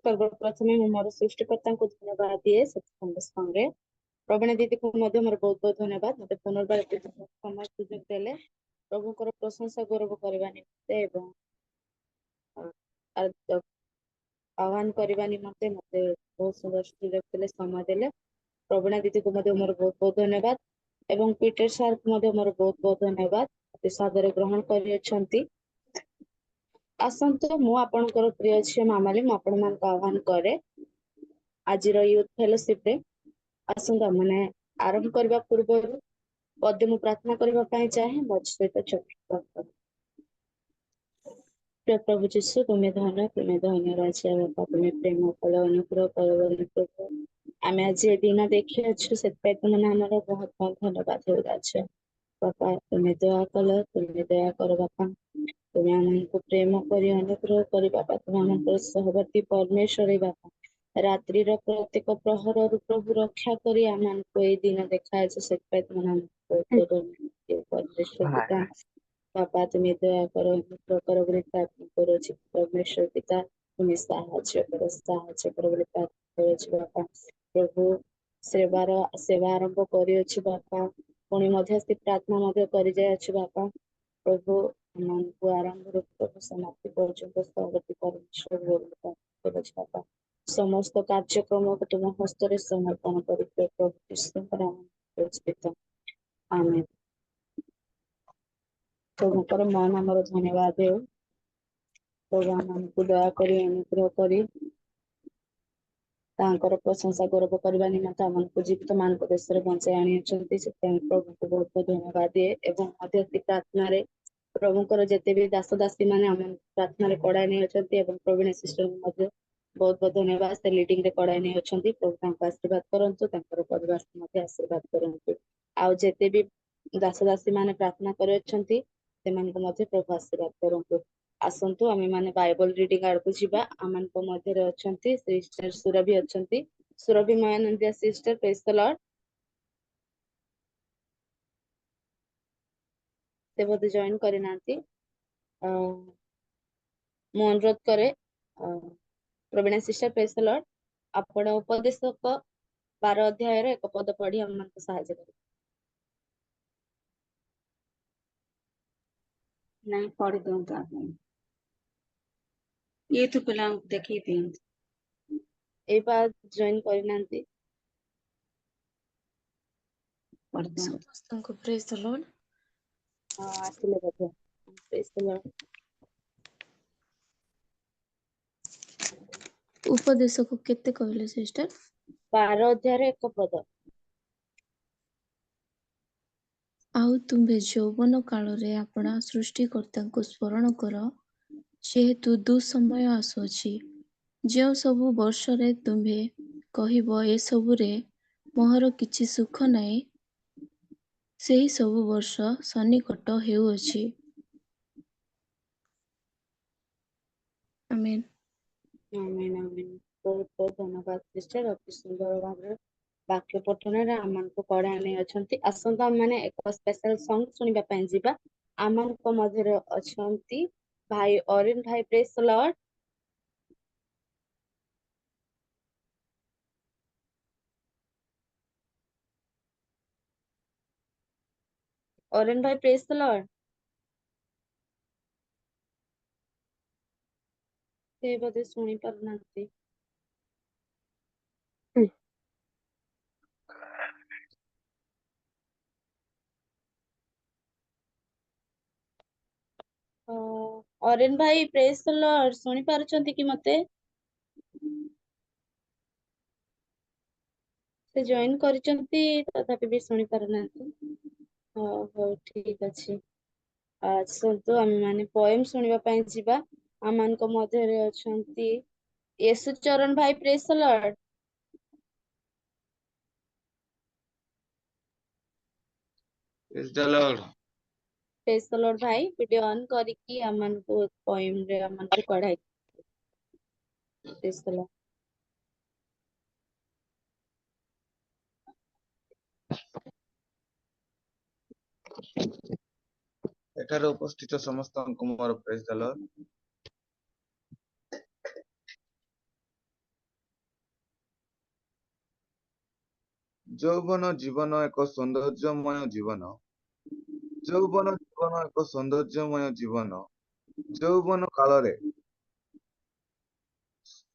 सर्वप्रथमे ମୁଁ ମୋର ସୃଷ୍ଟିକର୍ତ୍ତାଙ୍କୁ ଧନ୍ୟବାଦ ଦିଏ ସମସ୍ତଙ୍କୁ। ପ୍ରବୀଣ ଦିଦିକୁ ମଧ୍ୟ ମୋର ବହୁତ ବହୁତ ଧନ୍ୟବାଦ ମତେ ପୁନର୍ବାର ସମୟ ସୁଯୋଗ ଦେଲେ ପ୍ରଭୁଙ୍କର ପ୍ରଶଂସା ଗୌରବ କରିବା ନିମନ୍ତେ ଏବଂ ଆହ୍ୱାନ କରିବା ନିମନ୍ତେ ମତେ ବହୁତ ସୁନ୍ଦର ସୁଯୋଗ ଦେଲେ ସମୟ ଦେଲେ। ପ୍ରବୀଣ ଦିଦିକୁ ମଧ୍ୟ ମୋର ବହୁତ ବହୁତ ଧନ୍ୟବାଦ ଏବଂ ପିଟର ସାର୍କୁ ମଧ୍ୟ ମୋର ବହୁତ ବହୁତ ଧନ୍ୟବାଦ ଅତି ସାଦରେ ଗ୍ରହଣ କରିଅଛନ୍ତି। ଆସନ୍ତୁ ମୁଁ ଆପଣଙ୍କର ପ୍ରିୟ ଝିଅ ମାମାଲି ମୁଁ ଆପଣମାନଙ୍କୁ ଆହ୍ୱାନ କରେ ଆଜିର ୟୁଥ ଫେଲୋସିପରେ ଆସନ୍ତୁ ମାନେ ଆରମ୍ଭ କରିବା ପୂର୍ବରୁ ପଦେ ମୁଁ ପ୍ରାର୍ଥନା କରିବା ପାଇଁ ଚାହେଁ ମୋ ସହିତ प्रभु जीशु तुम्हें धन्य राजा बापा तुम्हें प्रेम कल अनुग्रह कर आम आज दिन देखी अच्छु से तुम आमर बहुत बहुत धन्यवाद हो राजा बापा तुम्हें दया कल तुम्हें दया कर बापा तुम्हें आमको प्रेम कर अनुग्रह कर बापा तुम आम सहवर्ती परमेश्वर बापा रात्रि प्रत्येक प्रहर प्रभु रक्षा कर आम ये दिन देखा से परमेश्वर बापा तुम्हें दया करो अनुग्रह करो बोली प्रार्थना करो परमेश्वर पिता तुम्हें साहाय्य करो बोली प्रार्थना करो बापा प्रभु सेवा आरंभ कर बापा पुणी मध्यस्थी प्रार्थना कर बापा प्रभु को आरंभ प्रभु समाप्ति पर्यंत सहवर्ती परमेश्वर बापा समस्त कार्यक्रम को तुम हस्त समर्पण कर प्रभु कृष्ण पिता आमेन। प्रभुकर मन आमर धन्यवाद हो प्रभु आमको दयाकोरी अनुग्रह करी प्रशंसा गौरव करने निमंते आमको जीवित मान देश में बचाई आनी प्रभु को बहुत बहुत धन्यवाद दिए एवं मध्यस्थी प्रार्थना प्रभुकर जिते भी दास दासी मैंने आम प्रार्थना कड़ाई नहीं प्रवीण सिस्टर बहुत बहुत धन्यवाद से लीडिंग रे कड़ाई नहीं प्रभु आशीर्वाद करंतु परिवार आशीर्वाद करंतु आउ जिते भी दास दासी मैंने प्रार्थना कर प्रभु आशीर्वाद करंतु। आसंतु आमे माने बाइबल रीडिंग आड़ को जीवा आमन को मध्य रे अछंती सिस्टर सुरभि अछंती सुरभि मायानंदिया सिस्टर प्रेज द लॉर्ड से बोध जॉइन करि नांती मु अनुरोध करे Praveena sister praise the lord आपण उपदेशक 12 अध्याय रे एक पद पढ़ी हम मन को सहायता करी नहीं पढ़ी दूं तो आप ये तो पिला देखी थी ए बात जॉइन करि नांती पढ़ दूं समस्तଙ୍କୁ प्रेज द लॉर्ड आसिले बोध प्रेज द लॉर्ड ଉପଦେଶକୁ କେତେ କହିଲେ ସିଷ୍ଟର 12 ଅଧ୍ୟାୟରେ ଏକ ପଦ ଆଉ ତୁମ୍ଭେ ଯୌବନ କାଳରେ ଆପଣା ସୃଷ୍ଟିକର୍ତ୍ତାଙ୍କୁ ସ୍ମରଣ କର ଯେହେତୁ ଦୁଃସମୟ ଆସୁଅଛି ଯେଉଁ ସବୁ ବର୍ଷରେ ତୁମ୍ଭେ କହିବ ଏସବୁରେ ମୋହର କିଛି ସୁଖ ନାହିଁ ସେହି ସବୁ ବର୍ଷ ସନ୍ନିକଟ ହେଉଅଛି। आमेन आमेन आमेन बहुत बहुत धन्यवाद सिस्टर अति सुंदर भाव वाक्य पठन आम को कड़ा नहीं अच्छा आसंत आम मैंने एक स्पेशल सॉन्ग सुनिबा पई जीवा आमन को मध्य अछंती भाई अरिन भाई प्रेज द लॉर्ड अरिन भाई प्रेज द लॉर्ड से बदे सुनी पर नांती अरिन भाई प्रेज द लॉर्ड सुनी पारुचंती कि मते से जॉइन करिचंती तथापि भी सुनी पारुनांती हो ठीक अछि आसंतु आम माने पोएम सुनिबा पई जीवा आमान को मध्य रे अछंती येसु चरण भाई praise the Lord praise the Lord praise the Lord भाई वीडियो ऑन करिकी आमान को पोएम रे आमान को पढ़ाई प्रेज द लॉर्ड एठारे उपस्थित समस्त मोर प्रेज द लॉर्ड ଯୌବନ ଜୀବନ ଏକ ସୌନ୍ଦର୍ଯ୍ୟମୟ ଜୀବନ। ଯୌବନ ଜୀବନ ଏକ ସୌନ୍ଦର୍ଯ୍ୟମୟ ଜୀବନ। ଯୌବନ କାଳରେ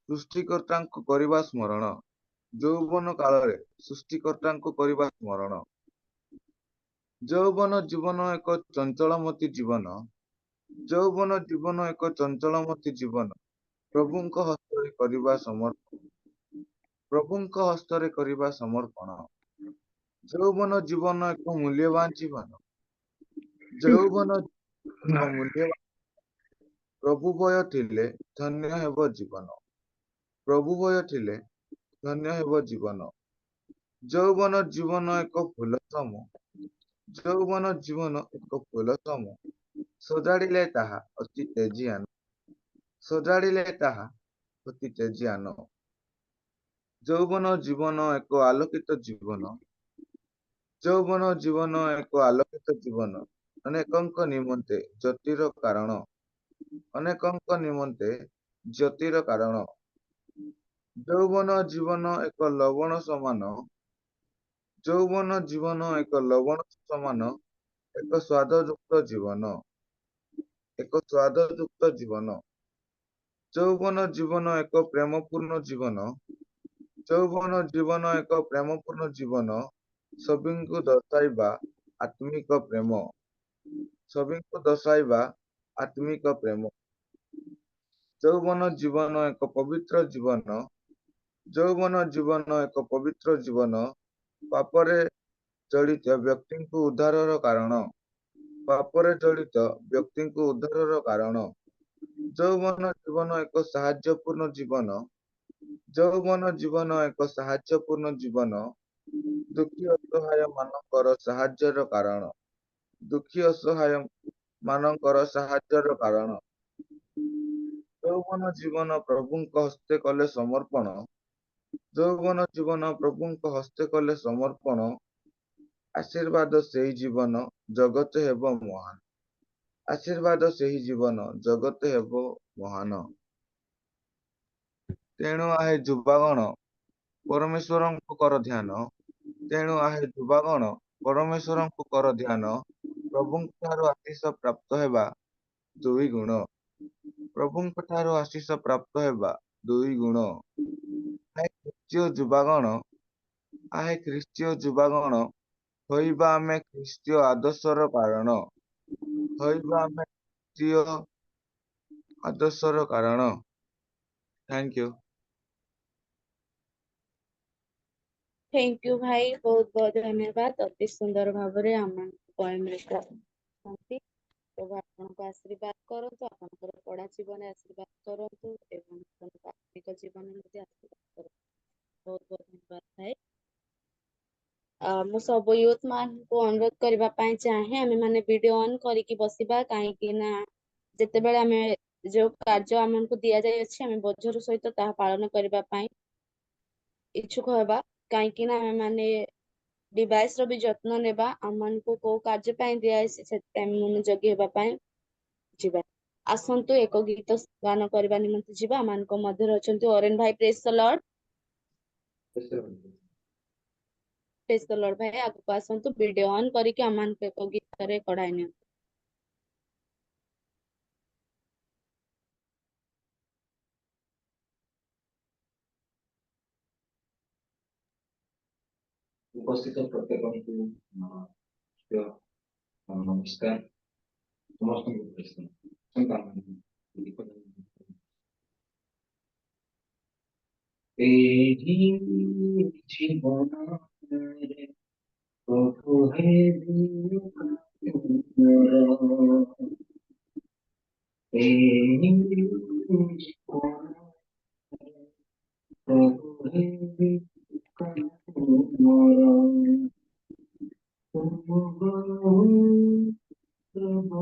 ସୃଷ୍ଟିକର୍ତ୍ତାଙ୍କୁ କରିବା ସ୍ମରଣ। ଯୌବନ କାଳରେ ସୃଷ୍ଟିକର୍ତ୍ତାଙ୍କୁ କରିବା ସ୍ମରଣ। ଯୌବନ ଜୀବନ ଏକ ଚଞ୍ଚଳମତି ଜୀବନ। ଯୌବନ ଜୀବନ ଏକ ଚଞ୍ଚଳମତି ଜୀବନ। ପ୍ରଭୁଙ୍କ ହସ୍ତରେ କରିବା ସମର୍ପଣ। ପ୍ରଭୁଙ୍କ ହସ୍ତରେ କରିବା ସମର୍ପଣ। ଯୌବନ ଜୀବନ ଏକ ମୂଲ୍ୟବାନ ଜୀବନ। ଯୌବନ ଏକ ମୂଲ୍ୟବାନ। ପ୍ରଭୁ ଭୟ ଥିଲେ ଧନ୍ୟ ହେବ ଜୀବନ। ପ୍ରଭୁ ଭୟ ଥିଲେ ଧନ୍ୟ ହେବ ଜୀବନ। ଯୌବନ ଜୀବନ ଏକ ଫୁଲ ସମ। ଯୌବନ ଜୀବନ ଏକ ଫୁଲ ସମ। ସଜାଡ଼ିଲେ ତାହା ଅତି ତେଜିଆନ। ସଜାଡ଼ିଲେ ତାହା ଅତି ତେଜିଆନ। ଯୌବନ ଜୀବନ ଏକ ଆଲୋକିତ ଜୀବନ। ଯୌବନ ଜୀବନ ଏକ ଆଲୋକିତ ଜୀବନ। ଅନେକଙ୍କ ନିମନ୍ତେ ଜ୍ୟୋତିର କାରଣ। ଅନେକଙ୍କ ନିମନ୍ତେ ଜ୍ୟୋତିର କାରଣ। ଯୌବନ ଜୀବନ ଏକ ଲବଣ ସମାନ। ଯୌବନ ଜୀବନ ଏକ ଲବଣ ସମାନ। ଏକ ସ୍ୱାଦଯୁକ୍ତ ଜୀବନ। ଏକ ସ୍ୱାଦଯୁକ୍ତ ଜୀବନ। ଯୌବନ ଜୀବନ ଏକ ପ୍ରେମପୂର୍ଣ୍ଣ ଜୀବନ। ଯୌବନ ଜୀବନ ଏକ ପ୍ରେମପୂର୍ଣ୍ଣ ଜୀବନ। ସଭିଙ୍କୁ ଦର୍ଶାଇବା ଆତ୍ମିକ ପ୍ରେମ। ସଭିଙ୍କୁ ଦର୍ଶାଇବା ଆତ୍ମିକ ପ୍ରେମ। ଯୌବନ ଜୀବନ ଏକ ପବିତ୍ର ଜୀବନ। ଯୌବନ ଜୀବନ ଏକ ପବିତ୍ର ଜୀବନ। ପାପରେ ଜଡ଼ିତ ବ୍ୟକ୍ତିଙ୍କୁ ଉଦ୍ଧାରର କାରଣ। ପାପରେ ଜଡ଼ିତ ବ୍ୟକ୍ତିଙ୍କୁ ଉଦ୍ଧାରର କାରଣ। ଯୌବନ ଜୀବନ ଏକ ସାହାଯ୍ୟପୂର୍ଣ୍ଣ ଜୀବନ। ଯୌବନ ଜୀବନ ଏକ ସାହାଯ୍ୟପୂର୍ଣ୍ଣ ଜୀବନ। ଦୁଃଖୀ ଅସହାୟ ମାନଙ୍କର ସାହାଯ୍ୟର କାରଣ। ଦୁଃଖୀ ଅସହାୟ ମାନଙ୍କର ସାହାଯ୍ୟର କାରଣ। ଯୌବନ ଜୀବନ ପ୍ରଭୁଙ୍କ ହସ୍ତେ କଲେ ସମର୍ପଣ। ଯୌବନ ଜୀବନ ପ୍ରଭୁଙ୍କ ହସ୍ତେ କଲେ ସମର୍ପଣ। ଆଶୀର୍ବାଦ ସେହି ଜୀବନ ଜଗତ ହେବ ମହାନ। ଆଶୀର୍ବାଦ ସେହି ଜୀବନ ଜଗତ ହେବ ମହାନ। ତେଣୁ ଆହେ ଯୁବାଗଣ ପରମେଶ୍ୱରଙ୍କୁ କର ଧ୍ୟାନ। ତେଣୁ ଆହେ ଯୁବାଗଣ ପରମେଶ୍ୱରଙ୍କୁ କର ଧ୍ୟାନ। ପ୍ରଭୁଙ୍କ ଠାରୁ ଆଶିଷ ପ୍ରାପ୍ତ ହେବା ଦୁଇ ଗୁଣ। ପ୍ରଭୁଙ୍କ ଠାରୁ ଆଶିଷ ପ୍ରାପ୍ତ ହେବା ଦୁଇ ଗୁଣ। ଆହେ ଖ୍ରୀଷ୍ଟୀୟ ଯୁବାଗଣ ଆହେ ଖ୍ରୀଷ୍ଟୀୟ ଯୁବାଗଣ ହୋଇବା ଆମେ ଖ୍ରୀଷ୍ଟୀୟ ଆଦର୍ଶର କାରଣ। ହୋଇବା ଆମେ ଖ୍ରୀଷ୍ଟୀୟ ଆଦର୍ଶର କାରଣ। Thank you. ଥ୍ୟାଙ୍କ ୟୁ ଭାଇ, ବହୁତ ବହୁତ ଧନ୍ୟବାଦ। ଅତି ସୁନ୍ଦର ଭାବରେ ଆମ ପଏମରେ କହିଛନ୍ତି। ପ୍ରଭୁ ଆପଣଙ୍କୁ ଆଶୀର୍ବାଦ କରନ୍ତୁ, ଆପଣଙ୍କର ପଢା ଜୀବନରେ ଆଶୀର୍ବାଦ କରନ୍ତୁ ଏବଂ ଆପଣଙ୍କ ଆତ୍ମିକ ଜୀବନରେ ମଧ୍ୟ ଆଶୀର୍ବାଦ କରନ୍ତୁ। ବହୁତ ବହୁତ ଧନ୍ୟବାଦ ଭାଇ। ମୁଁ ସବୁ ୟୁଥ ମାନଙ୍କୁ ଅନୁରୋଧ କରିବା ପାଇଁ ଚାହେଁ, ଆମେ ମାନେ ଭିଡିଓ ଅନ୍ କରିକି ବସିବା, କାହିଁକି ନା ଯେତେବେଳେ ଆମେ ଯୋଉ କାର୍ଯ୍ୟ ଆମକୁ ଦିଆଯାଇଅଛି ଆମେ ବୋଝର ସହିତ ତାହା ପାଳନ କରିବା ପାଇଁ ଇଚ୍ଛୁକ ହେବା। କାହିଁକି ନା ଆମେ ମାନେ ଡିଭାଇସ ର ବି ଯତ୍ନ ନେବା। ଆମମାନଙ୍କୁ କୋଉ କାର୍ଯ୍ୟ ପାଇଁ ଦିଆଯାଇଛି ସେଥିପାଇଁ ମନୋଯୋଗୀ ହେବା ପାଇଁ ଯିବା। ଆସନ୍ତୁ ଏକ ଗୀତ ଗାନ କରିବା ନିମନ୍ତେ ଯିବା। ଆମମାନଙ୍କ ମଧ୍ୟରେ ଅଛନ୍ତି ଅରେନ୍ ଭାଇ। ପ୍ରେଜ୍ ଦ ଲର୍ଡ। ପ୍ରେଜ୍ ଦ ଲର୍ଡ ଭାଇ, ଆଗକୁ ଆସନ୍ତୁ। ଭିଡିଓ ଅନ୍ କରିକି ଆମମାନଙ୍କୁ ଏକ ଗୀତରେ କଢାଇ ନିଅନ୍ତୁ। ଉପସ୍ଥିତ ପ୍ରତ୍ୟେକଙ୍କୁ ନମସ୍କାର। ସମସ୍ତଙ୍କୁ ଏହି ଜୀବନରେ ପ୍ରଭୁ ହେବି ଏହି ଜୀବନରେ ପ୍ରଭୁ ହେବି ମୋର। ପ୍ରଭୁ ପାଇ ପ୍ରଭୁ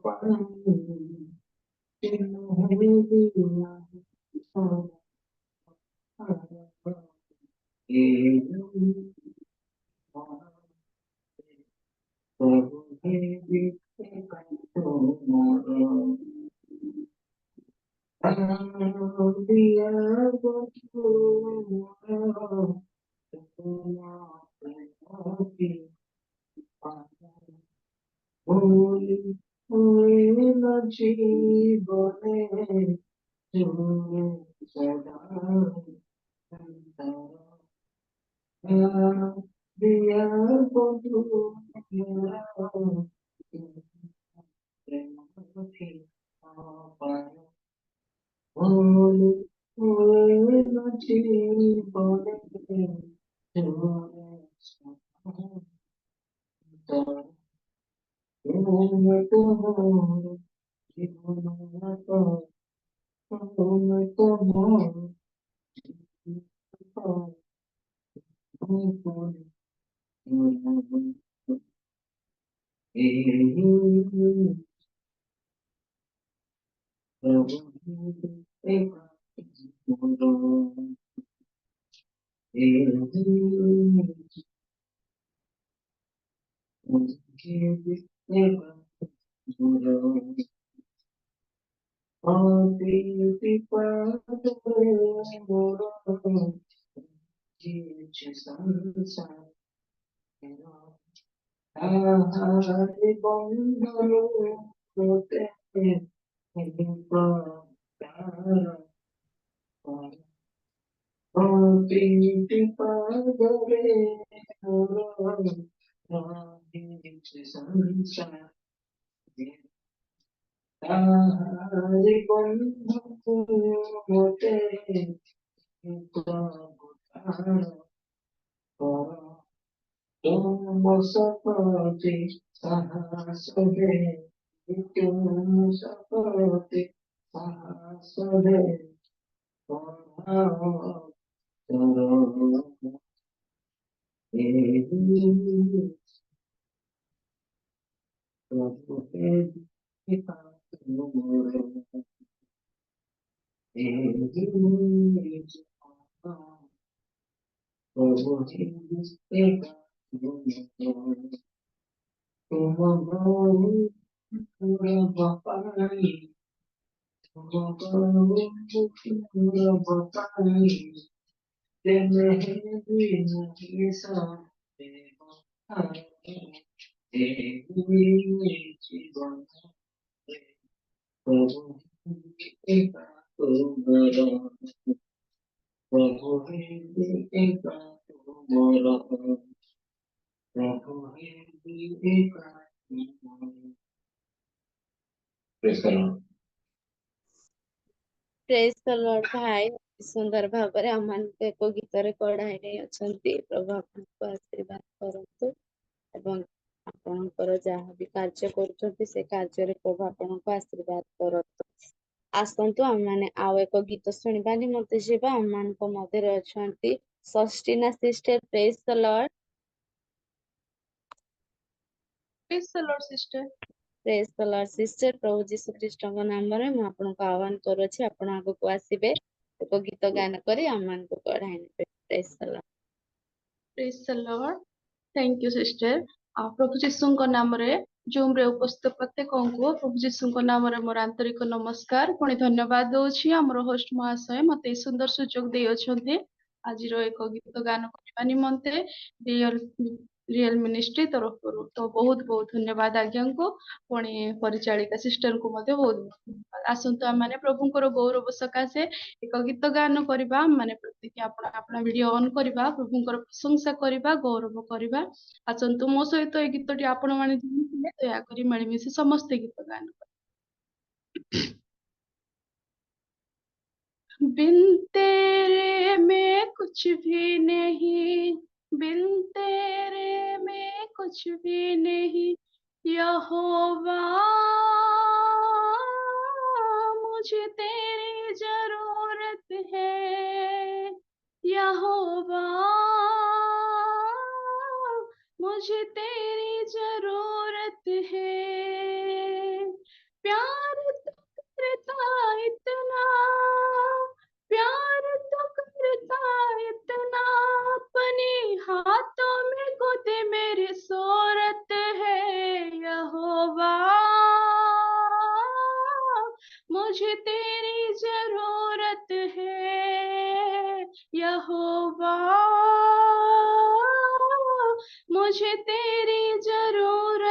ପାଇ ପ୍ରଭୁ ହେବି ମୋର। Holy, holy na জীবনে তুমি সদা দিয়া বন্ধু Holy, holy na জীবনে তুমি সদা তুমি তো জীবন তুমি তো ପ୍ରେଜ୍ ଦ ଲର୍ଡ ଭାଇ ସୁନ୍ଦର ଭାବରେ ଆମମାନଙ୍କୁ ଏକ ଗୀତରେ କଢାଇ ନେଇ ଅଛନ୍ତି। ପ୍ରଭୁ ଆପଣଙ୍କୁ ଆଶୀର୍ବାଦ କରନ୍ତୁ ଏବଂ ଆପଣଙ୍କର ଯାହା ବି କାର୍ଯ୍ୟ କରୁଛନ୍ତି ସେ କାର୍ଯ୍ୟରେ ପ୍ରଭୁ ଆପଣଙ୍କୁ ଆଶୀର୍ବାଦ କରନ୍ତୁ। ଆସନ୍ତୁ ଆମମାନେ ଆଉ ଏକ ଗୀତ ଶୁଣିବା ନିମନ୍ତେ ଯିବା। ଆମମାନଙ୍କ ମଧ୍ୟରେ ଅଛନ୍ତି ସଷ୍ଟିନା ସିଷ୍ଟର। ପ୍ରେଜ୍ the Lord. Praise the Lord, sister. ପ୍ରେଜ୍ ଦ ଲର୍ଡ ସିଷ୍ଟର। ପ୍ରଭୁ ଯୀଶୁ ଖ୍ରୀଷ୍ଟଙ୍କ ନାମରେ ମୁଁ ଆପଣଙ୍କୁ ଆହ୍ୱାନ କରୁଅଛି, ଆପଣ ଆଗକୁ ଆସିବେ ଏକ ଗୀତ ଗାନ କରି ଆମମାନଙ୍କୁ କଢାଇ ନେବେ। ପ୍ରେଜ୍ the Lord. Praise the Lord. Thank you, sister. ପ୍ରଭୁ ଯୀଶୁଙ୍କ ନାମରେ ଜୁମ୍ ରେ ଉପସ୍ଥିତ ପ୍ରତ୍ୟେକଙ୍କୁ ପ୍ରଭୁ ଯୀଶୁଙ୍କ ନାମରେ ମୋର ଆନ୍ତରିକ ନମସ୍କାର। ପୁଣି ଧନ୍ୟବାଦ ଦଉଛି ଆମର ହୋଷ୍ଟ ମହାଶୟ ମତେ ଏହି ସୁନ୍ଦର ସୁଯୋଗ ଦେଇଅଛନ୍ତି ଆଜିର ଏକ ଗୀତ ଗାନ କରିବା ନିମନ୍ତେ ରିଅଲ ମିନିଷ୍ଟ୍ରି ତରଫରୁ। ତ ବହୁତ ବହୁତ ଧନ୍ୟବାଦ ଆଜ୍ଞାଙ୍କୁ, ପୁଣି ପରିଚାଳିକା ସିଷ୍ଟରଙ୍କୁ ମଧ୍ୟ ବହୁତ ଧନ୍ୟବାଦ। ଆସନ୍ତୁ ଆମମାନେ ପ୍ରଭୁଙ୍କର ଗୌରବ ସକାଶେ ଏକ ଗୀତ ଗାନ କରିବା। ମାନେ ପ୍ରତ୍ୟେକ ଆପଣ ଭିଡିଓ ଅନ୍ କରିବା, ପ୍ରଭୁଙ୍କର ପ୍ରଶଂସା କରିବା, ଗୌରବ କରିବା। ଆସନ୍ତୁ ମୋ ସହିତ ଏଇ ଗୀତଟି ଆପଣ ମାନେ ଜାଣିଥିଲେ ଦୟାକରି ମିଳିମିଶି ସମସ୍ତେ ଗୀତ ଗାନ କରିବା। बिन तेरे मैं कुछ भी नहीं, बिन तेरे मैं कुछ भी नहीं, यहोवा मुझे तेरी जरूरत है, यहोवा मुझे तेरी जरूरत है। प्यार तो करता इतना, प्यार तो करता इतना, अपने हाथों में गोदे मेरी सूरत है, यहोवा मुझे तेरी जरूरत है, यहोवा मुझे तेरी जरूरत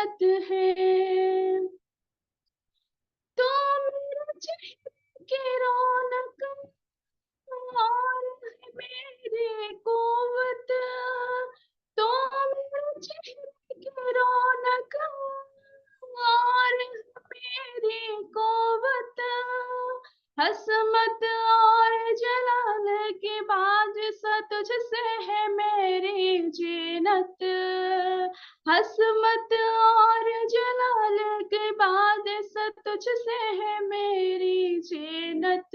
तुझसे है मेरी जीनत,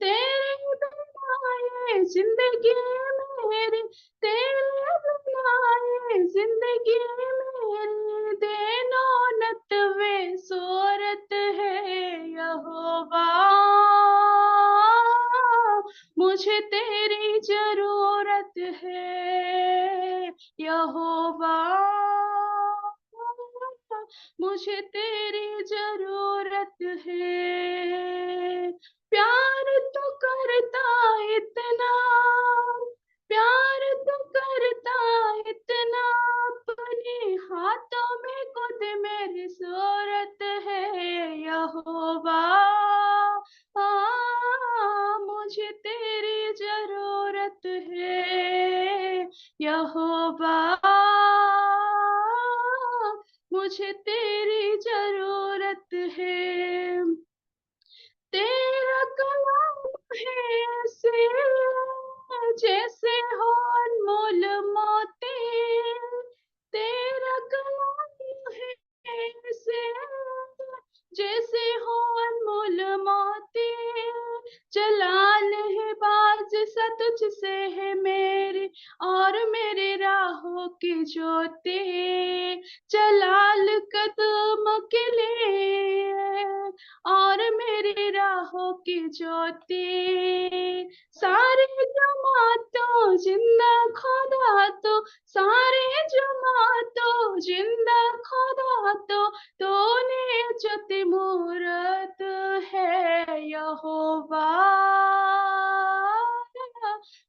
तेरे बिना ये जिंदगी मेरी, तेरे बिना ये जिंदगी मेरी, देनौनत वे सूरत है यहोवा, मुझे तेरी जरूरत है यहोवा, मुझे तेरी जरूरत है। प्यार तो करता इतना, प्यार तो करता इतना, अपने हाथों में खुद मेरी सूरत है यहोवा, मुझे तेरी जरूरत है यहोवा, मुझे तेरी जरूरत है। तेरा कलाम है ऐसे जैसे हो अनमोल मोती, तेरा कलाम है ऐसे जैसे हो अनमोल मोती, जलाल है बाज सा तुझसे है मेरी, और मेरे राहों की ज्योति, जलाल कदम के लिए और मेरी राहों की ज्योति, सारे जमातों जिंदा खुदा तो, सारे जमातों जिंदा खुदा तो, तूने ज्योति मूरत है यहोवा,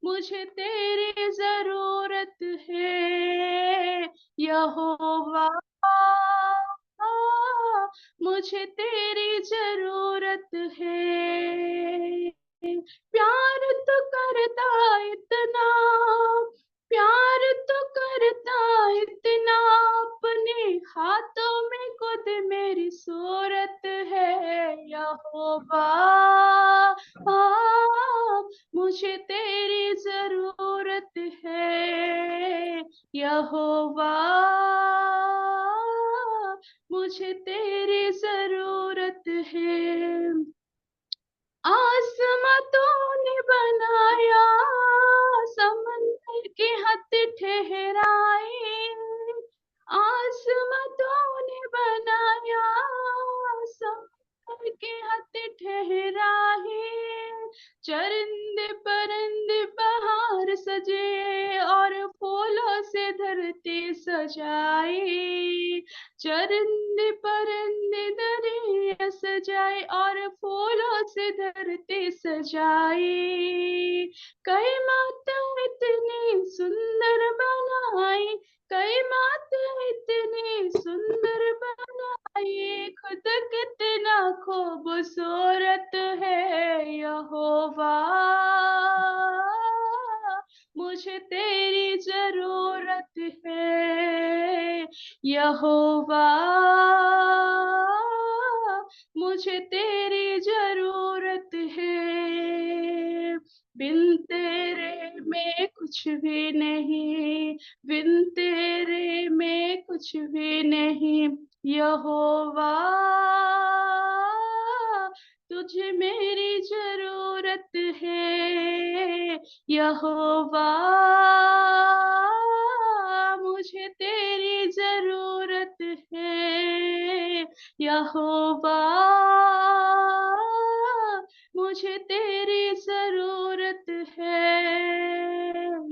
मुझे तेरी जरूरत है यहोवा, मुझे तेरी जरूरत है। प्यार तो करता इतना, प्यार तो करता इतना, अपने हाथों में खुद मेरी सूरत है यहोवा, मुझे तेरी जरूरत है यहोवा, मुझे तेरी जरूरत है। आसमां तूने बनाया, समंदर के हद ठहराए, आसमां तूने बनाया, समंदर के हद ठहराए, चरिंदे परिंदे बाहर सजे और फूलों से धरती सजाई, चरिंदे परिंदे दरिया सजाए और फूलों से धरती सजाई, कई माता इतनी सुंदर बनाई, कई माता इतनी सुंदर बनाई, खुद कितना खूबसूरत है यहोवा, मुझे तेरी जरूरत है यहोवा, मुझे तेरी जरूरत है। बिन तेरे में कुछ भी नहीं, बिन तेरे में कुछ भी नहीं यहोवा, तुझे मेरी जरूरत है यहोवा, मुझे तेरी जरूरत है यहोवा, मुझे तेरी जरूरत है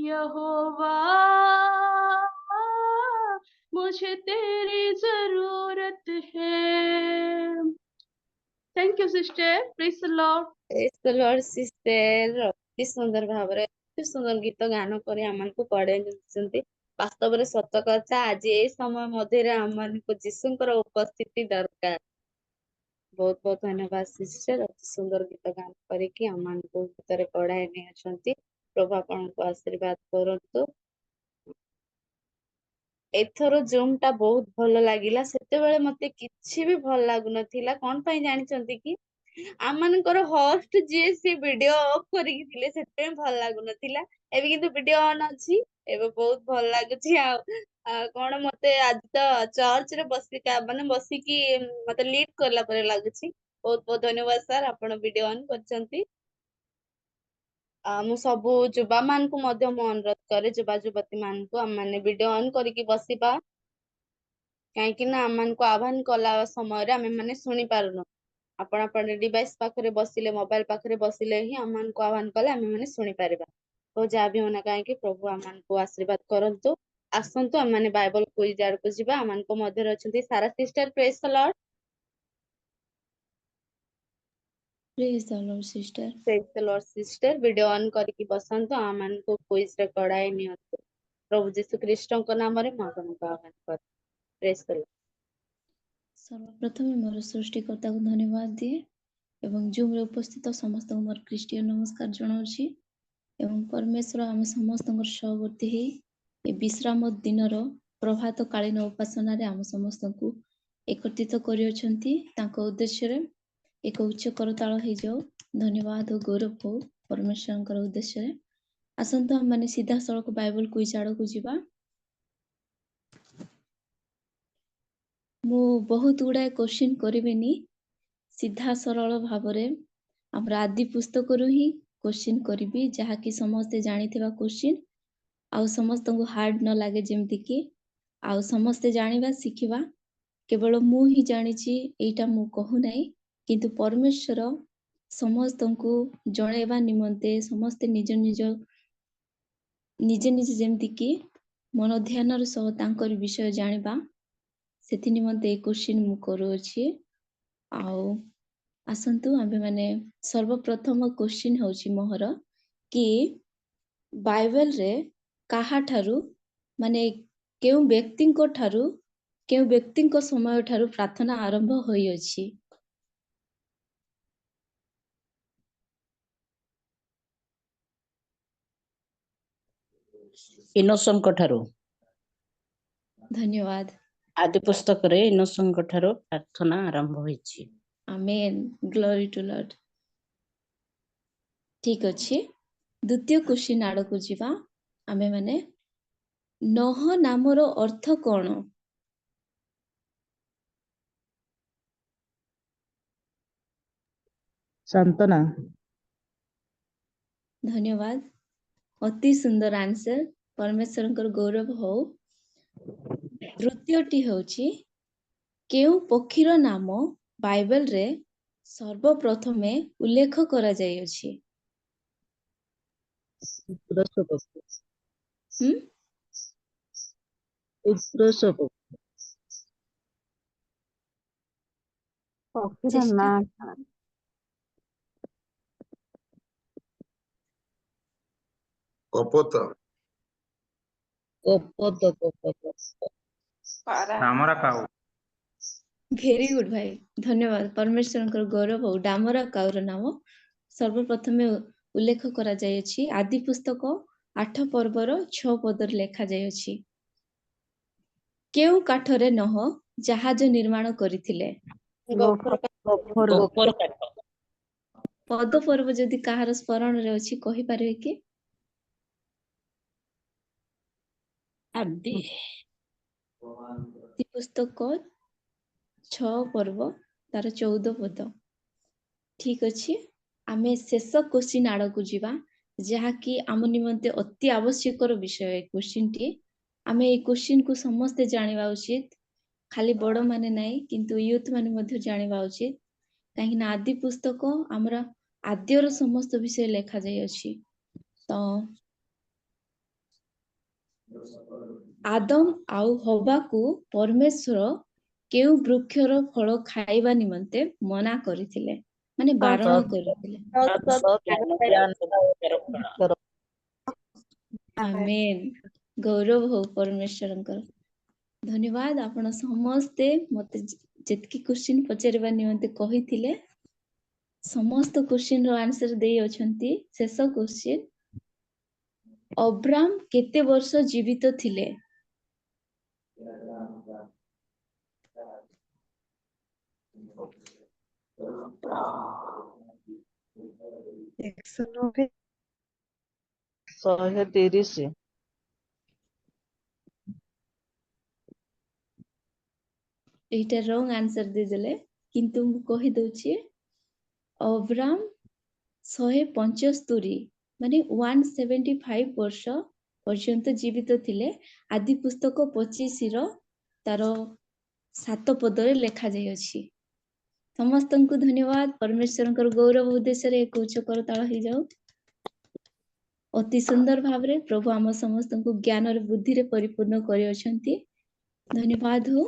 यहोवा, मुझे तेरी जरूरत है। Thank you sister, praise the Lord. Praise the Lord, sister। ଅତି ସୁନ୍ଦର ଭାବରେ ଅତି ସୁନ୍ଦର ଗୀତ ଗାନ କରି ଆମମାନଙ୍କୁ ପଢେଇ ଦେଇଛନ୍ତି। ବାସ୍ତବରେ ସତ କଥା, ଆଜି ଏଇ ସମୟ ମଧ୍ୟରେ ଆମମାନଙ୍କୁ ଯୀଶୁଙ୍କର ଉପସ୍ଥିତି ଦରକାର। ବହୁତ ବହୁତ ଧନ୍ୟବାଦ ସିଷ୍ଟର, ଅତି ସୁନ୍ଦର ଗୀତ ଗାନ କରିକି ଆମମାନଙ୍କୁ ଭିତରେ କଢାଇ ନେଇଛନ୍ତି। ପ୍ରଭୁ ଆପଣଙ୍କୁ ଆଶୀର୍ବାଦ କରନ୍ତୁ। ଏଥର ଜୁମ୍ ଟା ବହୁତ ଭଲ ଲାଗିଲା। ସେତେବେଳେ ମତେ କିଛି ବି ଭଲ ଲାଗୁନଥିଲା। କଣ ପାଇଁ ଜାଣିଛନ୍ତି କି? ଆମମାନଙ୍କର ହୋଷ୍ଟ ଯିଏ ସେ ଭିଡିଓ ଅଫ୍ କରିକି ଥିଲେ, ସେଥିପାଇଁ ଭଲ ଲାଗୁନଥିଲା। ଏବେ କିନ୍ତୁ ଭିଡିଓ ଅନ୍ ଅଛି। ଏବେ ବହୁତ ଭଲ ଲାଗୁଛି। ଆଉ କଣ ମତେ ଆଜି ତ ଚର୍ଚ୍ଚରେ ମାନେ ବସିକି ମତେ ଲିଡ୍ କଲା ପରେ ଲାଗୁଛି। ବହୁତ ବହୁତ ଧନ୍ୟବାଦ ସାର୍, ଆପଣ ଭିଡିଓ ଅନ୍ କରିଛନ୍ତି। ମୁଁ ସବୁ ଯୁବା ମାନଙ୍କୁ ମଧ୍ୟ ମୁଁ ଅନୁରୋଧ କରେ, ଯୁବା ଯୁବତୀ ମାନଙ୍କୁ, ଆମମାନେ ଭିଡିଓ ଅନ୍ କରିକି ବସିବା। କାହିଁକି ନା ଆମମାନଙ୍କୁ ଆହ୍ୱାନ କଲା ସମୟରେ ଆମେ ମାନେ ଶୁଣି ପାରୁନୁ। ଆପଣ ଡିଭାଇସ୍ ପାଖରେ ବସିଲେ, ମୋବାଇଲ ପାଖରେ ବସିଲେ ହିଁ ଆମମାନଙ୍କୁ ଆହ୍ୱାନ କଲେ ଆମେ ମାନେ ଶୁଣିପାରିବା। ତ ଯାହା ବି ହଉନା କାହିଁକି ପ୍ରଭୁ ଆମମାନଙ୍କୁ ଆଶୀର୍ବାଦ କରନ୍ତୁ। ଆସନ୍ତୁ ଆମମାନେ ବାଇବଲ କୁଇଜ ଆଡକୁ ଯିବା। ଆମମାନଙ୍କ ମଧ୍ୟରେ ଅଛନ୍ତି ସାରା ସିଷ୍ଟର, ପ୍ରେଜ୍ ଦ ଲର୍ଡ। ପ୍ରେଜ୍ ଦ ଲର୍ଡ ସିଷ୍ଟର। ପ୍ରେଜ୍ the Lord sister, video on କରିକି ବସନ୍ତୁ, ଆମମାନଙ୍କୁ କୁଇଜରେ କଢାଇ ନିଅନ୍ତୁ। ପ୍ରଭୁ ଯୀଶୁ ଖ୍ରୀଷ୍ଟଙ୍କ ନାମରେ ମୁଁ ଆପଣଙ୍କୁ ଆହ୍ୱାନ କରେ। ପ୍ରେଜ୍ ଦ ଲର୍ଡ। ସର୍ବପ୍ରଥମେ ମୋର ସୃଷ୍ଟିକର୍ତ୍ତାକୁ ଧନ୍ୟବାଦ ଦିଏ ଏବଂ ଜୁମ୍ରେ ଉପସ୍ଥିତ ସମସ୍ତଙ୍କୁ ମୋର ଖ୍ରୀଷ୍ଟୀୟ ନମସ୍କାର ଜଣାଉଛି। ଏବଂ ପରମେଶ୍ୱର ଆମେ ସମସ୍ତଙ୍କର ସହବର୍ତ୍ତୀ ହେଇ ଏ ବିଶ୍ରାମ ଦିନର ପ୍ରଭାତ କାଳୀନ ଉପାସନାରେ ଆମ ସମସ୍ତଙ୍କୁ ଏକତ୍ରିତ କରିଅଛନ୍ତି। ତାଙ୍କ ଉଦ୍ଦେଶ୍ୟରେ ଏକ ଉଚ୍ଚ କରତାଳ ହେଇଯାଉ। ଧନ୍ୟବାଦ ଓ ଗୌରବ ହଉ ପରମେଶ୍ୱରଙ୍କର ଉଦ୍ଦେଶ୍ୟରେ। ଆସନ୍ତୁ ଆମମାନେ ସିଧାସଳଖ ବାଇବଲ କୁଇଜ ଆଡକୁ ଯିବା। ମୁଁ ବହୁତ ଗୁଡାଏ କୋଶ୍ଚିନ୍ କରିବିନି, ସିଧା ସରଳ ଭାବରେ ଆମର ଆଦି ପୁସ୍ତକରୁ ହିଁ କୋଶ୍ଚିନ୍ କରିବି, ଯାହାକି ସମସ୍ତେ ଜାଣିଥିବା କୋଶ୍ଚିନ୍, ଆଉ ସମସ୍ତଙ୍କୁ ହାର୍ଡ ନ ଲାଗେ ଯେମିତିକି, ଆଉ ସମସ୍ତେ ଜାଣିବା ଶିଖିବା। କେବଳ ମୁଁ ହିଁ ଜାଣିଛି ଏଇଟା ମୁଁ କହୁନାହିଁ, କିନ୍ତୁ ପରମେଶ୍ୱର ସମସ୍ତଙ୍କୁ ଜଣେଇବା ନିମନ୍ତେ ସମସ୍ତେ ନିଜ ନିଜେ ଯେମିତିକି ମନ ଧ୍ୟାନର ସହ ତାଙ୍କର ବିଷୟ ଜାଣିବା, ସେଥି ନିମନ୍ତେ এই କୋଶ୍ଚିନ୍ ମୁଁ କରୁଅଛି। ଆଉ ଆସନ୍ତୁ ଆମ୍ଭେମାନେ ସର୍ବପ୍ରଥମ କୋଶ୍ଚିନ୍ ହେଉଛି ମୋର କି ବାଇବେଲରେ କାହାଠାରୁ ମାନେ କେଉଁ ବ୍ୟକ୍ତିଙ୍କ ସମୟ ଠାରୁ ପ୍ରାର୍ଥନା ଆରମ୍ଭ ହୋଇଅଛି? ଇନୋସଙ୍କ ଠାରୁ। ଧନ୍ୟବାଦ। ଆଦି ପୁସ୍ତକରେ ଇନୋସଙ୍କ ଠାରୁ ପ୍ରାର୍ଥନା ଆରମ୍ଭ ହୋଇଛି। ଆମେନ୍, ଗ୍ଲୋରି ଟୁ ଲର୍ଡ। ଠିକ ଅଛି, ଦ୍ୱିତୀୟ କୋଶ୍ଚିନ୍ ଆଡକୁ ଯିବା। ଆମେମାନେ ନହ ନାମର ଅର୍ଥ କଣ? ସାନ୍ତନା। ଧନ୍ୟବାଦ, ଅତି ସୁନ୍ଦର ଆନ୍ସର। ପରମେଶ୍ୱରଙ୍କର ଗୌରବ ହଉ। ତୃତୀୟଟି ହେଉଛି କେଉଁ ପକ୍ଷୀର ନାମ ବାଇବେଲରେ ସର୍ବପ୍ରଥମେ ଉଲ୍ଲେଖ କରାଯାଇଅଛି? ପକ୍ଷୀର ଚେଷ୍ଟା ନାଁ କପୋତ। ଧାମରା କାଉ। ଭେରି ଗୁଡ୍ ଭାଇ, ଧନ୍ୟବାଦ। ପରମେଶ୍ୱରଙ୍କର ଗୌରବ ହଉ। ଡାମରା କାଉର ନାମ ସର୍ବପ୍ରଥମେ ଉଲ୍ଲେଖ କରାଯାଇଅଛି। ଆଦି ପୁସ୍ତକ 8 ପର୍ବର 6 ପଦରେ ଲେଖାଯାଇଅଛି। କେଉଁ କାଠରେ ନହ ଜାହାଜ ନିର୍ମାଣ କରିଥିଲେ? ଗୋପର କାଠ। ପଦ ପର୍ବ ଯଦି କାହାର ସ୍ମରଣରେ ଅଛି କହିପାରିବେ କି? ଆଦି ପୁସ୍ତକ 6 ପର୍ବ ତାର 14 ପଦ। ଠିକ ଅଛି, ଆମେ ଶେଷ କୋଶ୍ଚିନ୍ ଆଡକୁ ଯିବା, ଯାହାକି ଆମ ନିମନ୍ତେ ଅତି ଆବଶ୍ୟକର ବିଷୟ। ଏ କୋଶ୍ଚିନ୍ଟି ଆମେ ଏଇ କୋଶ୍ଚିନ୍କୁ ସମସ୍ତେ ଜାଣିବା ଉଚିତ। ଖାଲି ବଡ ମାନେ ନାହିଁ, କିନ୍ତୁ ୟୁଥ ମାନେ ମଧ୍ୟ ଜାଣିବା ଉଚିତ। କାହିଁକି ନା ଆଦି ପୁସ୍ତକ ଆମର ଆଦ୍ୟର ସମସ୍ତ ବିଷୟ ଲେଖାଯାଇଅଛି। ତ ଆଦମ ଆଉ ହବାକୁ ପରମେଶ୍ୱର କେଉଁ ବୃକ୍ଷର ଫଳ ଖାଇବା ନିମନ୍ତେ ମନା କରିଥିଲେ, ମାନେ ବାରଣ କରିଥିଲେ? ଆମେନ୍, ଗୌରବ ହଉ ପରମେଶ୍ୱରଙ୍କର। ଧନ୍ୟବାଦ। ଆପଣ ସମସ୍ତେ ମତେ ଯେତିକି କୋଶ୍ଚିନ୍ ପଚାରିବା ନିମନ୍ତେ କହିଥିଲେ, ସମସ୍ତ କୋଶ୍ଚିନ୍ ର ଆନ୍ସର ଦେଇ ଅଛନ୍ତି। ଶେଷ କୋଶ୍ଚିନ୍, ଅବ୍ରାମ କେତେ ବର୍ଷ ଜୀବିତ ଥିଲେ? 190। 130। ଏଇଟା ରଙ୍ଗ ଆନ୍ସର ଦେଇଦେଲେ, କିନ୍ତୁ ମୁଁ କହିଦଉଛି ଅବ୍ରାମ 175 ମାନେ 175 ବର୍ଷ ପର୍ଯ୍ୟନ୍ତ ଜୀବିତ ଥିଲେ। ଆଦି ପୁସ୍ତକ 25 ତାର 7 ପଦରେ ଲେଖାଯାଇଅଛି। ସମସ୍ତଙ୍କୁ ଧନ୍ୟବାଦ। ପରମେଶ୍ୱରଙ୍କର ଗୌରବ ଉଦ୍ଦେଶ୍ୟରେ ଏକ ଉଚ୍ଚ କରତାଳ ହେଇଯାଉ। ଅତି ସୁନ୍ଦର ଭାବରେ ପ୍ରଭୁ ଆମ ସମସ୍ତଙ୍କୁ ଜ୍ଞାନର ବୁଦ୍ଧିରେ ପରିପୂର୍ଣ୍ଣ କରିଅଛନ୍ତି। ଧନ୍ୟବାଦ ହଉ।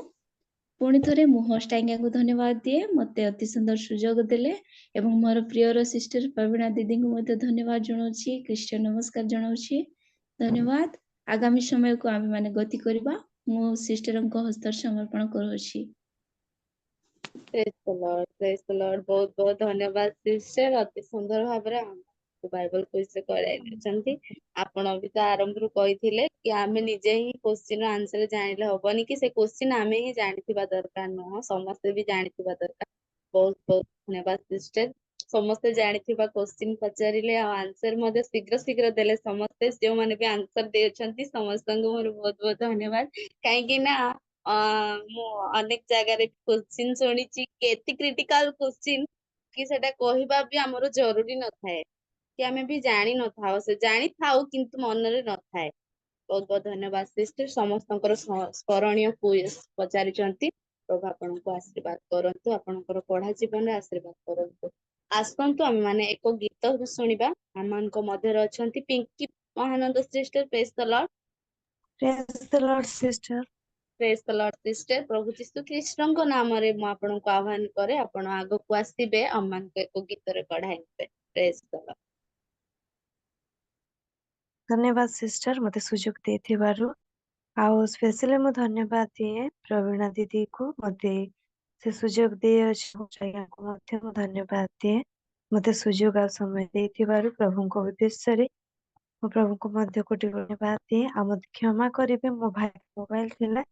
ପୁଣି ଥରେ ମୁଁ ହୋଷ୍ଟ ଆଜ୍ଞାଙ୍କୁ ଧନ୍ୟବାଦ ଦିଏ, ମତେ ଅତି ସୁନ୍ଦର ସୁଯୋଗ ଦେଲେ, ଏବଂ ମୋର ପ୍ରିୟର ସିଷ୍ଟର ପ୍ରବୀଣା ଦିଦିଙ୍କୁ ମଧ୍ୟ ଧନ୍ୟବାଦ ଜଣାଉଛି, ଖ୍ରୀଷ୍ଟିୟ ନମସ୍କାର ଜଣାଉଛି। ଧନ୍ୟବାଦ। ଆଗାମୀ ସମୟକୁ ଆମେ ମାନେ ଗତି କରିବା। ମୁଁ ସିଷ୍ଟରଙ୍କ ହସ୍ତରେ ସମର୍ପଣ କରୁଅଛି। Praise the Lord. ବହୁତ ବହୁତ ଧନ୍ୟବାଦ ସିଷ୍ଟର, ଅତି ସୁନ୍ଦର ଭାବରେ ଆମକୁ ବାଇବଲ କୁଇଜରେ କରାଇ ଦେଇଛନ୍ତି। ଆପଣ ବି ତ ଆରମ୍ଭରୁ କହିଥିଲେ କି ଆମେ ନିଜେ ହିଁ କୋଶ୍ଚିନ ଆନ୍ସର ଜାଣିଲେ ହବନି, କି ସେ କୋଶ୍ଚିନ ଆମେ ହିଁ ଜାଣିଥିବା ଦରକାର ନୁହଁ, ସମସ୍ତେ ବି ଜାଣିଥିବା ଦରକାର। ବହୁତ ବହୁତ ଧନ୍ୟବାଦ ସିଷ୍ଟର। ସମସ୍ତେ ଜାଣିଥିବା କୋଶ୍ଚିନ ପଚାରିଲେ ଆଉ ଆନ୍ସର ମଧ୍ୟ ଶୀଘ୍ର ଶୀଘ୍ର ଦେଲେ। ସମସ୍ତେ ଯେଉଁମାନେ ବି ଆନ୍ସର ଦେଇଛନ୍ତି ସମସ୍ତଙ୍କୁ ମୋର ବହୁତ ବହୁତ ଧନ୍ୟବାଦ। କାହିଁକି ନା ମୁଁ ଅନେକ ଜାଗାରେ କୋଶ୍ଚିନ ଶୁଣିଛି କି ଏତେ କ୍ରିଟିକାଲ କୋଶ୍ଚିନ କି ସେଟା କହିବା ବି ଆମର ଜରୁରୀ ନଥାଏ, କି ଆମେ ବି ଜାଣିନଥାଉ, ସେ ଜାଣିଥାଉ କିନ୍ତୁ ମନରେ ନଥାଏ। ବହୁତ ବହୁତ ଧନ୍ୟବାଦ ସିଷ୍ଟର। ସମସ୍ତଙ୍କର ସ୍ମରଣୀୟ କୁଇଜ ପଚାରିଛନ୍ତି। ପ୍ରଭୁ ଆପଣଙ୍କୁ ଆଶୀର୍ବାଦ କରନ୍ତୁ, ଆପଣଙ୍କର ପଢା ଜୀବନରେ ଆଶୀର୍ବାଦ କରନ୍ତୁ। ଆସନ୍ତୁ ଆମେ ମାନେ ଏକ ଗୀତ ଶୁଣିବା। ଆମମାନଙ୍କ ମଧ୍ୟରେ ଅଛନ୍ତି Pinki Mahananda sister. Praise the Lord. Praise the Lord, sister. Praise the Lord sister. ପ୍ରଭୁ ଯୀଶୁ ଖ୍ରୀଷ୍ଟଙ୍କ ନାମରେ ମୁଁ ଆପଣଙ୍କୁ ଆହ୍ୱାନ କରେ, ଆପଣ ଆଗକୁ ଆସିବେ, ଆମମାନଙ୍କୁ ଏକ ଗୀତରେ କଢାଇବେ। Praise the Lord. ଧନ୍ୟବାଦ ସିଷ୍ଟର ମତେ ସୁଯୋଗ ଦେଇଥିବାରୁ। ଆଉ ସ୍ପେଶାଲି ମୁଁ ଧନ୍ୟବାଦ ଦିଏ ପ୍ରବୀଣା ଦିଦିକୁ, ମତେ ସେ ସୁଯୋଗ ଦେଇଅଛି। ଆଜ୍ଞାଙ୍କୁ ମଧ୍ୟ ମୁଁ ଧନ୍ୟବାଦ ଦିଏ ମତେ ସୁଯୋଗ ଆଉ ସମୟ ଦେଇଥିବାରୁ। ପ୍ରଭୁଙ୍କ ଉଦ୍ଦେଶ୍ୟରେ ମୁଁ ପ୍ରଭୁଙ୍କୁ ମଧ୍ୟ କୋଟି ଧନ୍ୟବାଦ ଦିଏ। ଆଉ ମତେ କ୍ଷମା କରିବେ, ମୋ ଭାଇ ମୋବାଇଲ ଥିଲା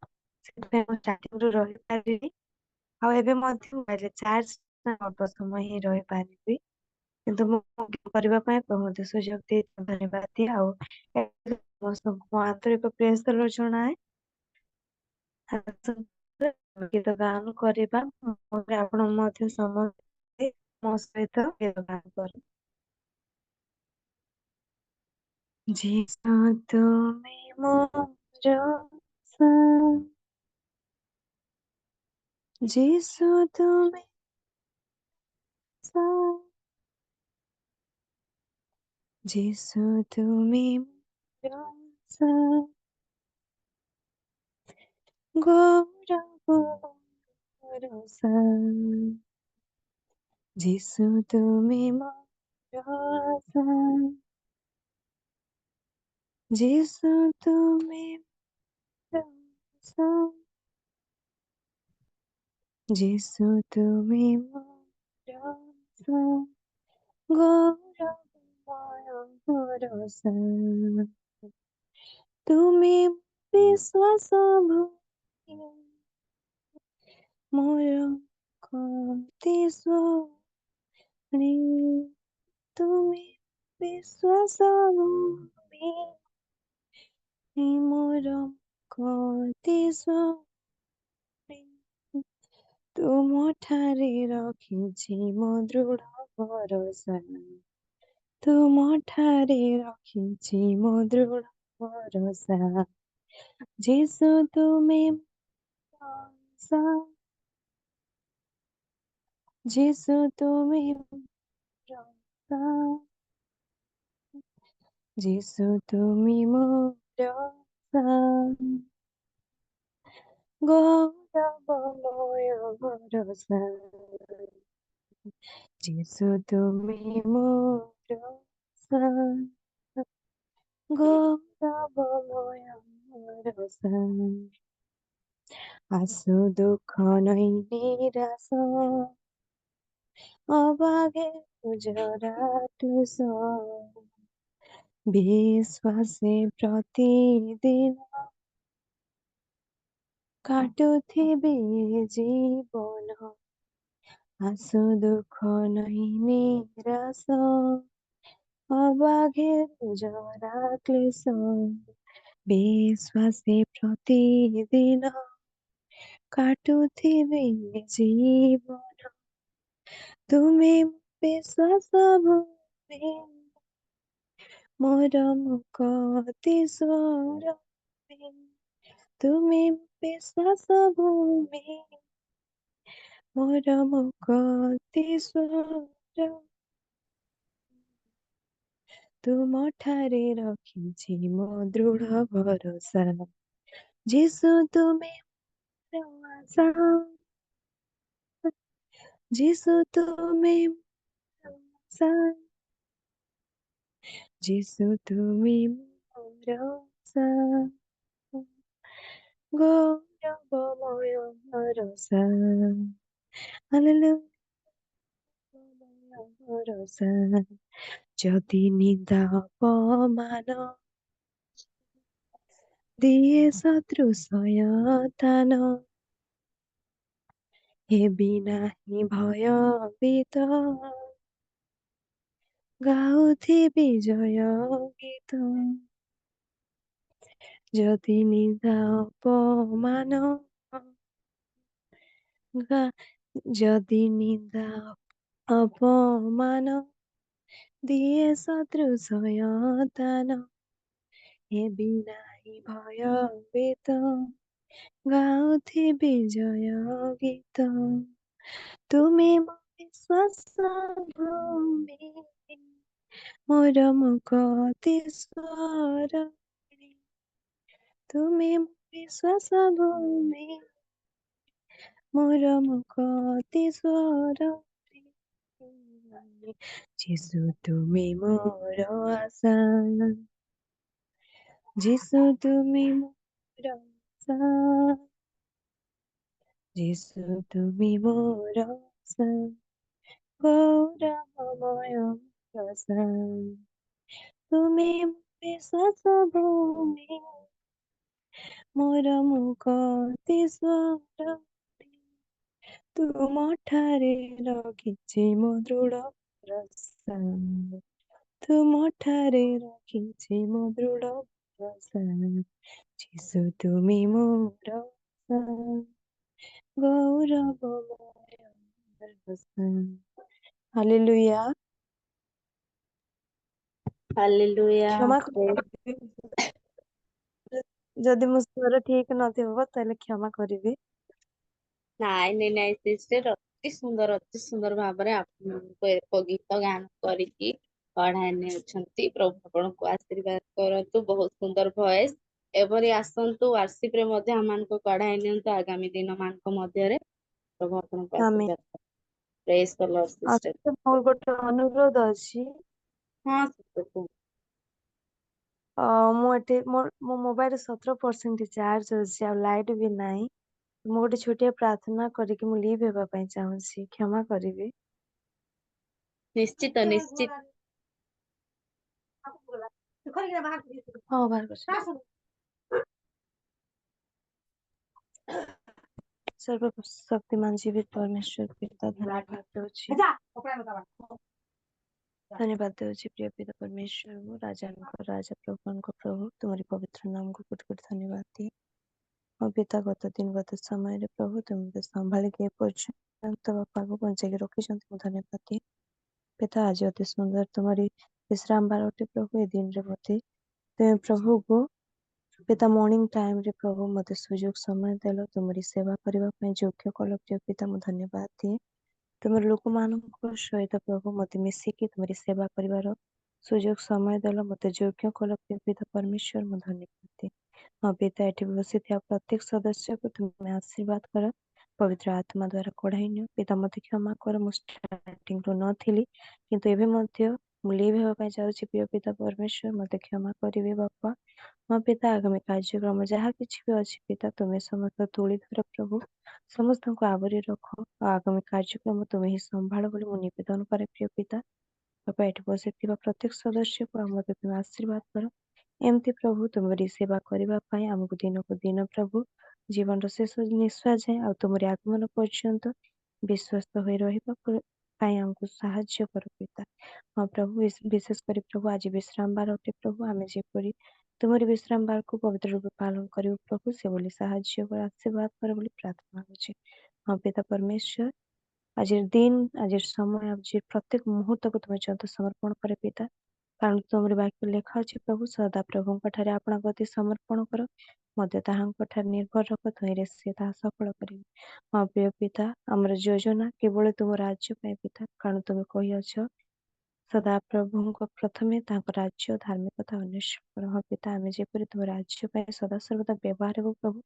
ସେଥିପାଇଁ ମୁଁ ଷ୍ଟାର୍ଟିଂରୁ ରହିପାରିଲି। ଆଉ ଏବେ ମଧ୍ୟ ମୋବାଇଲରେ ଚାର୍ଜ ଅଳ୍ପ ସମୟ ହିଁ ରହିପାରିବି, କିନ୍ତୁ ମୁଁ କରିବା ପାଇଁ ପ୍ରଭୁ ମତେ ସୁଯୋଗ ଦେଇ ଧନ୍ୟବାଦ ଦିଏ। ଆଉ ସମସ୍ତଙ୍କୁ ମୋ ଆନ୍ତରିକ ପ୍ରେସ ଦ ଲର୍ଡ ଜଣାଏ। ଗୀତ ଗାନ କରିବା, ଆପଣ ମଧ୍ୟ ସମସ୍ତେ ମୋ ସହିତ ଗୀତ ଗାନ କର। ଯିଶୁ ତୁମେ ମୋର ସାଁ, ଯିଶୁ ତୁମେ ସାଁ, ଯିଶୁ ତୁମେ ମୋର ସାଁ, ଗୌରବ ମୋର ସାଁ, ଯିଶୁ ତୁମେ ମୋର ସାଁ, ଯିଶୁ ତୁମେ ମୋର ସାଁ, ଯିଶୁ ତୁମେ ମୋର ସାଁ, ଗୌରବମୟ ଭରସା, ତୁମେ ବିଶ୍ୱାସ ଭୂମି ମୋର କତି ଶୁଣି, ତୁମେ ବିଶ୍ୱାସ ଭୂମି ମୋର କତି ଶୁଣି, ତୁମ ଠାରେ ରଖିଛି ମୋ ଦୃଢ ଭରସା, ତୁମ ଠାରେ ରଖିଛି ମୋ ଦୃଢ ଭରସା, ଯିଶୁ ତୁମେ ଭରସା, ଯିଶୁ ତୁମେ ଭରସା, ଯିଶୁ ତୁମେ ମୋର ସାଁ, ଗୌରବମୟ ଭରସା, ଯିଶୁ ତୁମେ ମୋର ସାଁ, ଗୌରବମୟ ଭରସା, ଆସୁ ଦୁଃଖ ନଇ ନିରାଶ ଅବାଗେ ଜରା ତୁଷ, ବିଶ୍ୱାସେ ପ୍ରତିଦିନ କାଟୁଥିବି ଜୀବନ, ଆସୁ ଦୁଃଖ ନଇ ନିରାଶ ଅବାଗେରୁ ଜରା କ୍ଲେଶ ବିଶ୍ୱାସୀ ପ୍ରତିଦିନ କାଟୁଥିବି ଜୀବନ ତୁମେ ବିଶ୍ୱାସ ଭୂମି ମୋର ମୁକ୍ତି ସ୍ୱର ତୁମେ ବିଶ୍ୱାସ ଭୂମି ମୋର ମୁକ୍ତି ସ୍ୱର ତୁମ ଠାରେ ରଖିଛି ମୋ ଦୃଢ଼ ଭରସା ଯୀଶୁ ତୁମେ ମୋର ଆଶା ଯୀଶୁ ତୁମେ ମୋର ଆଶା ଯୀଶୁ ତୁମେ ମୋର ଆଶା ଗୌରବମୟ ଭରସା ହାଲେଲୁୟା ଭରସା ଯଦି ନିନ୍ଦା ଅପମାନ ଦିଏ ଶତ୍ରୁ ସୟତାନ ହେବି ନାହିଁ ଭୟଭୀତ ଗାଉଥିବି ଜୟ ଗୀତ ଯଦି ନିନ୍ଦା ଅପମାନ ଯଦି ନିନ୍ଦା ଅପମାନ ଦିଏ ଶତ୍ରୁ ସୟତାନ ହେବି ନାହିଁ ଭୟଭୀତ ଗାଉଥିବି ଜୟ ଗୀତ ତୁମେ ମୋ ବିଶ୍ୱାସ ଭୂମି ମୋର ମୁକ୍ତି ସ୍ୱର ତୁମେ ମୋ ବିଶ୍ୱାସ ଭୂମି ମୋର ମୁକ୍ତି ସ୍ୱର ଯୀଶୁ ତୁମେ ମୋର ଆଶା ଯୀଶୁ ତୁମେ ମୋର ଆଶା ଯୀଶୁ ତୁମେ ମୋର ଆଶା ଗୌରବମୟ ଆଶା ତୁମେ ମୋ ବିଶ୍ୱାସ ଭୂମି ମୋର ମୁକ୍ତି ସ୍ୱର ତୁମ ଠାରେ ରଖିଛି ମୋ ଦୃଢ଼ ଭରସା ତୁମ ଠାରେ ରଖିଛି ମୋ ଦୃଢ଼ ଭରସା ଯୀଶୁ ତୁମେ ମୋର ଆଶା ଗୌରବମୟ ଭରସା ହାଲେଲୁୟା ହାଲେଲୁୟା କ୍ଷମା କରିବେ ଯଦି ମୋ ସ୍ୱର ଠିକ ନଥିବ ତାହେଲେ କ୍ଷମା କରିବେ ନାଇଁ ସିଷ୍ଟର ଅତି ସୁନ୍ଦର ଭାବରେ ଆପଣଙ୍କୁ ଏକ ଗୀତ ଗାନ କରିକି ପଢାଇ ନେଉଛନ୍ତି। ପ୍ରଭୁ ଆପଣଙ୍କୁ ଆଶୀର୍ବାଦ କରନ୍ତୁ। ବହୁତ ସୁନ୍ଦର ଭଏସ ଏପରି ଆସନ୍ତୁ ୱାର୍ସିପ ରେ ମଧ୍ୟ ଆମମାନଙ୍କୁ କଢାଇ ନିଅନ୍ତୁ ଆଗାମୀ ଦିନ ମାନଙ୍କ ମଧ୍ୟରେ। ପ୍ରଭୁ ଆପଣଙ୍କୁ ଆମେ ଆଶୀର୍ବାଦ ପ୍ରେଜ ଦ ଲର୍ଡ ସିଷ୍ଟର। ମୋର ଗୋଟେ ଅନୁରୋଧ ଅଛି ହଁ sister, କୁହନ୍ତୁ। ମୁଁ ଏଠି ମୋ ମୋବାଇଲରେ 17% ଚାର୍ଜ ଅଛି ଆଉ ଲାଇଟ ବି ନାହିଁ ମୁଁ ଗୋଟେ ଛୋଟିଆ ପ୍ରାର୍ଥନା କରିକି ମୁଁ ଲିଭ୍ ହେବା ପାଇଁ ଚାହୁଁଛି କ୍ଷମା କରିବେ ନିଶ୍ଚିତ ନିଶ୍ଚିତ ହଁ ବାହାର କରୁଛି सर्वशक्तिमान जीवित परमेश्वर पिता धन्यवाद देउछि धन्यवाद देउछि प्रिय पिता परमेश्वर हो राजानको राजा प्रभुको प्रभु तुम्हारी पवित्र नामको कोटि कोटि धन्यवाद दिए ମୋ ପିତା ଗତ ଦିନ ଗତ ସମୟରେ ପ୍ରଭୁ ତୁମେ ମୋତେ ସମ୍ଭାଳିକି ଏପର୍ଯ୍ୟନ୍ତ ବାପାକୁ ବଞ୍ଚେଇକି ରଖିଛନ୍ତି ମୁଁ ଧନ୍ୟବାଦ ଦିଏ ପିତା ଆଜି ଅତି ସୁନ୍ଦର ତୁମରି ବିଶ୍ରାମ ବାର ଅଟେ ପ୍ରଭୁ ଏ ଦିନରେ ମୋତେ ତୁମେ ପ୍ରଭୁକୁ ପିତା ମର୍ଣ୍ଣିଂ ଟାଇମରେ ପ୍ରଭୁ ମୋତେ ସୁଯୋଗ ସମୟ ଦେଲ ତୁମରି ସେବା କରିବା ପାଇଁ ଯୋଗ୍ୟ କଲ ପ୍ରିୟ ପିତା ମୁଁ ଧନ୍ୟବାଦ ଦିଏ ତୁମର ଲୋକମାନଙ୍କ ସହିତ ପ୍ରଭୁ ମୋତେ ମିଶିକି ତୁମରି ସେବା କରିବାର ସୁଯୋଗ ସମୟ ଦେଲ ମୋତେ ଯୋଗ୍ୟ କଲ ପ୍ରିୟ ପିତା ପରମେଶ୍ୱର ମୁଁ ଧନ୍ୟବାଦ ଦିଏ ହଁ ପିତା ଏଠି ବସିଥିବା ପ୍ରତ୍ୟେକ ସଦସ୍ୟକୁ ତୁମେ ଆଶୀର୍ବାଦ କର ପବିତ୍ର ଆତ୍ମା ଦ୍ୱାରା କଢାଇ ନିଅ ପିତା ମୋତେ କ୍ଷମା କର ମୁଁ ଷ୍ଟାର୍ଟିଂରୁ ନଥିଲି କିନ୍ତୁ ଏବେ ମଧ୍ୟ ମୁଁ ଲିଭ୍ ହେବା ପାଇଁ ଯାଉଛି ପ୍ରିୟ ପିତା ପରମେଶ୍ୱର ମୋତେ କ୍ଷମା କରିବେ ବାପା ହଁ ପିତା ଆଗାମୀ କାର୍ଯ୍ୟକ୍ରମ ଯାହା କିଛି ବି ଅଛି ପିତା ତୁମେ ସମସ୍ତ ତୁଳି ଧର ପ୍ରଭୁ ସମସ୍ତଙ୍କୁ ଆବରି ରଖ ଆଉ ଆଗାମୀ କାର୍ଯ୍ୟକ୍ରମ ତୁମେ ହିଁ ସମ୍ଭାଳ ବୋଲି ମୁଁ ନିବେଦନ କରେ ପ୍ରିୟ ପିତା ବାପା ଏଠି ବସିଥିବା ପ୍ରତ୍ୟେକ ସଦସ୍ୟକୁ ଆଉ ମୋତେ ତୁମେ ଆଶୀର୍ବାଦ କର ଏମିତି ପ୍ରଭୁ ତୁମରି ସେବା କରିବା ପାଇଁ ଆମକୁ ଦିନକୁ ଦିନ ପ୍ରଭୁ ଜୀବନର ଶେଷ ନିଶ୍ୱାସ ଯାଏ ଆଉ ତୁମରି ଆଗମନ ପର୍ଯ୍ୟନ୍ତ ବିଶ୍ୱସ୍ତ ହୋଇ ରହିବା ପାଇଁ ଆମକୁ ସାହାଯ୍ୟ କର ପିତା। ହଁ ପ୍ରଭୁ, ବିଶେଷ କରି ପ୍ରଭୁ ଆଜି ବିଶ୍ରାମ ବାର ଅଟେ ପ୍ରଭୁ, ଆମେ ଯେପରି ତୁମରି ବିଶ୍ରାମ ବାରକୁ ପବିତ୍ର ରୂପେ ପାଳନ କରିବୁ ପ୍ରଭୁ, ସେଭଳି ସାହାଯ୍ୟ କର, ଆଶୀର୍ବାଦ କର ବୋଲି ପ୍ରାର୍ଥନା କରୁଛି। ହଁ ପିତା ପରମେଶ୍ୱର, ଆଜିର ଦିନ, ଆଜିର ସମୟ, ଆଜିର ପ୍ରତ୍ୟେକ ମୁହୂର୍ତ୍ତକୁ ତୁମେ ଚନ୍ତ ସମର୍ପଣ କରେ ପିତା। କାରଣ ତୁମର ବାକ୍ୟ ଲେଖା ଅଛି ପ୍ରଭୁ, ସଦା ପ୍ରଭୁଙ୍କ ଠାରେ ଆପଣା ଗତି ସମର୍ପଣ କର, ମଧ୍ୟ ତାହାଙ୍କ ଠାରେ ନିର୍ଭର ରଖ, ତହିଁରେ ସେ ତାହା ସଫଳ କରିବେ। ହଁ ପ୍ରିୟ ପିତା, ଆମର ଯୋଜନା କେବଳ ତୁମ ରାଜ୍ୟ ପାଇଁ ପିତା, କାରଣ ତୁମେ କହିଅଛ ସଦା ପ୍ରଭୁଙ୍କ ପ୍ରଥମେ ତାଙ୍କ ରାଜ୍ୟ ଧାର୍ମିକତା ଅନ୍ୱେଷଣ କର। ହଁ ପିତା, ଆମେ ଯେପରି ତୁମ ରାଜ୍ୟ ପାଇଁ ସଦାସର୍ବଦା ବ୍ୟବହାର ହେବୁ ପ୍ରଭୁ,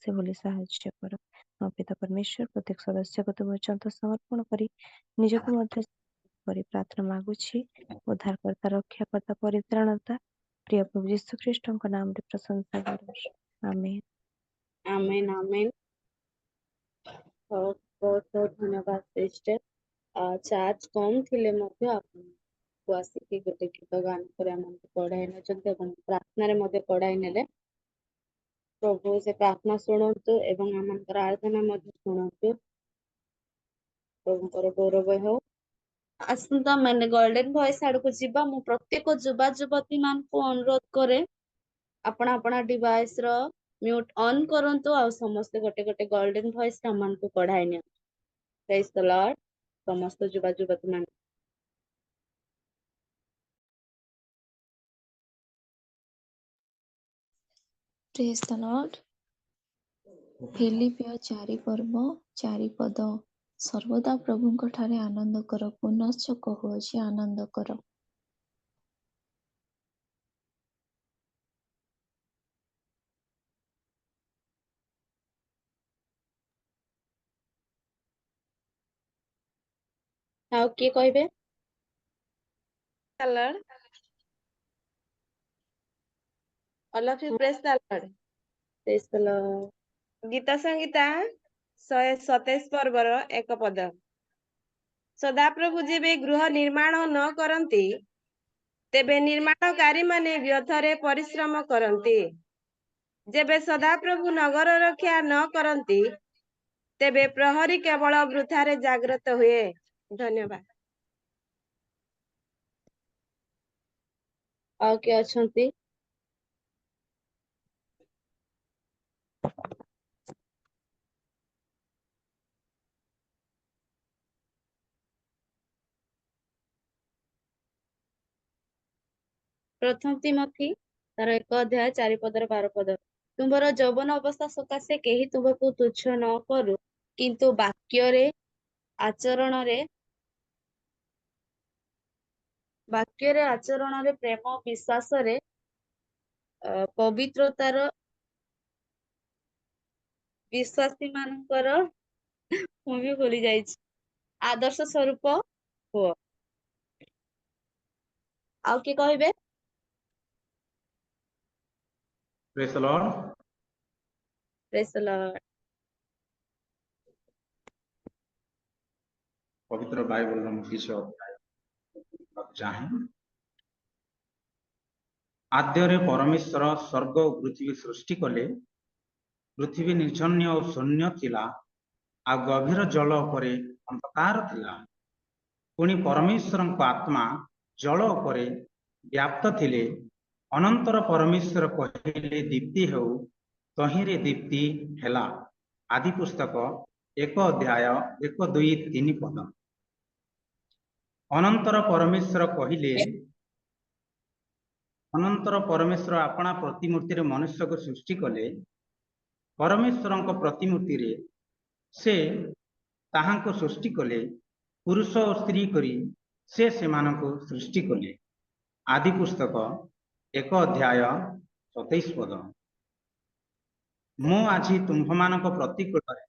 ସେଭଳି ସାହାଯ୍ୟ କର। ହଁ ପିତା ପରମେଶ୍ୱର, ପ୍ରତ୍ୟେକ ସଦସ୍ୟକୁ ତୁମ ଚନ୍ତ ସମର୍ପଣ କରି ନିଜକୁ ମଧ୍ୟ କରି ପ୍ରାର୍ଥନା ମାଗୁଛି। ଉଦ୍ଧାରକର୍ତ୍ତା, ରକ୍ଷାକର୍ତ୍ତା, ପରିତ୍ରାଣତା ପ୍ରିୟ ପ୍ରଭୁ ଯୀଶୁ ଖ୍ରୀଷ୍ଟଙ୍କ ନାମରେ ପ୍ରଶଂସା କରୁଛୁ। ଆମେନ୍। ଆମେନ୍ ଆମେନ୍। ବହୁତ ବହୁତ ଧନ୍ୟବାଦ ସିଷ୍ଟର। ଚାର୍ଜ କମ୍ ଥିଲେ ମଧ୍ୟ ଆପଣଙ୍କୁ ଆସିକି ଗୋଟେ ଗୀତ ଗାନ କରି ଆମକୁ ପଢାଇ ନେଉଛନ୍ତି ଏବଂ ପ୍ରାର୍ଥନାରେ ମଧ୍ୟ ପଢାଇ ନେଲେ। ପ୍ରଭୁ ସେ ପ୍ରାର୍ଥନା ଶୁଣନ୍ତୁ ଏବଂ ଆମଙ୍କର ଆରାଧନା ମଧ୍ୟ ଶୁଣନ୍ତୁ। ପ୍ରଭୁଙ୍କର ଗୌରବ ହଉ। ଆସନ୍ତୁ ଆମେ ଗୋଲ୍ଡେନ ଭଏସ ଆଡକୁ ଯିବା। ମୁଁ ପ୍ରତ୍ୟେକ ଯୁବା ଯୁବତୀ ମାନଙ୍କୁ ଅନୁରୋଧ କରେ, ଆପଣ ଆପଣ ଡିଭାଇସ ର म्यूट ऑन କରନ୍ତୁ ଆଉ ସମସ୍ତେ ଗୋଟେ ଗୋଟେ ଗୋଲ୍ଡେନ ଭଏସ ଆମମାନଙ୍କୁ ପଢାଇ ନିଅନ୍ତୁ। ପ୍ରେଜ ଦ ଲର୍ଡ ସମସ୍ତ ଯୁବା ଯୁବତୀ ମାନେ। Praise the Lord. ଫିଲିପିଓ 4 ପର୍ବ 4 ପଦ। ସର୍ବଦା ପ୍ରଭୁଙ୍କ ଠାରେ ଆନନ୍ଦ କର, ପୁନଶ୍ଚ କହୁଅଛି ଆନନ୍ଦ କର। ଆଉ କିଏ କହିବେ? Lord. All of you praise the Lord. Praise the Lord. ଗୀତ ସଂହିତା 127 ପର୍ବର 1 ପଦ। ସଦାପ୍ରଭୁ ଯେବେ ଗୃହ ନିର୍ମାଣ ନ କରନ୍ତି, ତେବେ ନିର୍ମାଣକାରୀମାନେ ବ୍ୟର୍ଥରେ ପରିଶ୍ରମ କରନ୍ତି। ଯେବେ ସଦାପ୍ରଭୁ ନଗର ରକ୍ଷା ନ କରନ୍ତି, ତେବେ ପ୍ରହରୀ କେବଳ ବୃଥାରେ ଜାଗ୍ରତ ହୁଏ। ଧନ୍ୟବାଦ। ଆଉ କିଏ ଅଛନ୍ତି? ପ୍ରଥମ ତିମୋଥୀ ତାର 1 ଅଧ୍ୟାୟ 4 ପଦର 12 ପଦ। ତୁମର ଯୌବନ ଅବସ୍ଥା ସକାଶେ କେହି ତୁମକୁ ତୁଚ୍ଛ ନ କରୁ, କିନ୍ତୁ ବାକ୍ୟରେ ଆଚରଣରେ ପ୍ରେମ ବିଶ୍ୱାସରେ ପବିତ୍ରତାର ବିଶ୍ୱାସୀ ମାନଙ୍କର ମୁଁ ବି ଭୁଲି ଯାଇଛି ଆଦର୍ଶ ସ୍ୱରୂପ ହୁଅ। ଆଉ କିଏ କହିବେ? Praise the Lord. Praise the Lord. ପବିତ୍ର ବାଇବଲର ମୁଁ କିଛି ଅଧ୍ୟାୟ ପଢ଼ିବାକୁ ଚାହେଁ। ଆଦ୍ୟରେ ପରମେଶ୍ୱର ସ୍ୱର୍ଗ ଓ ପୃଥିବୀ ସୃଷ୍ଟି କଲେ। ପୃଥିବୀ ନିର୍ଜନ୍ୟ ଓ ଶୂନ୍ୟ ଥିଲା, ଆଉ ଗଭୀର ଜଳ ଉପରେ ଅନ୍ଧକାର ଥିଲା। ପୁଣି ପରମେଶ୍ୱରଙ୍କ ଆତ୍ମା ଜଳ ଉପରେ ବ୍ୟାପ୍ତ ଥିଲେ। ଅନନ୍ତର ପରମେଶ୍ୱର କହିଲେ, ଦୀପ୍ତି ହେଉ, ତହିଁରେ ଦୀପ୍ତି ହେଲା। ଆଦି ପୁସ୍ତକ 1 ଅଧ୍ୟାୟ 1, 2, 3 ପଦ। ଅନନ୍ତର ପରମେଶ୍ୱର କହିଲେ, ଅନନ୍ତର ପରମେଶ୍ୱର ଆପଣା ପ୍ରତିମୂର୍ତ୍ତିରେ ମନୁଷ୍ୟକୁ ସୃଷ୍ଟି କଲେ। ପରମେଶ୍ୱରଙ୍କ ପ୍ରତିମୂର୍ତ୍ତିରେ ସେ ତାହାଙ୍କୁ ସୃଷ୍ଟି କଲେ, ପୁରୁଷ ଓ ସ୍ତ୍ରୀ କରି ସେ ସେମାନଙ୍କୁ ସୃଷ୍ଟି କଲେ। ଆଦି ପୁସ୍ତକ 1 ଅଧ୍ୟାୟ 27 ପଦ। ମୁଁ ଆଜି ତୁମ୍ଭମାନଙ୍କ ପ୍ରତିକୂଳରେ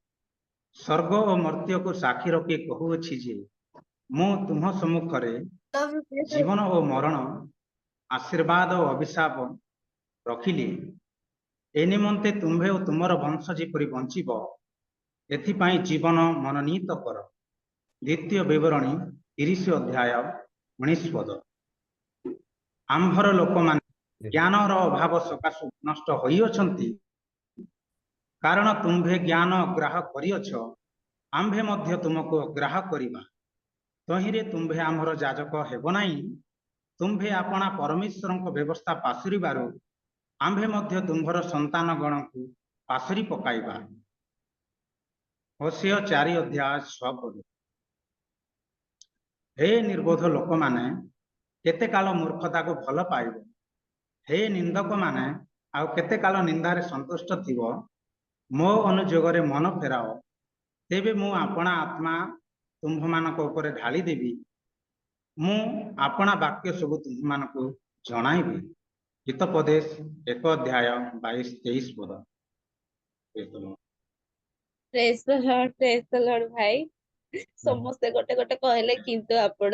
ସ୍ୱର୍ଗ ଓ ମର୍ତ୍ତ୍ୟକୁ ସାକ୍ଷୀ ରଖି କହୁଅଛି ଯେ, ମୁଁ ତୁମ୍ଭ ସମ୍ମୁଖରେ ଜୀବନ ଓ ମରଣ, ଆଶୀର୍ବାଦ ଓ ଅଭିଶାପ ରଖିଲି। ଏ ନିମନ୍ତେ ତୁମ୍ଭେ ଓ ତୁମର ବଂଶ ଯେପରି ବଞ୍ଚିବ, ଏଥିପାଇଁ ଜୀବନ ମନୋନୀତ କର। ଦ୍ୱିତୀୟ ବିବରଣୀ 30 ଅଧ୍ୟାୟ 19 ପଦ। ଆମ୍ଭର ଲୋକମାନେ ଜ୍ଞାନର ଅଭାବ ସକାଶୁ ନଷ୍ଟ ହୋଇଅଛନ୍ତି, କାରଣ ତୁମ୍ଭେ ଜ୍ଞାନ ଗ୍ରାହ କରିଅଛ, ଆମ୍ଭେ ମଧ୍ୟ ତୁମକୁ ଗ୍ରାହ କରିବା। ତହିଁରେ ତୁମ୍ଭେ ଆମର ଯାଜକ ହେବ ନାହିଁ। ତୁମ୍ଭେ ଆପଣା ପରମେଶ୍ୱରଙ୍କ ବ୍ୟବସ୍ଥା ପାଶୁରିବାରୁ ଆମ୍ଭେ ମଧ୍ୟ ତୁମ୍ଭର ସନ୍ତାନ ଗଣକୁ ପାଶୁରି ପକାଇବା। ହୋଶେୟ 4:6। ହେ ନିର୍ବୋଧ ଲୋକମାନେ, କେତେ କାଳ ମୂର୍ଖତାକୁ ଭଲ ପାଇବ? ହେ ନିନ୍ଦକମାନେ, ଆଉ କେତେ କାଳ ନିନ୍ଦାରେ ସନ୍ତୁଷ୍ଟ ଥିବ? ମୋ ଅନୁଯୋଗରେ ମନ ଫେରାଅ, ତେବେ ମୁଁ ଆପଣା ଆତ୍ମା ତୁମ୍ଭମାନଙ୍କ ଉପରେ ଢାଳିଦେବି। ମୁଁ ଆପଣା ବାକ୍ୟ ସବୁ ତୁମ୍ଭମାନଙ୍କୁ ଜଣାଇବି। ହିତୋପଦେଶ 1:22-23 ପଦ। ପ୍ରେଜ୍ ଦ ଲର୍ଡ, ପ୍ରେଜ୍ ଦ ଲର୍ଡ ଭାଇ। ସମସ୍ତେ ଗୋଟେ ଗୋଟେ କହିଲେ, କିନ୍ତୁ ଆପଣ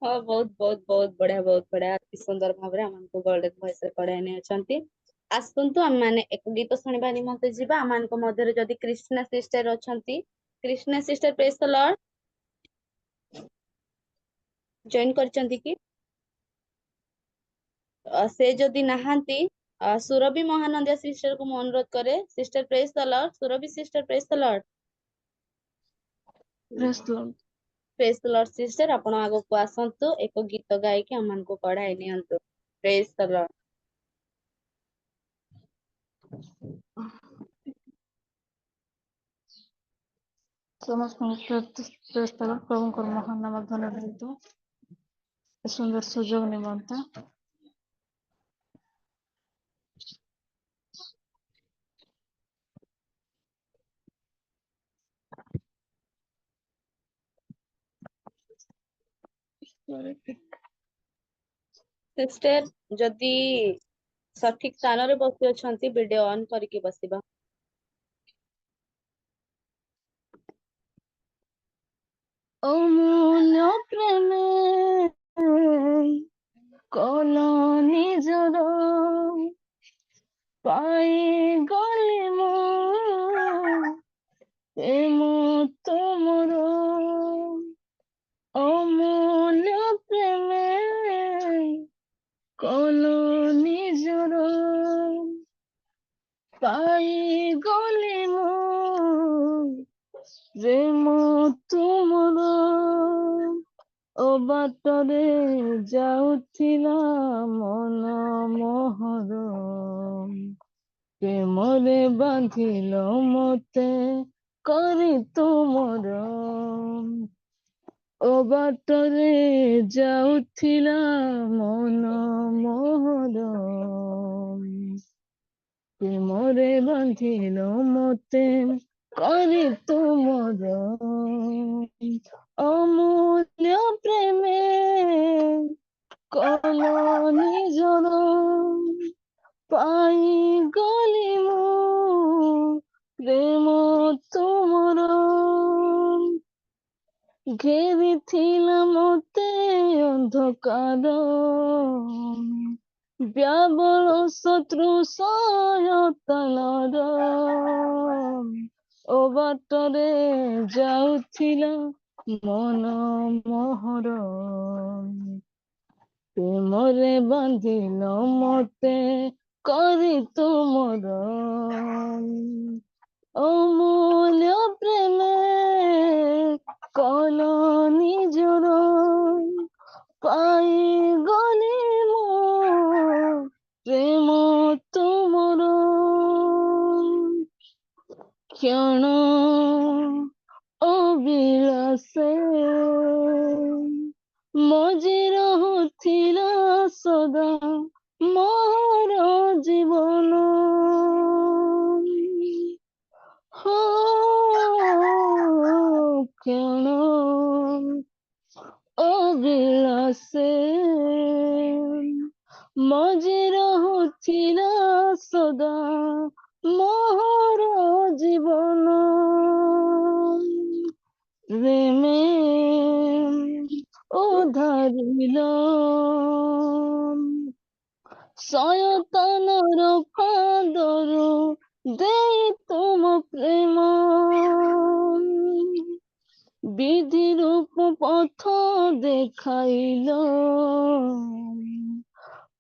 ହଁ ବହୁତ ବହୁତ ବହୁତ ବଢିଆ, ବହୁତ ବଢିଆ, ଅତି ସୁନ୍ଦର ଭାବରେ ଆମକୁ ଗୋଲ୍ଡେନ ଭଏସରେ ପଢାଇ ନେଇଛନ୍ତି। ଆସନ୍ତୁ ଆମମାନେ ଏକ ଗୀତ ଶୁଣିବା ନିମନ୍ତେ ଯିବା। ଆମମାନଙ୍କ ମଧ୍ୟରେ ଯଦି କ୍ରିଷ୍ଣା ସିଷ୍ଟର ଅଛନ୍ତି, କ୍ରିଷ୍ଣା ସିଷ୍ଟର ପ୍ରେଜ୍ ଦ ଲର୍ଡ ଜଏନ୍ କରିଛନ୍ତି କି? ସେ ଯଦି ନାହାନ୍ତି, ସୁରଭି ମହାନନ୍ଦିଆ ସିଷ୍ଟରକୁ ମୁଁ ଅନୁରୋଧ କରେ। ସିଷ୍ଟର ପ୍ରେଜ୍ ଦ ଲର୍ଡ, ସୁରଭି ସିଷ୍ଟର ପ୍ରେଜ୍ ଦ ଲର୍ଡ। ପ୍ରେଜ୍ ଦ ଲର୍ଡ। ପ୍ରେଜ୍ ଦ ଲର୍ଡ ସିଷ୍ଟର, ଆପଣ ଆଗକୁ ଆସନ୍ତୁ, ଏକ ଗୀତ ଗାଇକି ଆମମାନଙ୍କୁ ପଢାଇ ନିଅନ୍ତୁ। ପ୍ରେଜ୍ ଦ ଲର୍ଡ। ସମସ୍ତଙ୍କୁ ପ୍ରେଜ୍ ଦ ଲର୍ଡ। ପ୍ରଭୁଙ୍କର ମହାନ ନାମ ଧନ୍ୟ ଦିଅନ୍ତୁ ଏ ସୁନ୍ଦର ସୁଯୋଗ ନିମନ୍ତେ। ସିଷ୍ଟର ଯଦି ସଠିକ ସ୍ଥାନରେ ବସି ଅଛନ୍ତି, ଭିଡିଓ ଅନ୍ କରିକି ବସିବା। ଅମୂଲ୍ୟ ପ୍ରେମେ କଲ ନିଜର, ପାଇଗଲି ମୁଁ ପ୍ରେମ ତୁମର। ଅମୂଲ୍ୟ ପ୍ରେମେ କଲ ନିଜର, ପାଇଗଲି ମୁଁ ପ୍ରେମ ତୁମର। ଅବାଟରେ ଯାଉଥିଲା ମନ ମୋହର, ପ୍ରେମରେ ବାନ୍ଧିଲ ମତେ କରି ତୁମର। ଅବାଟରେ ଯାଉଥିଲା ମନ ମୋହର, ପ୍ରେମରେ ବାନ୍ଧିଲ ମତେ କରି ତୁମର। ଅମୂଲ୍ୟ ପ୍ରେମେ କଲ ନିଜର, ପାଇଗଲି ମୁଁ ପ୍ରେମ ତୁମର। ଘେରିଥିଲା ମତେ ଅନ୍ଧକାର, ବ୍ୟାବଳ ଶତ୍ରୁ ସୟତାନର। ଅବାଟରେ ଯାଉଥିଲା ମନ ମୋହର, ପ୍ରେମରେ ବାନ୍ଧିଲ ମତେ କରି ତୁମର। ଅମୂଲ୍ୟ ପ୍ରେମେ କଲ ନିଜର, ପାଇଗଲି ମୁଁ ପ୍ରେମ ତୁମର। କ୍ଷଣ ଅବିଳାସେ ମଜି ରହୁଥିଲା ସଦା ମୋର ଜୀବନ। କ୍ଷଣ ଅବିଳାସେ ମଜି ରହୁଥିଲା ସଦା ମୋର ଜୀବନ। ପ୍ରେମେ ଉଦ୍ଧାରିଲ ସୟତାନର ଫାନ୍ଦରୁ ଦେଇ ତୁମ ପ୍ରେମ। ବିଧି ରୂପ ପଥ ଦେଖାଇଲ,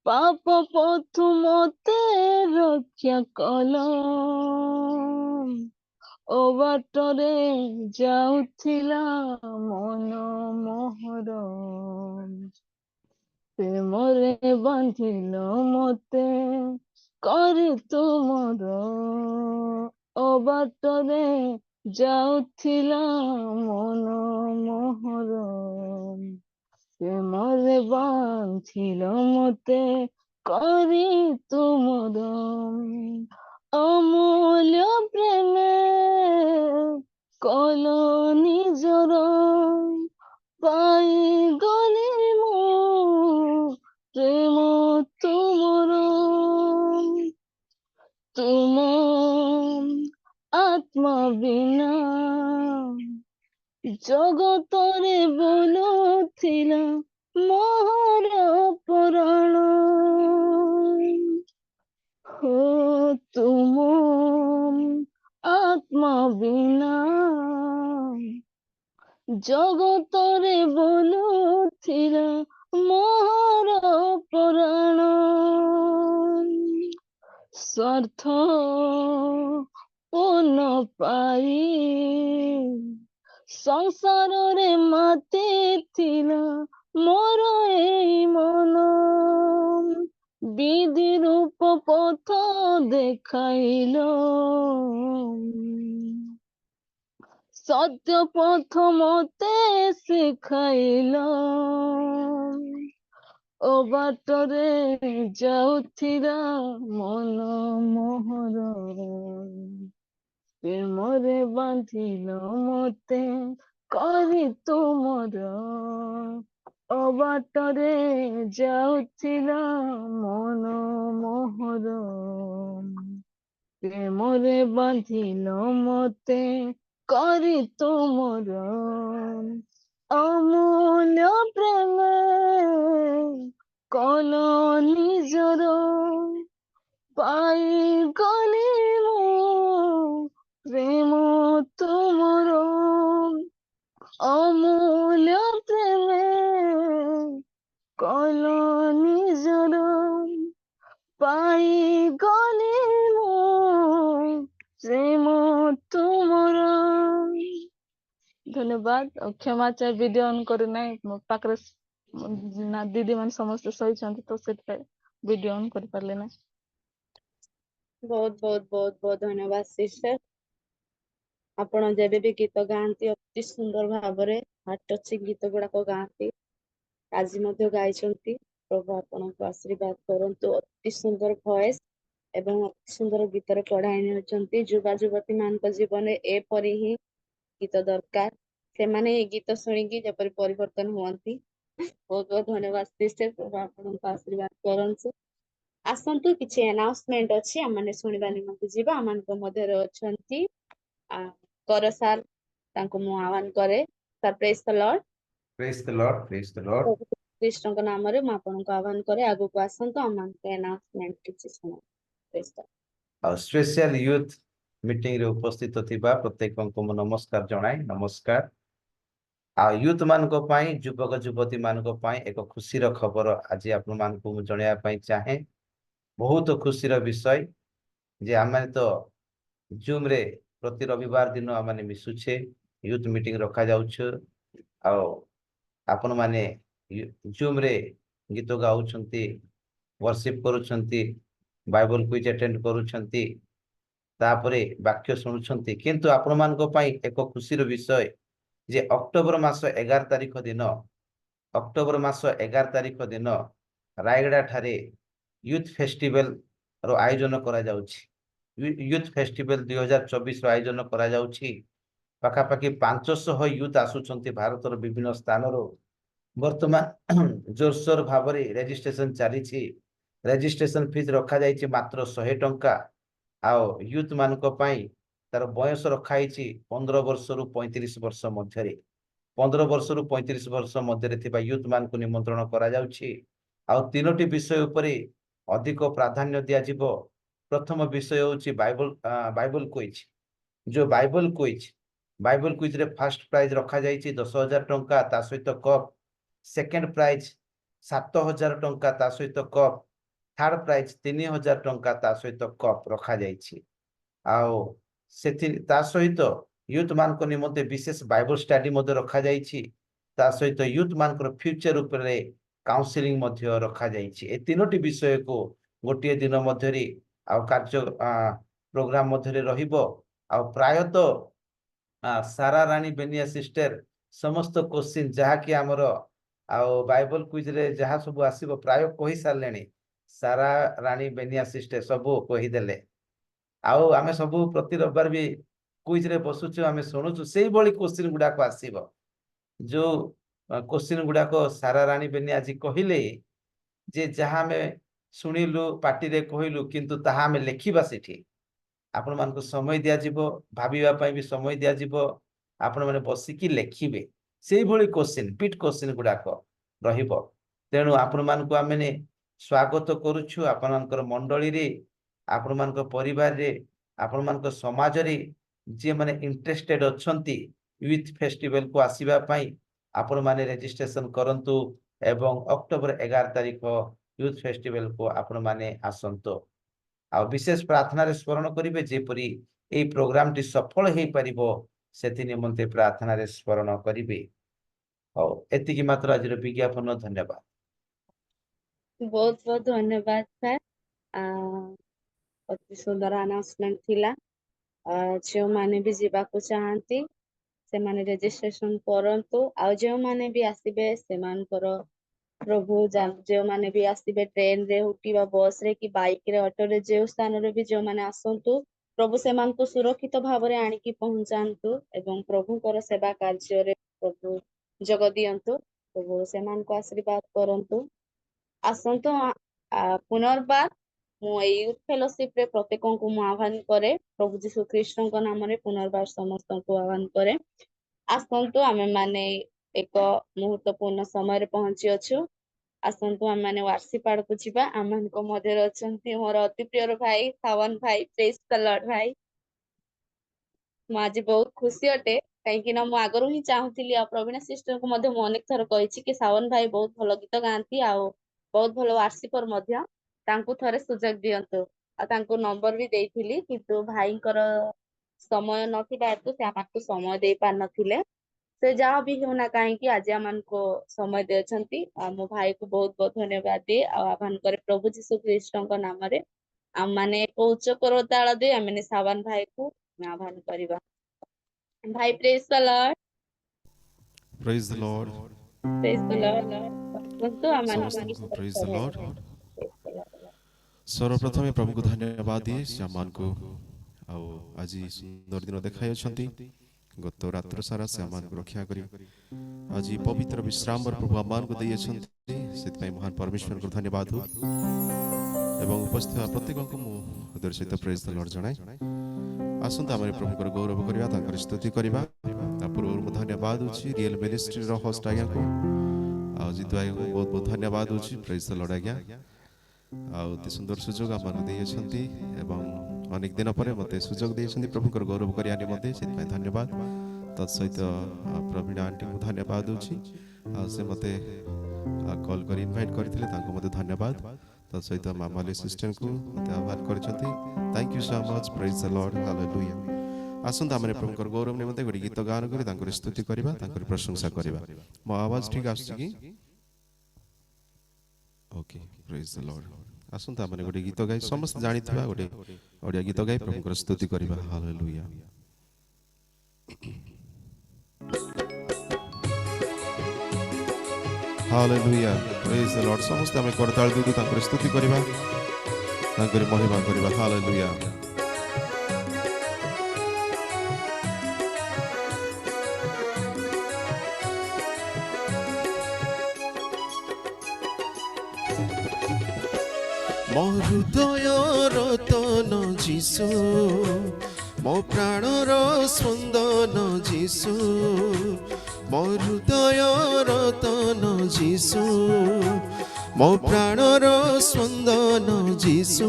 ପାପ ପଥୁ ମତେ ରକ୍ଷା କଲ। ଓ ବାଟରେ ଯାଉଥିଲା ମନ ମୋହର, ପ୍ରେମରେ ବାନ୍ଧିଲ ମତେ କରି ତୁମର। ଓ ବାଟରେ ଯାଉଥିଲା ମନ ମୋହର, ପ୍ରେମରେ ବାନ୍ଧିଲ ମତେ କରି ତୁମର। ଅମୂଲ୍ୟ ପ୍ରେମେ କଲ ନିଜର, ପାଇଗଲି ମୁଁ ପ୍ରେମ ତୁମର। ତୁମ ଆତ୍ମା ବିନା ଜଗତରେ ବୁଲୁଥିଲା ମୋର ପରାଣ। ହୋ ତୁମ ଆତ୍ମା ବିନା ଜଗତରେ ବୁଲୁଥିଲା ମୋର ପରାଣ। ସ୍ୱାର୍ଥ ପୂର୍ଣ୍ଣ ପାଇ ସଂସାରରେ ମାତିଥିଲା ମୋର ଏଇ ମନ। ବିଧି ରୂପ ପଥ ଦେଖାଇଲ, ସତ୍ୟ ପଥ ମତେ ଶିଖାଇଲ। ଓ ବାଟରେ ଯାଉଥିଲା ମନ ମୋହର, ପ୍ରେମରେ ବାନ୍ଧିଲ ମତେ କରି ତୁମର। ଓ ବାଟରେ ଯାଉଥିଲା ମନ ମୋହର, ପ୍ରେମରେ ବାନ୍ଧିଲ ମତେ କରି ତୁମର। ଅମୂଲ୍ୟ ପ୍ରେମେ କଲ ନିଜର, ପାଇଗଲି ମୁଁ ପ୍ରେମ ତୁମର। ଅମୂଲ୍ୟ ପ୍ରେମେ କଲ ନିଜର, ପାଇଗଲି ମୁଁ ପ୍ରେମ ତୁମର। ଧନ୍ୟବାଦ। ଆଉ କ୍ଷମା ଚାहे ଭିଡିଓ ଅନ୍ କରିନାହିଁ, ମୋ ପାଖରେ ନା ଦିଦି ମାନେ ସମସ୍ତେ ଶୋଇଛନ୍ତି ତ ସେଥିପାଇଁ ଭିଡିଓ ଅନ୍ କରିପାରିଲେ ନାହିଁ। ବହୁତ ବହୁତ ବହୁତ ବହୁତ ଧନ୍ୟବାଦ ସିଷ୍ଟର। ଆପଣ ଯେବେ ବି ଗୀତ ଗାଆନ୍ତି ଅତି ସୁନ୍ଦର ଭାବରେ ହାର୍ଟ ଟଚିଂ ଗୀତ ଗୁଡାକ ଗାଆନ୍ତି। ଆଜି ମଧ୍ୟ ଗାଇଛନ୍ତି। ପ୍ରଭୁ ଆପଣଙ୍କୁ ଆଶୀର୍ବାଦ କରନ୍ତୁ। ଅତି ସୁନ୍ଦର ଭଏସ ଏବଂ ଅତି ସୁନ୍ଦର ଗୀତରେ ପଢାଇ ନେଉଛନ୍ତି। ଯୁବା ଯୁବତୀ ମାନଙ୍କ ଜୀବନରେ ଏପରି ହିଁ ଗୀତ ଦରକାର। ସେମାନେ ଏହି ଗୀତ ଶୁଣିକି ଯେପରି ପରିବର୍ତ୍ତନ ହୁଅନ୍ତି। ବହୁତ ବହୁତ ଧନ୍ୟବାଦ ସିଷ୍ଟର। ପ୍ରଭୁ ଆପଣଙ୍କୁ ଆଶୀର୍ବାଦ କରନ୍ତୁ। ଆସନ୍ତୁ, କିଛି ଆନାଉନ୍ସମେଣ୍ଟ ଅଛି, ଆମମାନେ ଶୁଣିବା ନିମନ୍ତେ ଯିବା। ଆମମାନଙ୍କ ମଧ୍ୟରେ ଅଛନ୍ତି କର ସାର୍, ତାଙ୍କୁ ମୁଁ ଆହ୍ୱାନ କରେ। ସାର୍ ପ୍ରେଜ୍ the Lord. Praise the Lord, praise the Lord. ଖ୍ରୀଷ୍ଟଙ୍କ ନାମରେ ମୁଁ ଆପଣଙ୍କୁ ଆହ୍ୱାନ କରେ, ଆଗକୁ ଆସନ୍ତୁ, ଆମମାନଙ୍କ ଆନାଉନ୍ସମେଣ୍ଟ କିଛି ଶୁଣନ୍ତୁ। ପ୍ରେଜ୍ ଦ ଲର୍ଡ। ଆଉ ସ୍ପେଶିଆଲ ୟୁଥ ମିଟିଂ ରେ ଉପସ୍ଥିତ ଥିବା ପ୍ରତ୍ୟେକଙ୍କୁ ମୁଁ ନମସ୍କାର ଜଣାଇ ନମସ୍କାର। ଆଉ ୟୁଥ ମାନଙ୍କ ପାଇଁ, ଯୁବକ ଯୁବତୀ ମାନଙ୍କ ପାଇଁ ଏକ ଖୁସିର ଖବର ଆଜି ଆପଣମାନଙ୍କୁ ମୁଁ ଜଣାଇବା ପାଇଁ ଚାହେଁ। ବହୁତ ଖୁସିର ବିଷୟ ଯେ ଆମେ ତ ଜୁମ ରେ ପ୍ରତି ରବିବାର ଦିନ ଆମେ ମିଶୁଛେ, ୟୁଥ ମିଟିଂ ରଖାଯାଉଛୁ। ଆଉ ଆପଣ ମାନେ ଜୁମ ରେ ଗୀତ ଗାଉଛନ୍ତି, ବର୍ସିପ କରୁଛନ୍ତି, ବାଇବଲ କୁଇଜ ଆଟେଣ୍ଡ କରୁଛନ୍ତି, ତାପରେ ବାକ୍ୟ ଶୁଣୁଛନ୍ତି। କିନ୍ତୁ ଆପଣମାନଙ୍କ ପାଇଁ ଏକ ଖୁସିର ବିଷୟ ଯେ ଅକ୍ଟୋବର ମାସ 11 ତାରିଖ ଦିନ ରାୟଗଡ଼ା ଠାରେ ୟୁଥ ଫେଷ୍ଟିଭାଲ ର ଆୟୋଜନ କରାଯାଉଛି। ୟୁଥ ଫେଷ୍ଟିଭାଲ 2024 ର ଆୟୋଜନ କରାଯାଉଛି। ପାଖାପାଖି 500 ୟୁଥ ଆସୁଛନ୍ତି ଭାରତର ବିଭିନ୍ନ ସ୍ଥାନରୁ। ବର୍ତ୍ତମାନ ଜୋରସୋର ଭାବରେ ରେଜିଷ୍ଟ୍ରେସନ ଚାଲିଛି। ରେଜିଷ୍ଟ୍ରେସନ ଫିସ୍ ରଖାଯାଇଛି ମାତ୍ର 100 ଟଙ୍କା। ଆଉ ୟୁଥ ମାନଙ୍କ ପାଇଁ ତାର ବୟସ ରଖାଯାଇଛି 15 ବର୍ଷରୁ 35 ବର୍ଷ ମଧ୍ୟରେ। 15 ବର୍ଷରୁ 35 ବର୍ଷ ମଧ୍ୟରେ ଥିବା ୟୁଥ ମାନଙ୍କୁ ନିମନ୍ତ୍ରଣ କରାଯାଉଛି। ଆଉ 3ଟି ବିଷୟ ଉପରେ ଅଧିକ ପ୍ରାଧାନ୍ୟ ଦିଆଯିବ। ପ୍ରଥମ ବିଷୟ ହେଉଛି ବାଇବଲ କୁଇଜ। ଯୋଉ ବାଇବଲ କୁଇଜରେ ଫାର୍ଷ୍ଟ ପ୍ରାଇଜ ରଖାଯାଇଛି 10,000 ଟଙ୍କା, ତା ସହିତ କପ୍। ସେକେଣ୍ଡ ପ୍ରାଇଜ 7,000 ଟଙ୍କା, ତା ସହିତ କପ୍। ଥାର୍ଡ ପ୍ରାଇଜ 3,000 ଟଙ୍କା, ତା ସହିତ କପ୍ ରଖାଯାଇଛି। ଆଉ ତା ସହିତ ୟୁଥ୍ ମାନଙ୍କ ନିମନ୍ତେ ବିଶେଷ ବାଇବଲ ଷ୍ଟଡି ମଧ୍ୟ ରଖାଯାଇଛି। ତା ସହିତ ୟୁଥ୍ ମାନଙ୍କର ଫ୍ୟୁଚର ଉପରେ କାଉନସିଲିଂ ମଧ୍ୟ ରଖାଯାଇଛି। ଏ ତିନୋଟି ବିଷୟକୁ ଗୋଟିଏ ଦିନ ମଧ୍ୟରେ ଆଉ କାର୍ଯ୍ୟ ପ୍ରୋଗ୍ରାମ ମଧ୍ୟରେ ରହିବ। ଆଉ ପ୍ରାୟତଃ ସାରା ରାଣୀ ବେନିଆ ସିଷ୍ଟର ସମସ୍ତ କୋଶ୍ଚିନ୍ ଯାହାକି ଆମର ଆଉ ବାଇବଲ କୁଇଜରେ ଯାହା ସବୁ ଆସିବ ପ୍ରାୟ କହି ସାରିଲେଣି। ସାରା ରାଣୀ ବେନିଆ ସିଷ୍ଟର ସବୁ କହିଦେଲେ। ଆଉ ଆମେ ସବୁ ପ୍ରତି ରବିବାର ବି କୁଇଜରେ ବସୁଛୁ, ଆମେ ଶୁଣୁଛୁ, ସେଇଭଳି କୋଶ୍ଚିନ୍ ଗୁଡାକ ଆସିବ। ଯୋଉ କୋଶ୍ଚିନ୍ ଗୁଡାକ ସାରା ରାଣୀ ବେନିଆ ଆଜି କହିଲେ ଯେ ଯାହା ଆମେ ଶୁଣିଲୁ ପାଟିରେ କହିଲୁ କିନ୍ତୁ ତାହା ଆମେ ଲେଖିବା ସେଠି। ଆପଣମାନଙ୍କୁ ସମୟ ଦିଆଯିବ, ଭାବିବା ପାଇଁ ବି ସମୟ ଦିଆଯିବ, ଆପଣମାନେ ବସିକି ଲେଖିବେ। ସେଇଭଳି କୋଶ୍ଚିନ୍ ପିଟ୍ କୋଶ୍ଚିନ୍ ଗୁଡାକ ରହିବ। ତେଣୁ ଆପଣମାନଙ୍କୁ ଆମେ ସ୍ୱାଗତ କରୁଛୁ ଆପଣମାନଙ୍କର ମଣ୍ଡଳୀରେ, ଆପଣମାନଙ୍କ ପରିବାରରେ, ଆପଣମାନଙ୍କ ସମାଜରେ ଯିଏମାନେ ଇଣ୍ଟରେଷ୍ଟେଡ ଅଛନ୍ତି ୟୁଥ୍ ଫେଷ୍ଟିଭାଲକୁ ଆସିବା ପାଇଁ ଆପଣମାନେ ରେଜିଷ୍ଟ୍ରେସନ କରନ୍ତୁ ଏବଂ ଅକ୍ଟୋବର 11 ତାରିଖ ୟୁଥ୍ ଫେଷ୍ଟିଭାଲକୁ ଆପଣମାନେ ଆସନ୍ତୁ। ଆଉ ବିଶେଷ ପ୍ରାର୍ଥନାରେ ସ୍ମରଣ କରିବେ ଯେପରି ଏହି ପ୍ରୋଗ୍ରାମଟି ସଫଳ ହେଇପାରିବ ସେଥି ନିମନ୍ତେ ପ୍ରାର୍ଥନାରେ ସ୍ମରଣ କରିବେ। ହଉ, ଏତିକି ମାତ୍ର ଆଜିର ବିଜ୍ଞାପନ। ଧନ୍ୟବାଦ। ବହୁତ ବହୁତ ଧନ୍ୟବାଦ ସାର୍। ଅତି ସୁନ୍ଦର ଆନାଉନ୍ସମେଣ୍ଟ ଥିଲା। ଯେଉଁମାନେ ବି ଯିବାକୁ ଚାହାନ୍ତି ସେମାନେ ରେଜିଷ୍ଟ୍ରେସନ କରନ୍ତୁ। ଆଉ ଯେଉଁମାନେ ବି ଆସିବେ ସେମାନଙ୍କର ପ୍ରଭୁ ଯେଉଁମାନେ ବି ଆସିବେ ଟ୍ରେନରେ ହଉ କିମ୍ବା ବସରେ କି ବାଇକରେ ଅଟୋରେ ଯେଉଁ ସ୍ଥାନରେ ବି ଯେଉଁମାନେ ଆସନ୍ତୁ ପ୍ରଭୁ ସେମାନଙ୍କୁ ସୁରକ୍ଷିତ ଭାବରେ ଆଣିକି ପହଞ୍ଚାନ୍ତୁ ଏବଂ ପ୍ରଭୁଙ୍କର ସେବା କାର୍ଯ୍ୟରେ ପ୍ରଭୁ ଯୋଗ ଦିଅନ୍ତୁ। ପ୍ରଭୁ ସେମାନଙ୍କୁ ଆଶୀର୍ବାଦ କରନ୍ତୁ। ଆସନ୍ତୁ। ପୁନର୍ବାର ମୁଁ ଏଇ ୟୁଥ୍ ଫେଲୋସିପରେ ପ୍ରତ୍ୟେକଙ୍କୁ ମୁଁ ଆହ୍ୱାନ କରେ, ପ୍ରଭୁ ଯୀଶୁ ଖ୍ରୀଷ୍ଟଙ୍କ ନାମରେ ପୁନର୍ବାର ସମସ୍ତଙ୍କୁ ଆହ୍ୱାନ କରେ। ଆସନ୍ତୁ, ଆମେମାନେ ଏକ ମୁହୂର୍ତ୍ତପୂର୍ଣ୍ଣ ସମୟରେ ପହଞ୍ଚି ଅଛୁ। ଆସନ୍ତୁ ଆମେମାନେ ୱାର୍ସିପ ଆଡକୁ ଯିବା। ଆମମାନଙ୍କ ମଧ୍ୟରେ ଅଛନ୍ତି ମୋର ଅତି ପ୍ରିୟର ଭାଇ ସାୱନ ଭାଇ। ପ୍ରେଜ୍ ଦ ଲର୍ଡ ଭାଇ। ମୁଁ ଆଜି ବହୁତ ଖୁସି ଅଟେ କାହିଁକି ନା ମୁଁ ଆଗରୁ ହିଁ ଚାହୁଁଥିଲି, ଆଉ ପ୍ରବୀଣା ସିଷ୍ଟରଙ୍କୁ ମଧ୍ୟ ମୁଁ ଅନେକ ଥର କହିଛି କି ସାୱନ ଭାଇ ବହୁତ ଭଲ ଗୀତ ଗାଆନ୍ତି ଆଉ ବହୁତ ଭଲ ୱାର୍ସିପର ମଧ୍ୟ। ତାଙ୍କୁ ଥରେ ସୁଯୋଗ ଦିଅନ୍ତୁ। ଆଉ ତାଙ୍କୁ ନମ୍ବର ବି ଦେଇଥିଲି କିନ୍ତୁ ଭାଇଙ୍କର ସମୟ ନଥିବା ହେତୁ ସେ ଆମକୁ ସମୟ ଦେଇ ପାରିନଥିଲେ। ସେ ଯାହା ବି ହେଉନା କାହିଁକି ଆଜି ଆମମାନଙ୍କୁ ସମୟ ଦେଇଛନ୍ତି। ଆଉ ମୋ ଭାଇକୁ ବହୁତ ବହୁତ ଧନ୍ୟବାଦ ଦିଏ ଆଉ ଆହ୍ୱାନ କରେ ପ୍ରଭୁ ଯୀଶୁ ଖ୍ରୀଷ୍ଟଙ୍କ ନାମରେ ଆମମାନେ ଏକ ଉଚ୍ଚ କରତାଳ ଦେଇ ଆମେ ସାୱାନ ଭାଇକୁ ଆହ୍ୱାନ କରିବା। ଭାଇ ପ୍ରେଜ୍ the Lord. Praise the Lord. ପ୍ରେଜ୍ ଦ ଲର୍ଡ। ଆସନ୍ତୁ ଆମମାନଙ୍କୁ ସମସ୍ତଙ୍କୁ ଗୀତ praise the ପଢ଼େଇବା Lord. ପାଇଁ। ପ୍ରେଜ୍ ଦ ଲର୍ଡ। ସର୍ବପ୍ରଥମେ ପ୍ରଭୁଙ୍କୁ ଧନ୍ୟବାଦ ଦିଏ ସେ ଆମମାନଙ୍କୁ ଆଉ ଆଜି ସୁନ୍ଦର ଦିନ ଦେଖାଇଛନ୍ତି। ଗତ ରାତ୍ର ସାରା ସେ ଆମମାନଙ୍କୁ ରକ୍ଷା କରି ଆଜି ପବିତ୍ର ବିଶ୍ରାମର ପ୍ରଭୁ ଆମମାନଙ୍କୁ ଦେଇଅଛନ୍ତି। ସେଥିପାଇଁ ମହାନ ପରମେଶ୍ୱରଙ୍କୁ ଧନ୍ୟବାଦ ହଉ ଏବଂ ଉପସ୍ଥିତ ପ୍ରତ୍ୟେକଙ୍କୁ ମୁଁ ହୃଦୟ ସହିତ ପ୍ରେଜ୍ ଦ ଲର୍ଡ ଜଣାଏ। ଆସନ୍ତୁ ଆମେ ପ୍ରଭୁଙ୍କର ଗୌରବ କରିବା, ତାଙ୍କର ସ୍ତୁତି କରିବା। ତା ପୂର୍ବରୁ ମୁଁ ଧନ୍ୟବାଦ ଦେଉଛି ରିଏଲ ମିନିଷ୍ଟ୍ରିର ହୋଷ୍ଟ ଆଜ୍ଞାଙ୍କୁ ଆଉ ଜିତୁ ଆଜ୍ଞାଙ୍କୁ ବହୁତ ବହୁତ ଧନ୍ୟବାଦ ଦେଉଛି। ପ୍ରେଜ୍ ଦ ଲର୍ଡ ଆଜ୍ଞା। ଆଉ ଏତେ ସୁନ୍ଦର ସୁଯୋଗ ଆମମାନଙ୍କୁ ଦେଇଅଛନ୍ତି ଏବଂ ଅନେକ ଦିନ ପରେ ମୋତେ ସୁଯୋଗ ଦେଇଛନ୍ତି ପ୍ରଭୁଙ୍କର ଗୌରବ କରିବା ନିମନ୍ତେ, ସେଥିପାଇଁ ଧନ୍ୟବାଦ। ତତ୍ ସହିତ ପ୍ରବୀଣା ଆଣ୍ଟିଙ୍କୁ ଧନ୍ୟବାଦ ଦେଉଛି। ଆଉ ସେ ମୋତେ କଲ୍ କରି ଇନଭାଇଟ୍ କରିଥିଲେ, ତାଙ୍କୁ ମୋତେ ଧନ୍ୟବାଦ। ତତ୍ ସହିତ ମାମାଲି ସିଷ୍ଟରଙ୍କୁ ମୋତେ ଆହ୍ୱାନ କରିଛନ୍ତି। Thank you so much. Praise the Lord. Hallelujah. ଆସନ୍ତୁ ଆମେ ପ୍ରଭୁଙ୍କର ଗୌରବ ନିମନ୍ତେ ଗୋଟେ ଗୀତ ଗାନ କରି ତାଙ୍କର ସ୍ତୁତି କରିବା, ତାଙ୍କର ପ୍ରଶଂସା କରିବା। ମୋ ଆୱାଜ ଠିକ୍ ଆସୁଛି କି? ଓକେ, ପ୍ରେଜ୍ ଦ ଲର୍ଡ। ଆସନ୍ତୁ ଆମେ ଗୋଟେ ଗୀତ ଗାଇ ସମସ୍ତେ ଜାଣିଥିବା ଗୋଟେ ଓଡ଼ିଆ ଗୀତ ଗାଇ ପ୍ରଭୁଙ୍କର ସ୍ତୁତି କରିବା। ହାଲେଲୁୟା। ହାଲେଲୁୟା। ପ୍ରେଜ୍ ଦ ଲର୍ଡ। ସମସ୍ତେ ଆମେ କରତାଳ ଦେଇ ତାଙ୍କର ସ୍ତୁତି କରିବା, ତାଙ୍କର ମହିମା କରିବା। ହାଲେଲୁୟା। ମୋ ହୃଦୟର ତନ ଯୀଶୁ, ମୋ ପ୍ରାଣର ସ୍ପନ୍ଦନ ଯୀଶୁ, ମୋ ହୃଦୟର ତନ ଯୀଶୁ, ମୋ ପ୍ରାଣର ସ୍ପନ୍ଦନ ଯୀଶୁ।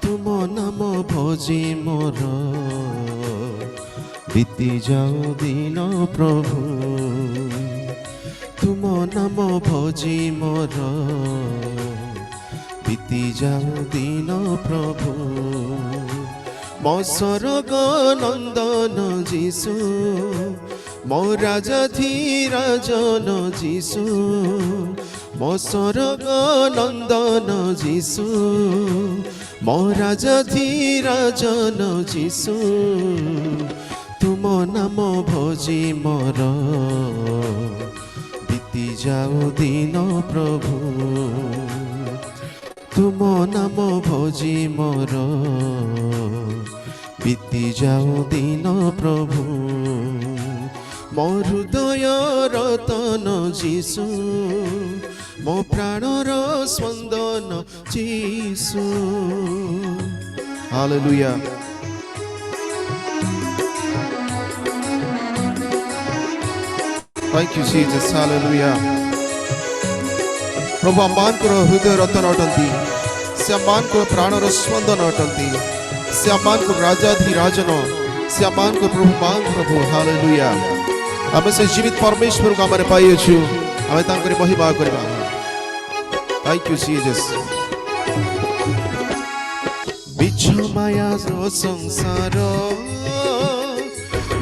ତୁମ ନାମ ଭଜି ମୋର ବିତି ଯାଉ ଦିନ ପ୍ରଭୁ, ତୁମ ନାମ ଭଜି ମୋର ବିତି ଯାଉ ଦିନ ପ୍ରଭୁ। ମୋ ସ୍ୱର୍ଗ ନନ୍ଦନ ଯୀଶୁ, ମୋ ରାଜାଧିରାଜନ ଯୀଶୁ, ମୋ ସ୍ୱର୍ଗ ନନ୍ଦନ ଯୀଶୁ, ମୋ ରାଜାଧିରାଜନ ଯୀଶୁ, ତୁମ ନାମ ଭଜି ମୋର ବିତି ଯାଉ ଦିନ ପ୍ରଭୁ, ତୁମ ନାମ ଭଜି ମୋର ବିତି ଯାଉ ଦିନ ପ୍ରଭୁ, ମୋ ହୃଦୟ ରତନ ଯୀଶୁ, ମୋ ପ୍ରାଣର ସ୍ପନ୍ଦନ ଯୀଶୁ। Hallelujah. Thank you, Jesus. Hallelujah. प्रभु आमମାନଙ୍କର ହୃଦୟ ରତନ ଅଟନ୍ତି, ସେ ଆମମାନଙ୍କର ପ୍ରାଣର ସ୍ପନ୍ଦନ ଅଟନ୍ତି, ସେ ଆମମାନଙ୍କର ରାଜାଧିରାଜନ, ସେ ଆମମାନଙ୍କର ପ୍ରଭୁ। ହାଲେଲୁୟା। ଆମେ ସେ ଜୀବିତ ପରମେଶ୍ୱରକୁ ଆମେ ପାଇଅଛୁ, ଆମେ ତାଙ୍କର ମହିମା କରିବା। Thank you, Jesus. ବିଛ ମାୟାର ସଂସାର,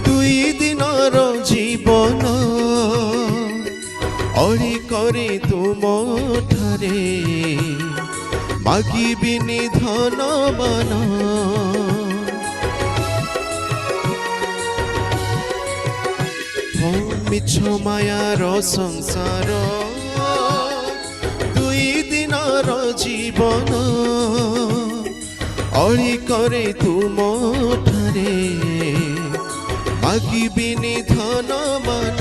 ଦୁଇ ଦିନର ଜୀବନ, ଅଳି କରି ତୁମ ଠାରେ ମାଗିବିନି ଧନମାନ, ମିଛ ମାୟାର ସଂସାର, ଦୁଇ ଦିନର ଜୀବନ, ଅଳି କରି ତୁମ ଠାରେ ମାଗିବିନି ଧନମାନ,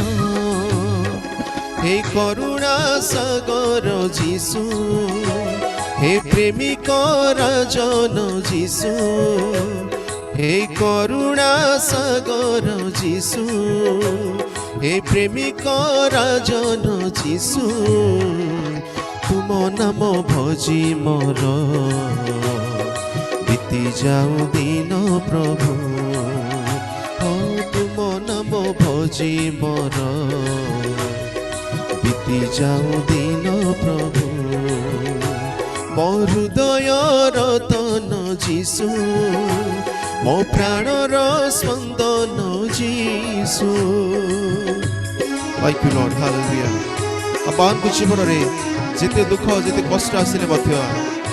हे करुणा सागर जीसु, हे प्रेमिक राजन जीसु, हे करुणा सागर जीसु, हे प्रेमिक राजन जीसु, तुम नाम भजी मोर बीती जाऊ दिन प्रभु, तुम नाम भजी मोर बीती जाऊ दिन प्रभु, मो हृदय रतन जीसु, मो प्राणर स्पंदन जीसु। Thank you Lord, hallelujah. आपन को जीवन रे जेते दुख जेते कष्ट आसिले मध्य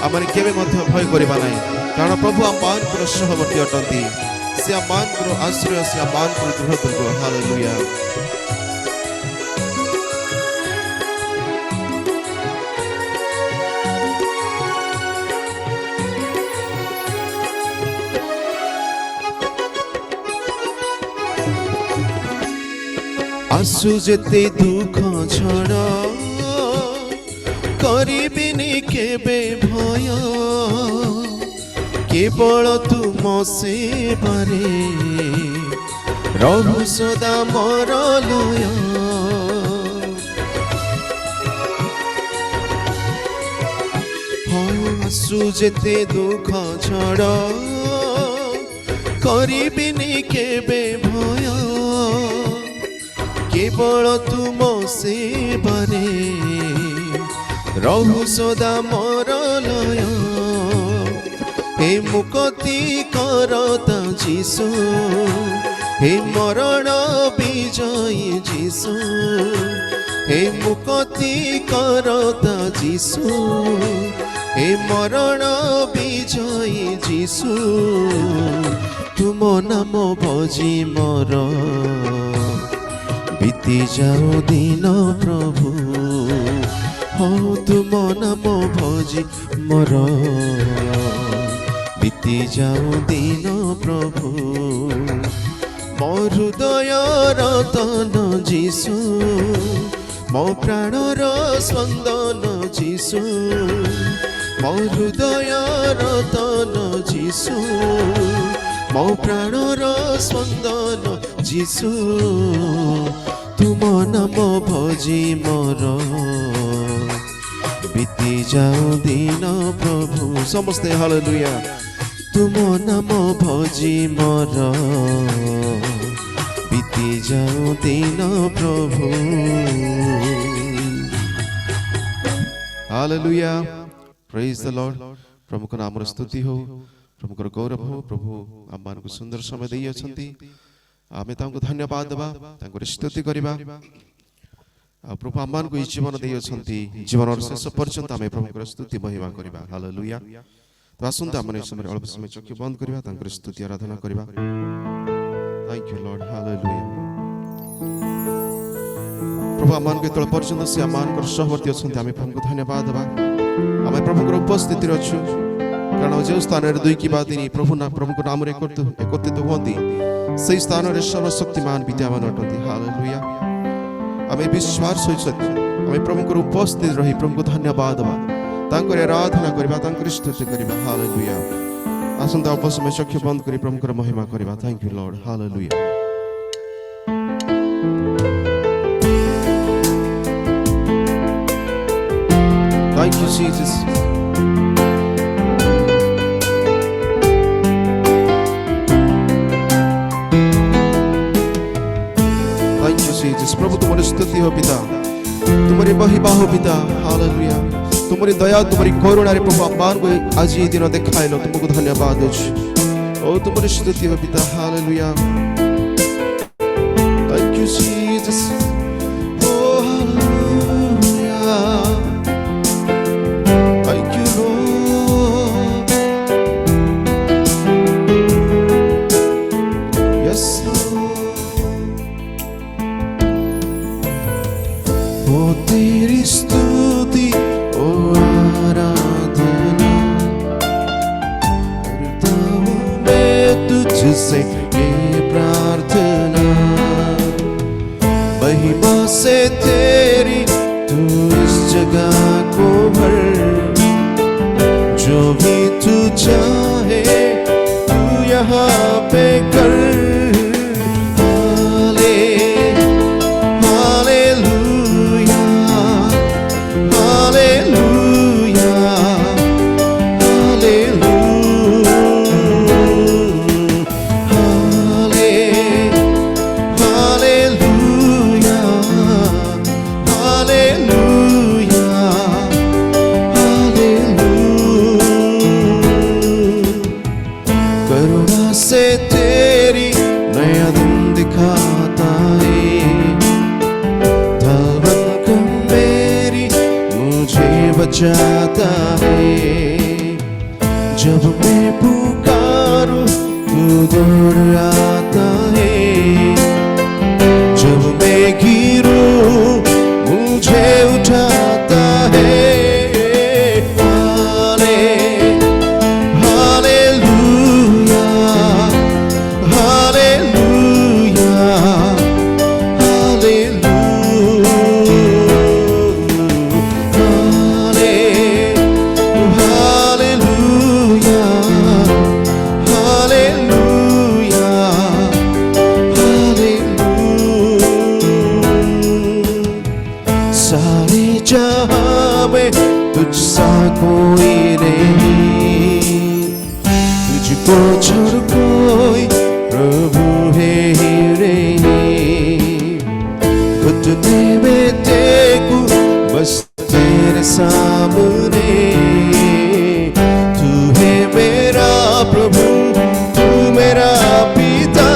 आमने केबे मध्य भय करिबा नाही, कारण प्रभु आमान को सहवर्ती अटंती, से आमान को आश्रय, से आमान को दृढ़ दुर्ग। हालेलुया। आसु जेते दुख झड़ करिबिनी केबे भय, केवल तुम सेवारे रहु सदा मोर लय। आसु जेते दुख झड़ करिबिनी केबे भय, केवल तुम सेवारे रहु सदा मोर लय। हे मुक्ति करता जीसु, हे मरण विजयी जीसु, हे मुक्ति करता जीसु, हे मरण विजयी जीसु, तुम नाम भजी मोर बीती जाऊ दिन प्रभु, हो तुम नाम भजी मोर बीती जाऊ दिन प्रभु, मो हृदय रतन जीसु, मो प्राणर स्पंदन जीसु, मो हृदय रतन जीसु, मो प्राणर स्पंदन जीसु, तुम नाम भजी मोर बीती जाऊ दिन प्रभु। समस्ते हालेलुया। तुम नाम भजी मोर बीती जाऊ दिन प्रभु। हालेलुया। Praise the lord. प्रभु का नाम स्तुति हो। प्रभुଙ୍କର ଗୌରବ ହଉ। ପ୍ରଭୁ ଆମମାନଙ୍କୁ ସୁନ୍ଦର ସମୟ ଦେଇଅଛନ୍ତି, ଆମେ ତାଙ୍କୁ ଧନ୍ୟବାଦ ଦେବା, ତାଙ୍କର ସ୍ତୁତି କରିବା। ଆଉ ପ୍ରଭୁ ଆମମାନଙ୍କୁ ଏହି ଜୀବନ ଦେଇଅଛନ୍ତି, ଜୀବନର ଶେଷ ପର୍ଯ୍ୟନ୍ତ ଆମେ ପ୍ରଭୁଙ୍କର ସ୍ତୁତି ମହିମା କରିବା। ହାଲେଲୁୟା। ତ ଆସନ୍ତୁ ଆମେ ଏହି ସମୟରେ ଅଳ୍ପ ସମୟ ଚକ୍ଷୁ ବନ୍ଦ କରିବା, ତାଙ୍କର ସ୍ତୁତି ଆରାଧନା କରିବା। Thank you Lord, hallelujah. प्रभु ଆମମାନଙ୍କୁ ଏତେବେଳେ ପର୍ଯ୍ୟନ୍ତ ସେ ଆମମାନଙ୍କର ସହବର୍ତ୍ତୀ ଅଛନ୍ତି, ଆମେ ପ୍ରଭୁଙ୍କୁ ଧନ୍ୟବାଦ ଦେବା। ଆମେ ପ୍ରଭୁଙ୍କର ଉପସ୍ଥିତିରେ ଅଛୁ, କାରଣ ଯେଉଁ ସ୍ଥାନରେ 2 କିମ୍ବା 3 ପ୍ରଭୁଙ୍କ ନାମରେ ଏକତ୍ରିତ ହୁଅନ୍ତି, ସେହି ସ୍ଥାନରେ ସର୍ବଶକ୍ତିମାନ ବିଦ୍ୟାମାନ ଅଟନ୍ତି। ହାଲେଲୁୟା। ଆମେ ବିଶ୍ୱାସ ସହିତ ଆମେ ପ୍ରଭୁଙ୍କର ଉପସ୍ଥିତି ରହି ପ୍ରଭୁଙ୍କୁ ଧନ୍ୟବାଦ ଦେବା, ତାଙ୍କର ଆରାଧନା କରିବା, ତାଙ୍କର ସ୍ତୁତି କରିବା। ହାଲେଲୁୟା। ଆସନ୍ତୁ ଅଳ୍ପ ସମୟ ଚକ୍ଷୁ ବନ୍ଦ କରି ପ୍ରଭୁଙ୍କର ମହିମା କରିବା। Thank you Lord, hallelujah. Thank you Jesus. Thank you Jesus. प्रभु तुम्हारी स्तुति हो पिता, तुम्हारी महिमा हो पिता। हालेलुया। तुम्हारी दया, तुम्हारी करुणा रे प्रभु आमान को आज ये दिन देखाइलो, तुमको धन्यवाद अछि। ओ तुम्हारी स्तुति हो पिता। Hallelujah. Thank you Jesus. Oh hallelujah. Thank you Lord. Yes Lord. Oh तेरी स्तुति, ओ आराधना करता हूँ मैं तुझसे ये प्रार्थना, महिमा से तेरी तू इस जगह को भर, जो भी तू चाहे तू यहाँ पे कर। बचाता है, जब मैं पुकारूं तू दौड़ आता है, जब मैं गिरूं मुझे उठाता है। हालेलुया, हालेलुया, तुझसा कोई नहीं, तुझको छोड़ कोई प्रभु है ही नहीं। घुटने में टेकूं बस तेरे सामने, तू है मेरा प्रभु, तू मेरा पिता।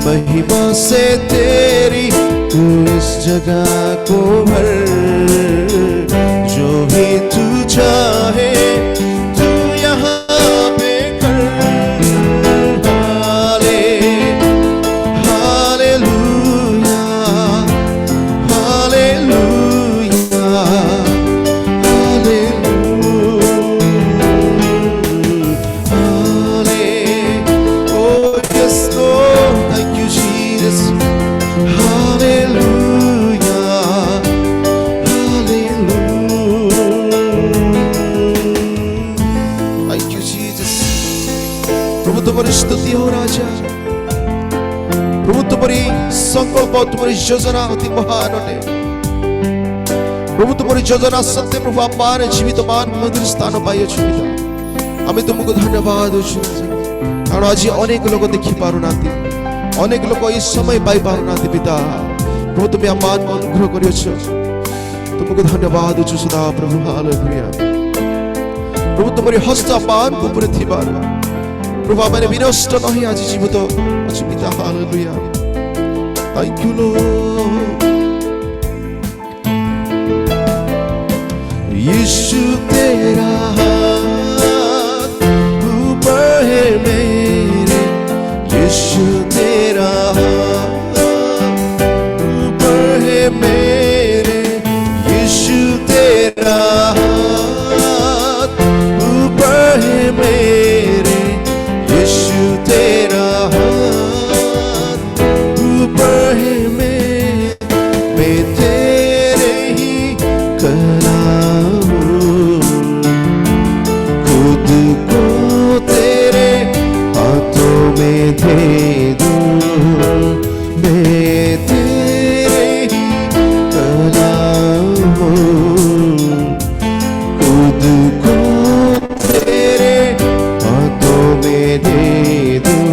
महिमा से तेरी तू इस जगह को भर, जो भी तू चाहे तू यहाँ पे कर। Hallelujah, hallelujah, hallelujah. Oh yes Lord, thank you Jesus. स्तुति हो राजा। प्रभु तुम्हारी संकल्प तुम्हारी योजना अति महान अटे। प्रभु तुम्हारी योजना सत्य प्रभु आपार जीवित मान मधुर स्थान पाइए पिता। आमे तुमको धन्यवाद देउछु कारण आज अनेक लोग देखि पारु नांती, अनेक लोग इस समय पाई पारु नांती पिता। प्रभु तुम्हें आमान अनुग्रह करियो, तुमको धन्यवाद देउछु सदा प्रभु। हालेलुया। प्रभु तुम्हारी हस्त आमान ऊपर थिबार प्रभु आमे विनष्ट नहीं आज जीवित अछि पिता। हालेलुया। Thank you lord. यीशु तेरा हाथ ऊपर है मेरे, यीशु तेरा हाथ ऊपर है मेरे, यीशु तेरा हाथ ऊपर है मेरे, यीशु तेरा हाथ ऊपर है मेरे। मैं तेरे ही कला खुद को तेरे हाथों में दे दूं। मैं तेरे ही कला खुद को तेरे हाथों में दे दूं।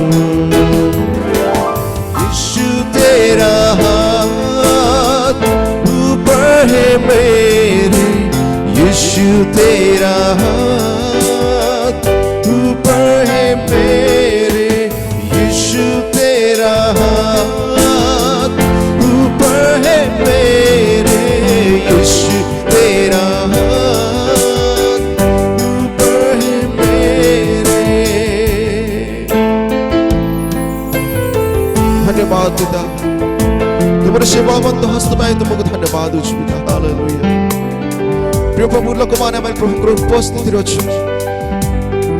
यीशु तेरा हाथ ऊपर है मेरे, यीशु तेरा हाथ ऊपर है मेरे, यीशु तेरा हाथ ऊपर है मेरे, यीशु तेरा हाथ ऊपर है मेरे। धन्यवाद पिता, तुम्हारे सेवावंत हस्त में तुमको धन्यवाद देउछु पिता। हालेलुया। प्रिय प्रभु लोक माने आमे प्रभुଙ୍କର उपस्थिति अछि,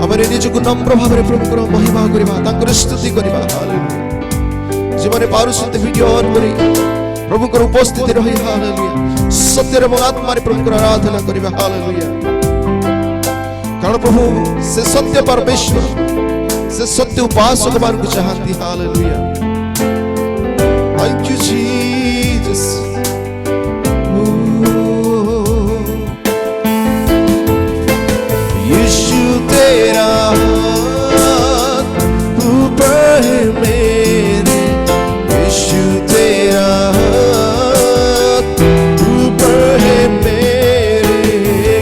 आमे निजକୁ नम्र भाବରେ प्रभुଙ୍କର महिमा କରିବା, तांकर स्तुति କରିବା। हालेलुया। जेमाने पारुसंत वीडियो ऑन करी प्रभुଙ୍କର उपस्थिति रही। हालेलुया। सत्य एवं आत्मा रे प्रभुଙ୍କର आराधना କରିବା। हालेलुया। कारण प्रभु से सत्य परमेश्वर, से सत्य उपासक मानकु चाहती। हालेलुया। Thank you Jesus. यीशु तेरा हाथ ऊपर है मेरे, यीशु तेरा हाथ ऊपर है मेरे,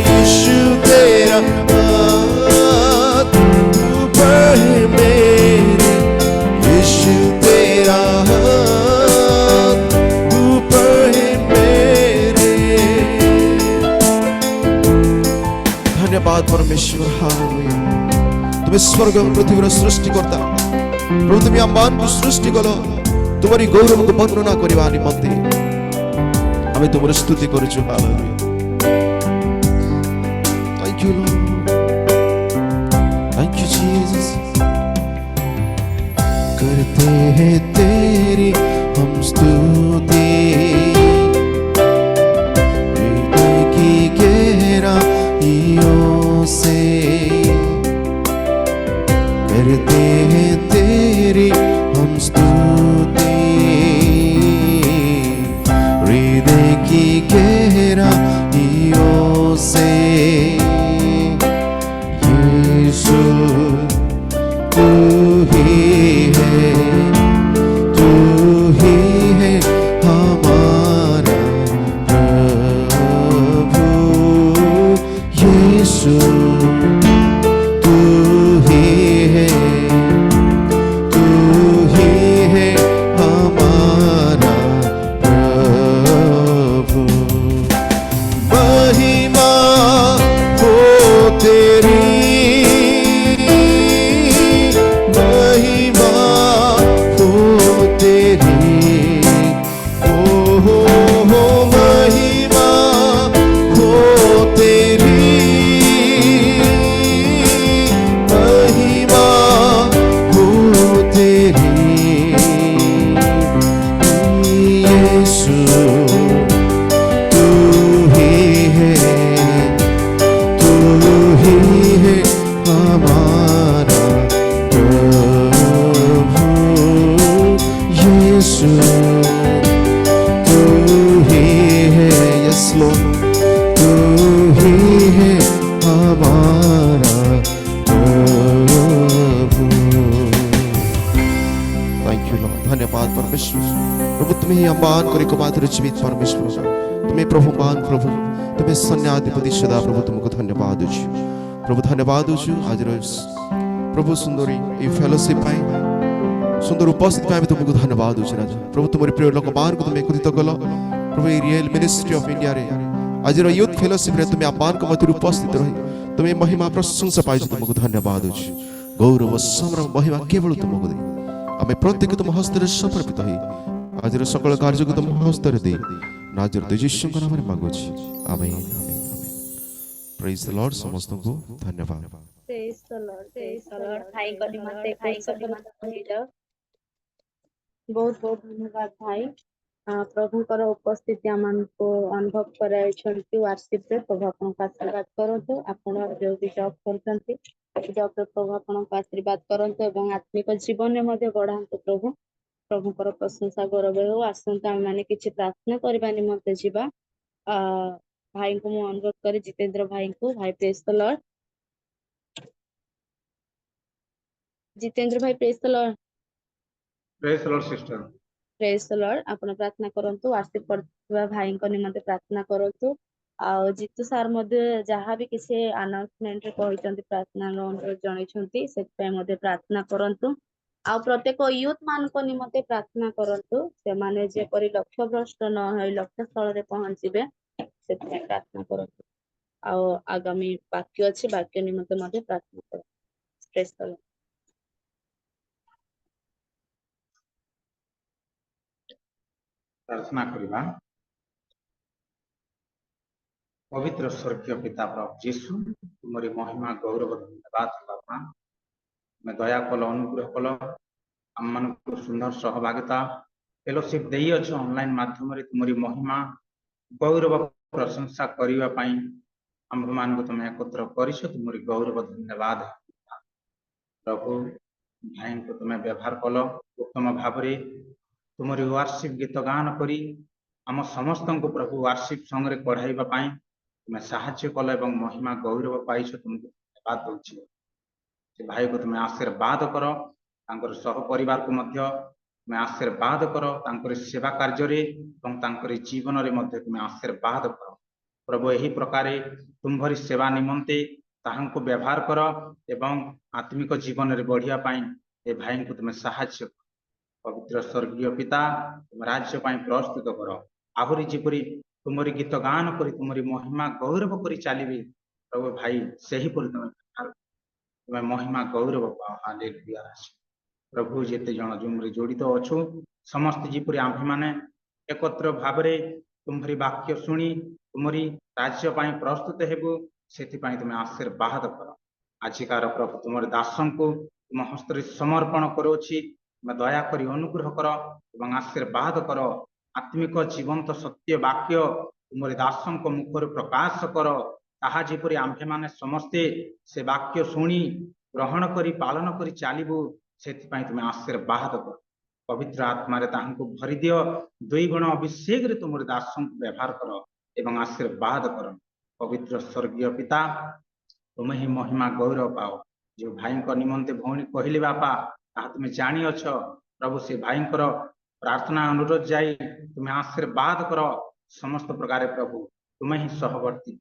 यीशु तेरा हाथ ऊपर है मेरे, यीशु तेरा हाथ ऊपर है मेरे। धन्यवाद परमेश्वर। हालेलुया। तुम्हें स्वर्ग और पृथ्वी सृष्टिकर्ता प्रभु, तुम्हें आमान को सृष्टि कल, तुम्हारी गौरव को वर्णना करबा निमंते आमे तुमर स्तुति करूछु। हालेलुया। Thank you lord, thank you Jesus. करते हैं तेरी हम स्तुति, हृदय की गहराइयों से करते हैं तेरी हम स्तुति, हृदय की गहराइयों से। यीशु तू ही है, तू ही है हमारा प्रभु। यीशु तू ही है, तू ही है हमारा प्रभु। महिमा हो तेरी, महिमा हो तेरी, हो महिमा हो तेरी, महिमा हो तेरी। यीशु तू ही है, तू ही परमेश्वर प्रभु तुम्हें ही अम्बान कर एकमात्र जीवित परमेश्वर तुम्हें प्रभु मान प्रभु तुम्हें सन्याधिपति सदा प्रभु तुमको धन्यवाद दूची प्रभु धन्यवाद दूचु आज प्रभु सुंदरी ये फेलोशिप सुंदर उपस्थित पाए तुमको धन्यवाद दूची राजा प्रभु तुम्हारे प्रिय लोक मान को तुम्हें एकत्रित कल प्रभु रियल मिनिस्ट्री ऑफ इंडिया रे आज यूथ फेलोशिप रे तुम्हें अम्बान को मध्य उपस्थित रही तुम्हें महिमा प्रशंसा पाई तुमको धन्यवाद दूची गौरव सम्र महिमा केवल तुमको दे आमे प्रत्येक तुम हस्तर समर्पित हो आज सकल कार्य को तुम हस्तर दे नाजर यीशु के नाम में मांगुछि आमेन आमेन प्रेज द लॉर्ड समस्त को धन्यवाद प्रेज द लॉर्ड भाई को निमंते बहुत बहुत धन्यवाद भाई प्रभुकर उपस्थिति आमको अनुभव कराइछंती वर्शिप रे प्रभु आपन का आशीर्वाद करंतु आपण जो भी जॉब करछंती जॉब रे प्रभु आपन का आशीर्वाद करंतु एवं आत्मिक जीवन में मध्ये बढ़ांतु प्रभु प्रभुकर प्रशंसा गौरव हो आसंता माने किछि प्रार्थना करबा निमंते जीवा भाई को मु अनुरोध करे जितेंद्र भाई को भाई प्रेज द लॉर्ड जितेंद्र भाई praise the Lord sister praise the lord आपण प्रार्थना करंतु वर्शिप करबा भाई को निमंते प्रार्थना करंतु आ जीतू सार मध्ये जहाँ भी किसी अनाउंसमेंट रे कहिसंती प्रार्थना अनुरोध जणाइछंती से मध्ये प्रार्थना करंतु आ प्रत्येक यूथ मान को निमंते प्रार्थना करंतु से माने जे परि लक्ष्य भ्रष्ट न होय लक्ष्य स्थल रे पहुंचीबे से प्रार्थना करंतु आ आगामी वाक्य अछि वाक्य निमंते मध्ये प्रार्थना कर प्रेज द लॉर्ड प्रार्थना करिबा पवित्र स्वर्गीय पिता प्रभु यीशु तुम्हारी महिमा गौरव धन्यवाद बापा मैं दया कल अनुग्रह कल आम मान सुंदर सहभागिता फेलोशिप दे अच्छे ऑनलाइन माध्यम तुम्हारी महिमा गौरव प्रशंसा करने आम मान को तुम एकत्र कर तुम्हारी गौरव धन्यवाद प्रभु भाई को तुम्हें व्यवहार कल उत्तम भाव तुम्हारी वार्षिक गीत गान करी आम समस्त को प्रभु वार्षिक संगे कढ़ाइबा तुम्हें साहाय्य कल एवं महिमा गौरव पाई तुमको धन्यवाद दूची भाई को तुम्हें आशीर्वाद कर सह परिवार को तुम्हें आशीर्वाद कर सेवा कार्य जीवन में तुम्हें आशीर्वाद कर प्रभु यही प्रकार तुम्हारी सेवा निमंते ताहंको व्यवहार कर एवं आत्मिक जीवन में बढ़िया ए भाई को तुम्हें साहाय्य कर पवित्र स्वर्गीय पिता तुम राज्य प्रस्तुत कर आहरी जीपरी तुम्हारी गीत गान कर तुम्हारी महिमा गौरव कर चलिए प्रभु भाई से ही तुम्हें महिमा गौरव पाओ हालेलुया प्रभु जेते जन जूम रे जोड़ित अच्छु समस्त जीपरी आम्भे माने एकत्र भाव तुम्हारी वाक्य शुणी तुम्हारी राज्य प्रस्तुत हेबु सेति तुम्हें आशीर्वाद कर आजिकार प्रभु तुम्हारे दासन को तुम हस्त समर्पण करोछि तुम्हें दया करी अनुग्रह कर एवं आशीर्वाद कर आत्मिक जीवंत सत्य वाक्य तुम्हारे दासन को मुखर प्रकाश कर ताहा जेपरि आम्भे माने समस्ते से वाक्य शुणी ग्रहण करी पालन करी चलिबु सेति तुम्हें आशीर्वाद कर पवित्र आत्मा ताहांको भरी दियो दुई गुण अभिषेक रे तुमर दासन को व्यवहार कर एवं आशीर्वाद कर पवित्र स्वर्गीय पिता तुम्हें ही महिमा गौरव पाओ जो भाई निमंते भौणी कहले बापा तुम्हें जानी अछ प्रभु से भाई प्रार्थना अनुरोध जाई तुम्हें आशीर्वाद कर समस्त प्रकार प्रभु तुम्हें ही सहवर्ती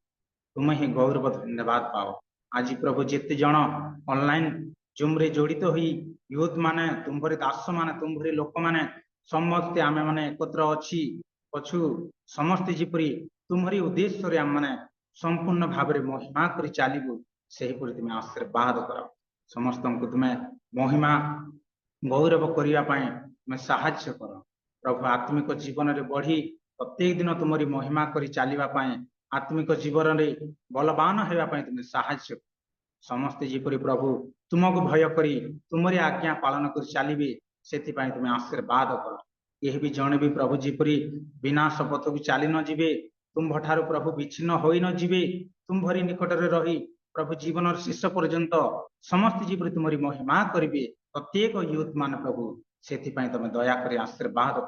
तुम्हें ही गौरव धन्यवाद पाओ आज प्रभु जिते जन ऑनलाइन जूम रे जोड़ित हुई यूथ माने तुम्हारे दास माने तुम्हारे लोक माने समस्ते आमे माने एकत्र अच्छी पछु समस्ते जीपरी तुम्हारी उद्देश्य रे आम माने संपूर्ण भाव में महिमा करी चलिबु सेही परि तुम्हें आशीर्वाद कर समस्त को तुम्हें महिमा गौरव करने तुम्हें साहाय्य कर प्रभु आत्मिक जीवन में बढ़ी प्रत्येक दिन तुम्हारी महिमा करी चलिबा आत्मिक जीवन में बलवान होगापी तुम्हें साहाय्य कर समस्ते जीपरी प्रभु तुमको भय करी तुम्हारी आज्ञा पालन कर चलिए से तुम्हें आशीर्वाद कर यही भी जड़े भी प्रभु जीपरी विनाश पथ को चली न जीवे तुम ठार प्रभु विच्छिन्न हो न जीवे तुम भरी निकट में रही प्रभु जीवन शेष पर्यंत समस्त जीपरी तुम्हारी महिमा करेंगे प्रत्येक यूथ मान प्रभु से तुम्हें दया कर आशीर्वाद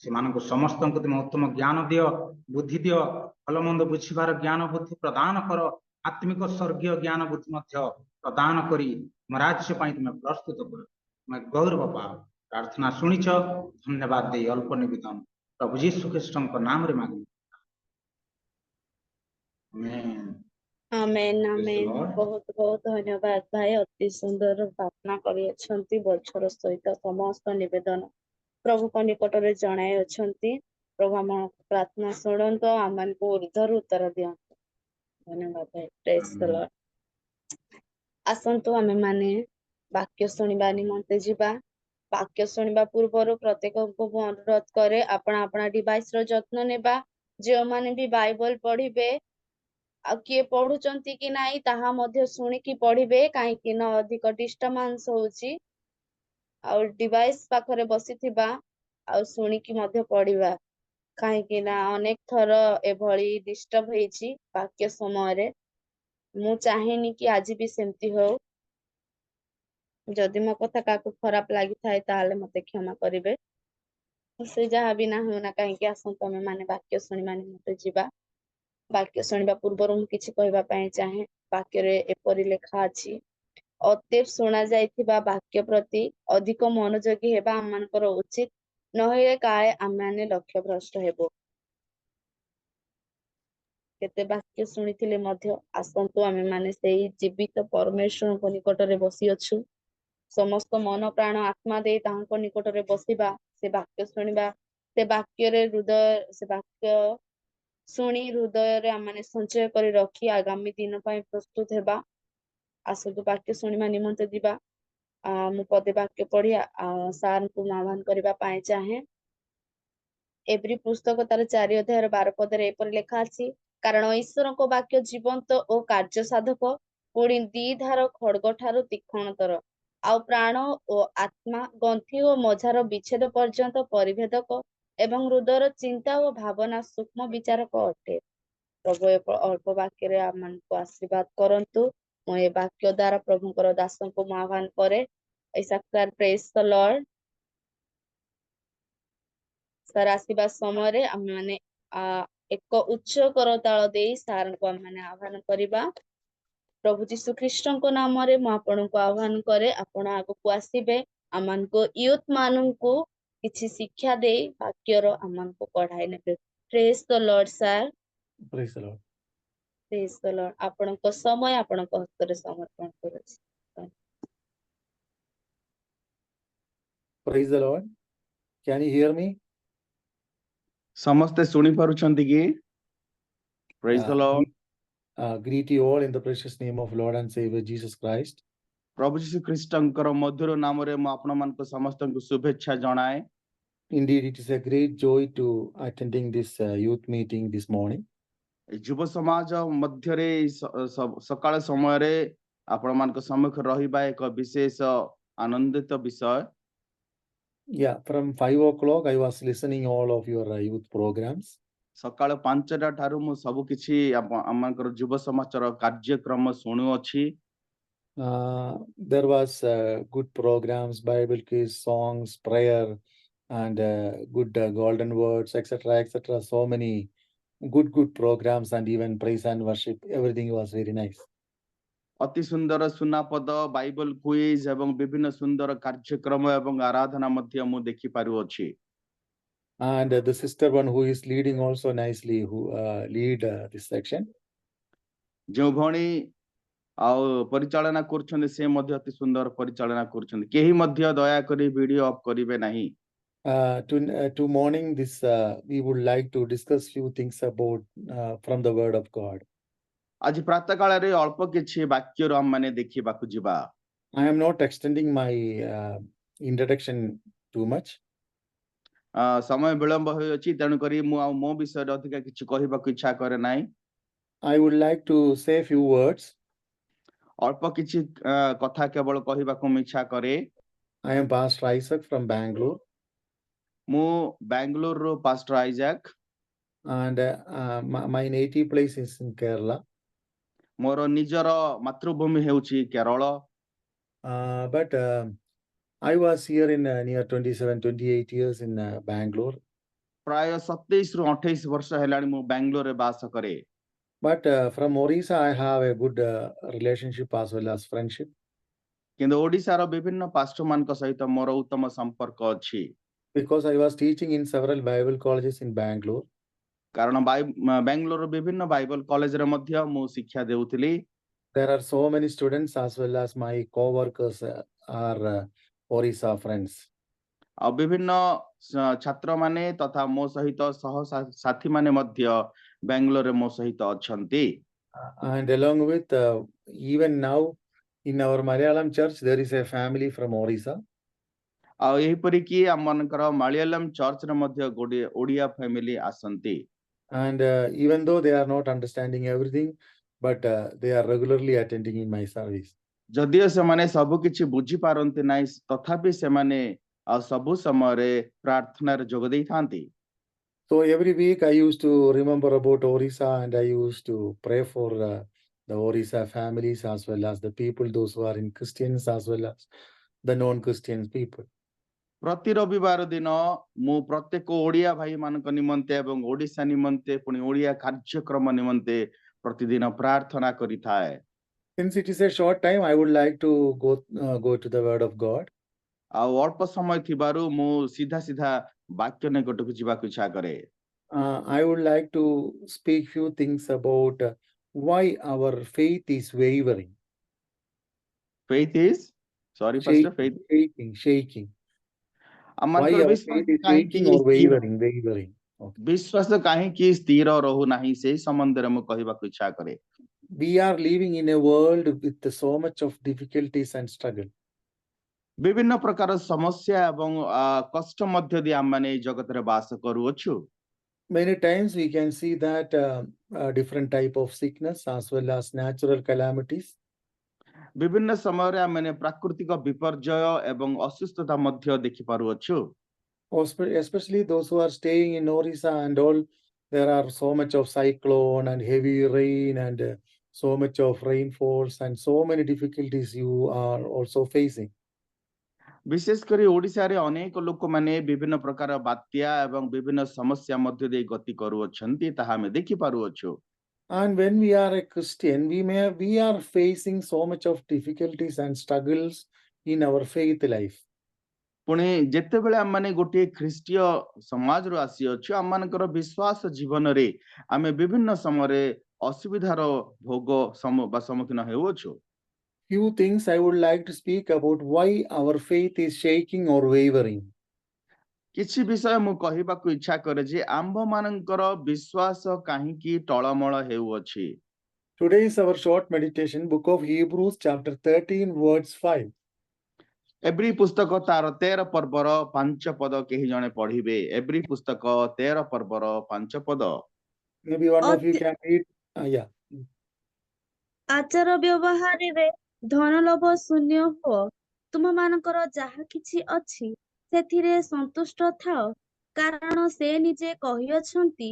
से समस्त को तुम उत्तम ज्ञान दियो बुद्धि दियो भल मंद बुझार ज्ञान बुद्धि प्रदान कर आत्मिक स्वर्गीय ज्ञान बुद्धि प्रदान करी राज्य तुम्हें प्रस्तुत कर तुम्हें गौरव पाओ प्रार्थना शुणिच धन्यवाद दे अल्प निवेदन प्रभु यीशु ख्रीष्ट नाम रे मांगि आमेन। आमेन Praise the आमेन। Lord. बहुत बहुत धन्यवाद भाई, अति सुंदर प्रार्थना करियछंती। बछर सहित समस्त निवेदन प्रभु को निकट रे जणाई अछंती। प्रभु हम प्रार्थना शुणंतो, आमन को ऊर्ध्वर उत्तर दियंतो। धन्यवाद भाई। Praise the Amen. लॉर्ड। आसंतो आमे माने वाक्य शुणिबा निमंते जिबा। वाक्य शुणिबा पूर्वर प्रत्येक को अनुरोध करे आपण आपण डिवाइस रो जत्न नेबा। जो माने भी बाइबल पढ़िबे आ किए पढ़ुचंती कि नाही ताहा मध्य शुणिकी पढ़िबे, काहेकि न अधिक डिस्टर्बांस होउची। आ डिवाइस पाखरे बसिथिबा आ शुणिकी मध्य पढ़िबा, काहेकि ना अनेक थर एभली डिस्टर्ब हेची वाक्य समय रे। मु चाहेनी कि आज भी सेमती हो। जदि मो कथा काकु खराब लागि थाए ताले मते क्षमा करिवे। से जहाँ भी ना हो ना काहेकि आसंतो आमे माने वाक्य शुणिबा निमंते जिबा। वाक्य शुणिबा पूर्वर मु किछि कहबा पई चाहे। वाक्य रे एपरि लेखा अछि, अतएव शुणा जाइथिबा वाक्य प्रति अधिक मनोयोगी हेबा आमनकर उचित, नहेले काहे आमे लक्ष्य भ्रष्ट हेबो। केते वाक्य शुणिथिले मध्य आसंतु आमे माने सेही जीवित परमेश्वर को निकट रे बसी अछु। समस्त मन प्राण आत्मा दे तांको निकट रे बसिबा, से वाक्य शुणिबा, से वाक्य रे हृदय, से वाक्य शुणी हृदय रे आमे संचय करी रखी आगामी दिन पई प्रस्तुत हेबा। आसंतु वाक्य शुणिबा निमंते दिबा। मु पदे वाक्य पढ़िया सार को आह्वान करबा पाए चाहे। एवरी पुस्तक तार 4 अध्याय 12 पदरे एपर लेखा अछि, कारण ईश्वर को वाक्य जीवंत ओ कार्य साधक, पुणी द्विधार खड्ग ठारू तीक्ष्णतर, आ प्राण ओ आत्मा गंथि ओ मझार विच्छेद पर्यंत परिभेदक एवं हृदयर चिंता ओ भावना सूक्ष्म विचारक अटे। प्रभु अल्प वाक्य रे आमनको आशीर्वाद करंतु। मु ए वाक्य द्वारा प्रभुଙ୍କର दासଙ୍କୁ ମୁଁ आह्वान करे। ऐसा कर प्रेज द लॉर्ड। सर आसीबा समय रे आमे माने एक उच्च करताल देई सार को आमे माने आह्वान करिबा। प्रभु जीशु ख्रीष्टଙ୍କ नामରେ ମୁଁ ଆପଣଙ୍କୁ आह्वान करे, ଆପଣ आगକୁ ଆସିବେ ଆମनको यूथ ମାନଙ୍କୁ କିଛି ଶିକ୍ଷା ଦେଇ ବାକ୍ୟର ଆମମାନଙ୍କୁ ପଢାଇ ନେବେ। Praise the Lord sir. Praise the Lord. Praise the Lord. ଆପଣଙ୍କ ସମୟ ଆପଣଙ୍କ ହସ୍ତରେ ସମର୍ପଣ କରୁଛି। Praise the Lord. Can you hear me? समस्ते सुनी पारुछंती कि? Praise the Lord. Greet you all in the precious name of Lord and Savior Jesus Christ. प्रभु यीशु ख्रीष्टଙ୍କର ମଧୁର ନାମରେ ମୁଁ ଆପଣମାନଙ୍କୁ ସମସ୍ତଙ୍କୁ ଶୁଭେଚ୍ଛା ଜଣାଏ। Indeed, it is a great joy to attending this youth meeting this morning. ଯୁବ ସମାଜ ମଧ୍ୟରେ ସକାଳ ସମୟରେ ଆପଣମାନଙ୍କ ସମ୍ମୁଖରେ ରହିବା ଏକ ବିଶେଷ ଆନନ୍ଦିତ ବିଷୟ। Yeah, from 5 o'clock, I was listening all of your youth programs. ସକାଳ 5ଟା ଠାରୁ ମୁଁ ସବୁ କିଛି ଆମଙ୍କର ଯୁବ ସମାଜର କାର୍ଯ୍ୟକ୍ରମ ଶୁଣୁଅଛି। There was good programs, Bible quiz, songs, prayer, and good golden words, etc., etc. So many good programs, and even praise and worship. Everything was very nice. ଅତି ସୁନ୍ଦର ସୁନାପଦ, Bible quiz ଏବଂ ବିଭିନ୍ନ ସୁନ୍ଦର କାର୍ଯ୍ୟକ୍ରମ ଏବଂ ଆରାଧନା ମଧ୍ୟ ମୁଁ ଦେଖି ପାରୁଅଛି। And the sister one who is leading also nicely, who lead this section. ଯେଉଁ ଭଉଣୀ ଆଉ ପରିଚାଳନା କରୁଛନ୍ତି ସେ ମଧ୍ୟ ଅତି ସୁନ୍ଦର ପରିଚାଳନା କରୁଛନ୍ତି। କେହି ମଧ୍ୟ ଦୟାକରି ଭିଡିଓ ଅଫ୍ କରିବେ ନାହିଁ। To morning this we would like to discuss few things about from the word of God. ଆଜି ପ୍ରାତଃ କାଳରେ ଅଳ୍ପ କିଛି ବାକ୍ୟରୁ ଆମମାନେ ଦେଖିବାକୁ ଯିବା। I am not extending my introduction too much. ସମୟ ବିଳମ୍ବ ହୋଇଅଛି, ତେଣୁ କରି ମୁଁ ଆଉ ମୋ ବିଷୟରେ ଅଧିକ କିଛି କହିବାକୁ ଇଚ୍ଛା କରେ ନାହିଁ। I would like to say few words. ଅଳ୍ପ କିଛି କଥା କେବଳ କହିବାକୁ ମୁଁ ଇଚ୍ଛା କରେ। I am Pastor Isaac from Bangalore. ମୁଁ ବାଙ୍ଗାଲୋରରୁ pastor Isaac. And my native place is in Kerala. ମୋର ନିଜର ମାତୃଭୂମି ହେଉଛି Kerala. But I was here in near 27-28 years in Bangalore. ପ୍ରାୟ 27ରୁ 28 ବର୍ଷ ହେଲାଣି ମୁଁ ବାଙ୍ଗାଲୋରରେ ବାସ କରେ। But from Orissa I have a good relationship as well as friendship. କିନ୍ତୁ ଓଡିଶାର ବିଭିନ୍ନ ପାଷ୍ଟର ମାନଙ୍କ ସହିତ ମୋର ଉତ୍ତମ ସମ୍ପର୍କ ଅଛି because I was teaching in several Bible colleges in Bangalore. କାରଣ ବାଙ୍ଗାଲୋର ବିଭିନ୍ନ ବାଇବଲ କଲେଜରେ ମଧ୍ୟ ମୁଁ ଶିକ୍ଷା ଦେଉଥିଲି। There are so many students as well as my co-workers are Orissa friends. ଆଉ ବିଭିନ୍ନ ଛାତ୍ରମାନେ ତଥା ମୋ ସହିତ ସାଥୀ ମାନେ ମଧ୍ୟ ବାଙ୍ଗାଲୋରରେ ମୋ ସହିତ ଅଛନ୍ତି। And along with even now in our Malayalam church there is a family from Orissa. ଆଉ ଏହିପରିକି ଆମମାନଙ୍କର ମାଳୟାଲମ ଚର୍ଚ୍ଚରେ ମଧ୍ୟ ଗୋଟିଏ ଓଡ଼ିଆ ଫ୍ୟାମିଲି ଆସନ୍ତି। And even though they are not understanding everything, but they are regularly attending in my service. ଯଦିଓ ସେମାନେ ସବୁ କିଛି ବୁଝି ପାରନ୍ତି ନାହିଁ ତଥାପି ସେମାନେ ଆଉ ସବୁ ସମୟରେ ପ୍ରାର୍ଥନାରେ ଯୋଗ ଦେଇଥାନ୍ତି। So every week I used to remember about Orissa and I used to pray for the Orissa families as well as the people, those who are in Christians as well as the non-Christian people. ପ୍ରତି ରବିବାର ଦିନ ମୁଁ ପ୍ରତ୍ୟେକ ଓଡ଼ିଆ ଭାଇ ମାନଙ୍କ ନିମନ୍ତେ ଏବଂ ଓଡ଼ିଶା ନିମନ୍ତେ ପୁଣି ଓଡ଼ିଆ କାର୍ଯ୍ୟକ୍ରମ ନିମନ୍ତେ ପ୍ରତିଦିନ ପ୍ରାର୍ଥନା କରିଥାଏ। Since it is a short time, I would like to go to the Word of God. ଆଉ ଅଳ୍ପ ସମୟ ଥିବାରୁ ମୁଁ ସିଧା ବାକ୍ୟ ନିକଟକୁ ଯିବାକୁ ଇଚ୍ଛା କରେ। I would like to speak few things about why our faith is wavering. Faith is, sorry, Pastor, faith shaking. Why ଆମମାନଙ୍କର our faith is shaking or wavering? Okay. ବିଶ୍ୱାସ କାହିଁକି ସ୍ଥିର ରହୁନାହିଁ ସେହି ସମ୍ବନ୍ଧରେ ମୁଁ କହିବାକୁ ଇଚ୍ଛା କରେ। We are living in a world with so much of difficulties and struggle. ବିଭିନ୍ନ ପ୍ରକାର ସମସ୍ୟା ଏବଂ କଷ୍ଟ ମଧ୍ୟ ଦେଇ ଆମମାନେ ଏହି ଜଗତରେ ବାସ କରୁଅଛୁ। Many times we can see that different type of sickness as well as natural calamities. ବିଭିନ୍ନ ସମୟରେ ଆମମାନେ ପ୍ରାକୃତିକ ବିପର୍ଯ୍ୟୟ ଏବଂ ଅସୁସ୍ଥତା ମଧ୍ୟ ଦେଖିପାରୁଅଛୁ। Especially those who are staying in Orissa and all, there are so much of cyclone and heavy rain and so much of rainfalls and so many difficulties you are also facing. ବିଶେଷ କରି ଓଡ଼ିଶାରେ ଅନେକ ଲୋକମାନେ ବିଭିନ୍ନ ପ୍ରକାର ବାତ୍ୟା ଏବଂ ବିଭିନ୍ନ ସମସ୍ୟା ମଧ୍ୟ ଦେଇ ଗତି କରୁଅଛନ୍ତି ତାହା ଆମେ ଦେଖିପାରୁଅଛୁ। And when we are a Christian, we are facing so much of difficulties and struggles in our faith life. ପୁଣି ଯେତେବେଳେ ଆମମାନେ ଗୋଟିଏ ଖ୍ରୀଷ୍ଟୀୟ ସମାଜରୁ ଆସିଅଛୁ ଆମମାନଙ୍କର ବିଶ୍ୱାସ ଜୀବନରେ ଆମେ ବିଭିନ୍ନ ସମୟରେ ଅସୁବିଧାର ଭୋଗ ବା ସମ୍ମୁଖୀନ ହେଉଅଛୁ। Few things I would like to speak about why our faith is shaking or wavering. କିଛି ବିଷୟ ମୁଁ କହିବାକୁ ଇଚ୍ଛା କରେ ଯେ ଆମ୍ଭମାନଙ୍କର ବିଶ୍ୱାସ କାହିଁକି ଟଳମଳ ହେଉଅଛି। Today is our short meditation, book of Hebrews chapter 13 verse 5. ଏବ୍ରୀ ପୁସ୍ତକ ତାର 13 ପର୍ବର 5 ପଦ କେହି ଜଣେ ପଢିବେ। ଏବ୍ରୀ ପୁସ୍ତକ 13 ପର୍ବର 5 ପଦ। Maybe one of you can read. Yeah. ଆଚାର ବ୍ୟବହାରରେ ଧନଲୋଭ ଶୂନ୍ୟ ହୁଅ, ତୁମମାନଙ୍କର ଯାହା କିଛି ଅଛି ସେଥିରେ ସନ୍ତୁଷ୍ଟ ଥାଅ, କାରଣ ସେ ନିଜେ କହିଅଛନ୍ତି,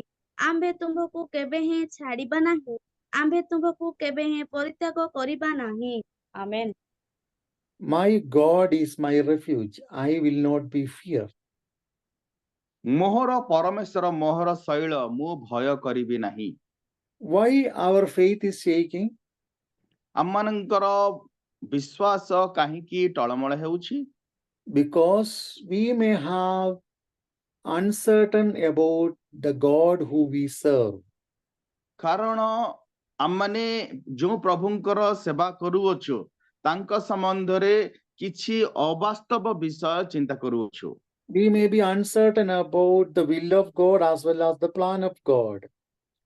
ଆମ୍ଭେ ତୁମ୍ଭକୁ କେବେ ହେଁ ଛାଡ଼ିବା ନାହିଁ, ଆମ୍ଭେ ତୁମ୍ଭକୁ କେବେ ହେଁ ପରିତ୍ୟାଗ କରିବା ନାହିଁ। ଆମେନ୍। My God is my refuge, I will not be feared. ମୋହର ପରମେଶ୍ୱର ମୋହର ଶୈଳ, ମୁଁ ଭୟ କରିବି ନାହିଁ। Why our faith is shaking? ଆମମାନଙ୍କର ବିଶ୍ୱାସ କାହିଁକି ଟଳମଳ ହେଉଛି? Because we may have uncertain about the God who we serve. କାରଣ ଆମମାନେ ଯେଉଁ ପ୍ରଭୁଙ୍କର ସେବା କରୁଅଛୁ ତାଙ୍କ ସମ୍ବନ୍ଧରେ କିଛି ଅବାସ୍ତବ ବିଷୟ ଚିନ୍ତା କରୁଅଛୁ। We may be uncertain about the will of God as well as the plan of God.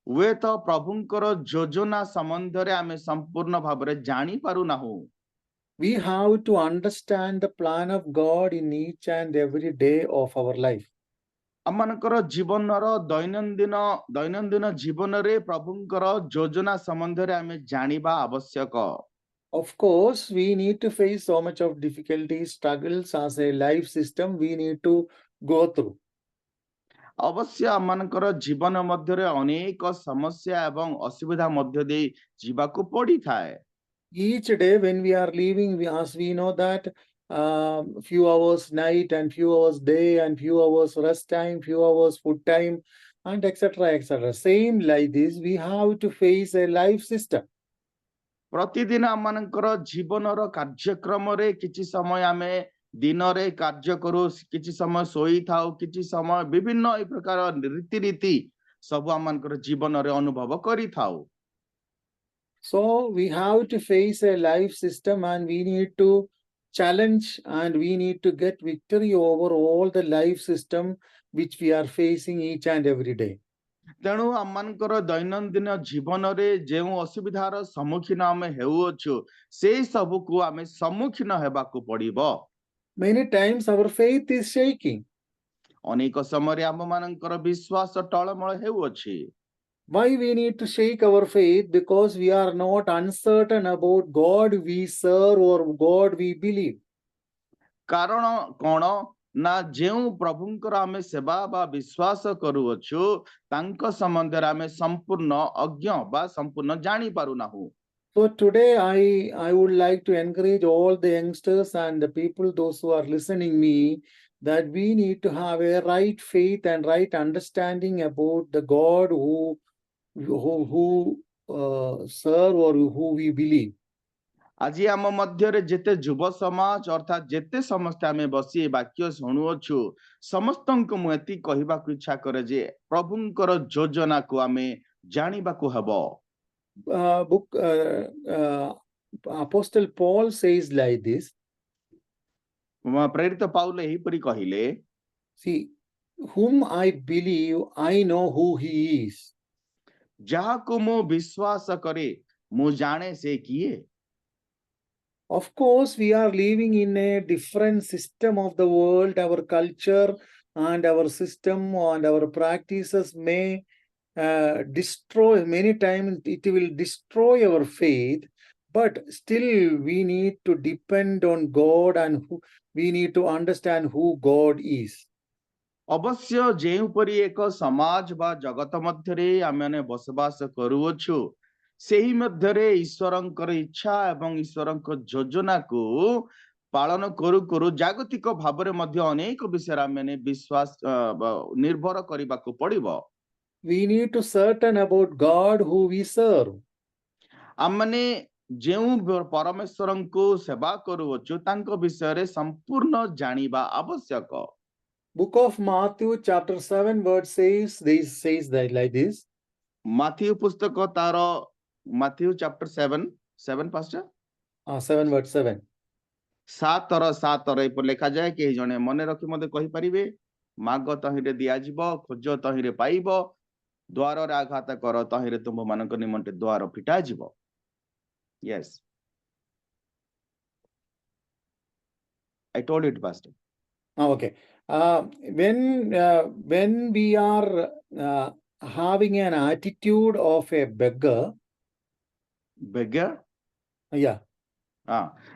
ହୁଏତ ପ୍ରଭୁଙ୍କର ଯୋଜନା ସମ୍ବନ୍ଧରେ ଆମେ ସମ୍ପୂର୍ଣ୍ଣ ଭାବରେ ଜାଣିପାରୁନାହୁଁ। We have to understand the plan of God in each and every day of our life. ଆମମାନଙ୍କର ଜୀବନର ଦୈନନ୍ଦିନ ଜୀବନରେ ପ୍ରଭୁଙ୍କର ଯୋଜନା ସମ୍ବନ୍ଧରେ ଆମେ ଜାଣିବା ଆବଶ୍ୟକ। Of course, we need to face so much of difficulties, struggles as a life system we need to go through. ଅବଶ୍ୟ ଆମମାନଙ୍କର ଜୀବନ ମଧ୍ୟରେ ଅନେକ ସମସ୍ୟା ଏବଂ ଅସୁବିଧା ମଧ୍ୟ ଦେଇ ଯିବାକୁ ପଡିଥାଏ। Each day when we are living, as we know that few hours night and few hours day and few hours rest time, few hours food time, and etc. Same like this, we have to face a life system. प्रतिदिन आमମାନଙ୍କର ଜୀବନର କାର୍ଯ୍ୟକ୍ରମରେ କିଛି ସମୟ ଆମେ ଦିନରେ କାର୍ଯ୍ୟ କରୁ, କିଛି ସମୟ ଶୋଇଥାଉ, କିଛି ସମୟ ବିଭିନ୍ନ ଏ ପ୍ରକାର ରୀତିନୀତି ସବୁ ଆମମାନଙ୍କର ଜୀବନରେ ଅନୁଭବ କରିଥାଉ। So we have to face a life system and we need to challenge and we need to get victory over all the life system which we are facing each and every day. ତେଣୁ ଆମମାନଙ୍କର ଦୈନନ୍ଦିନ ଜୀବନରେ ଯେଉଁ ଅସୁବିଧାର ସମ୍ମୁଖୀନ ଆମେ ହେଉଅଛୁ ସେଇ ସବୁକୁ ଆମେ ସମ୍ମୁଖୀନ ହେବାକୁ ପଡିବ। Many times our faith is shaking. ଅନେକ ସମୟରେ ଆମମାନଙ୍କର ବିଶ୍ୱାସ ଟଳମଳ ହେଉଅଛି। Why we need to shake our faith? Because we are not uncertain about God we serve or God we believe. କାରଣ କଣ ନା ଯେଉଁ ପ୍ରଭୁଙ୍କର ଆମେ ସେବା ବା ବିଶ୍ୱାସ କରୁଅଛୁ ତାଙ୍କ ସମ୍ବନ୍ଧରେ ଆମେ ସମ୍ପୂର୍ଣ୍ଣ ଅଜ୍ଞ ବା ସମ୍ପୂର୍ଣ୍ଣ ଜାଣି ପାରୁନାହୁଁ। So today I would like to encourage all the youngsters and the people, those who are listening me, that we need to have a right faith and right understanding about the God who serve or who we believe. ଆଜି ଆମ ମଧ୍ୟରେ ଯେତେ ଯୁବ ସମାଜ ଅର୍ଥାତ ଯେତେ ସମସ୍ତେ ଆମେ ବସି ଏ ବାକ୍ୟ ଶୁଣୁଅଛୁ ସମସ୍ତଙ୍କୁ ମୁଁ ଏତିକି କହିବାକୁ ଇଚ୍ଛା କରେ ଯେ ପ୍ରଭୁଙ୍କର ଯୋଜନାକୁ ଆମେ ଜାଣିବାକୁ ହେବ। Apostle Paul says like this. ପ୍ରେରିତ ପାଉଲ ଏହିପରି କହିଲେ, see, whom I believe, I know who he is. ଯାହାକୁ ମୁଁ ବିଶ୍ୱାସ କରେ ମୁଁ ଜାଣେ ସେ କିଏ। Of course, we are living in a different system of the world. Our culture and our system and our practices may destroy, many times it will destroy our faith, but still we need to depend on God and we need to understand who God is. ଅବଶ୍ୟ ଯେଉଁପରି ଏକ ସମାଜ ବା ଜଗତ ମଧ୍ୟରେ ଆମେ ବସବାସ କରୁଅଛୁ ସେହି ମଧ୍ୟରେ ଈଶ୍ୱରଙ୍କର ଇଚ୍ଛା ଏବଂ ଈଶ୍ୱରଙ୍କ ଯୋଜନାକୁ ପାଳନ କରୁ କରୁ ଜାଗତିକ ଭାବରେ ମଧ୍ୟ ଅନେକ ବିଷୟରେ ଆମେ ବିଶ୍ୱାସ ନିର୍ଭର କରିବାକୁ ପଡିବ। We need to certain about God who we serve. ଆମମାନେ ଯେଉଁ ପରମେଶ୍ୱରଙ୍କୁ ସେବା କରୁଅଛୁ ତାଙ୍କ ବିଷୟରେ ସମ୍ପୂର୍ଣ୍ଣ ଜାଣିବା ଆବଶ୍ୟକ। Book of Matthew chapter 7 verse says that like this. Matthew ପୁସ୍ତକ ତାର ମାଥିଉ chapter 7 pastor 7 verse 7. 7 ଏପରି ଲେଖାଯାଏ, କେହି ଜଣେ ମନେ ରଖି ମଧ୍ୟ କହିପାରିବେ, ମାଗ ତହିଁରେ ଦିଆଯିବ, ଖୋଜ ତହିଁରେ ପାଇବ, ଦ୍ୱାରରେ ଆଘାତ କର ତହିଁରେ ତୁମମାନଙ୍କ ନିମନ୍ତେ ଦ୍ୱାର ଫିଟାଯିବ। Yes, I told it, pastor. Okay. When we are having an attitude of a beggar, yeah,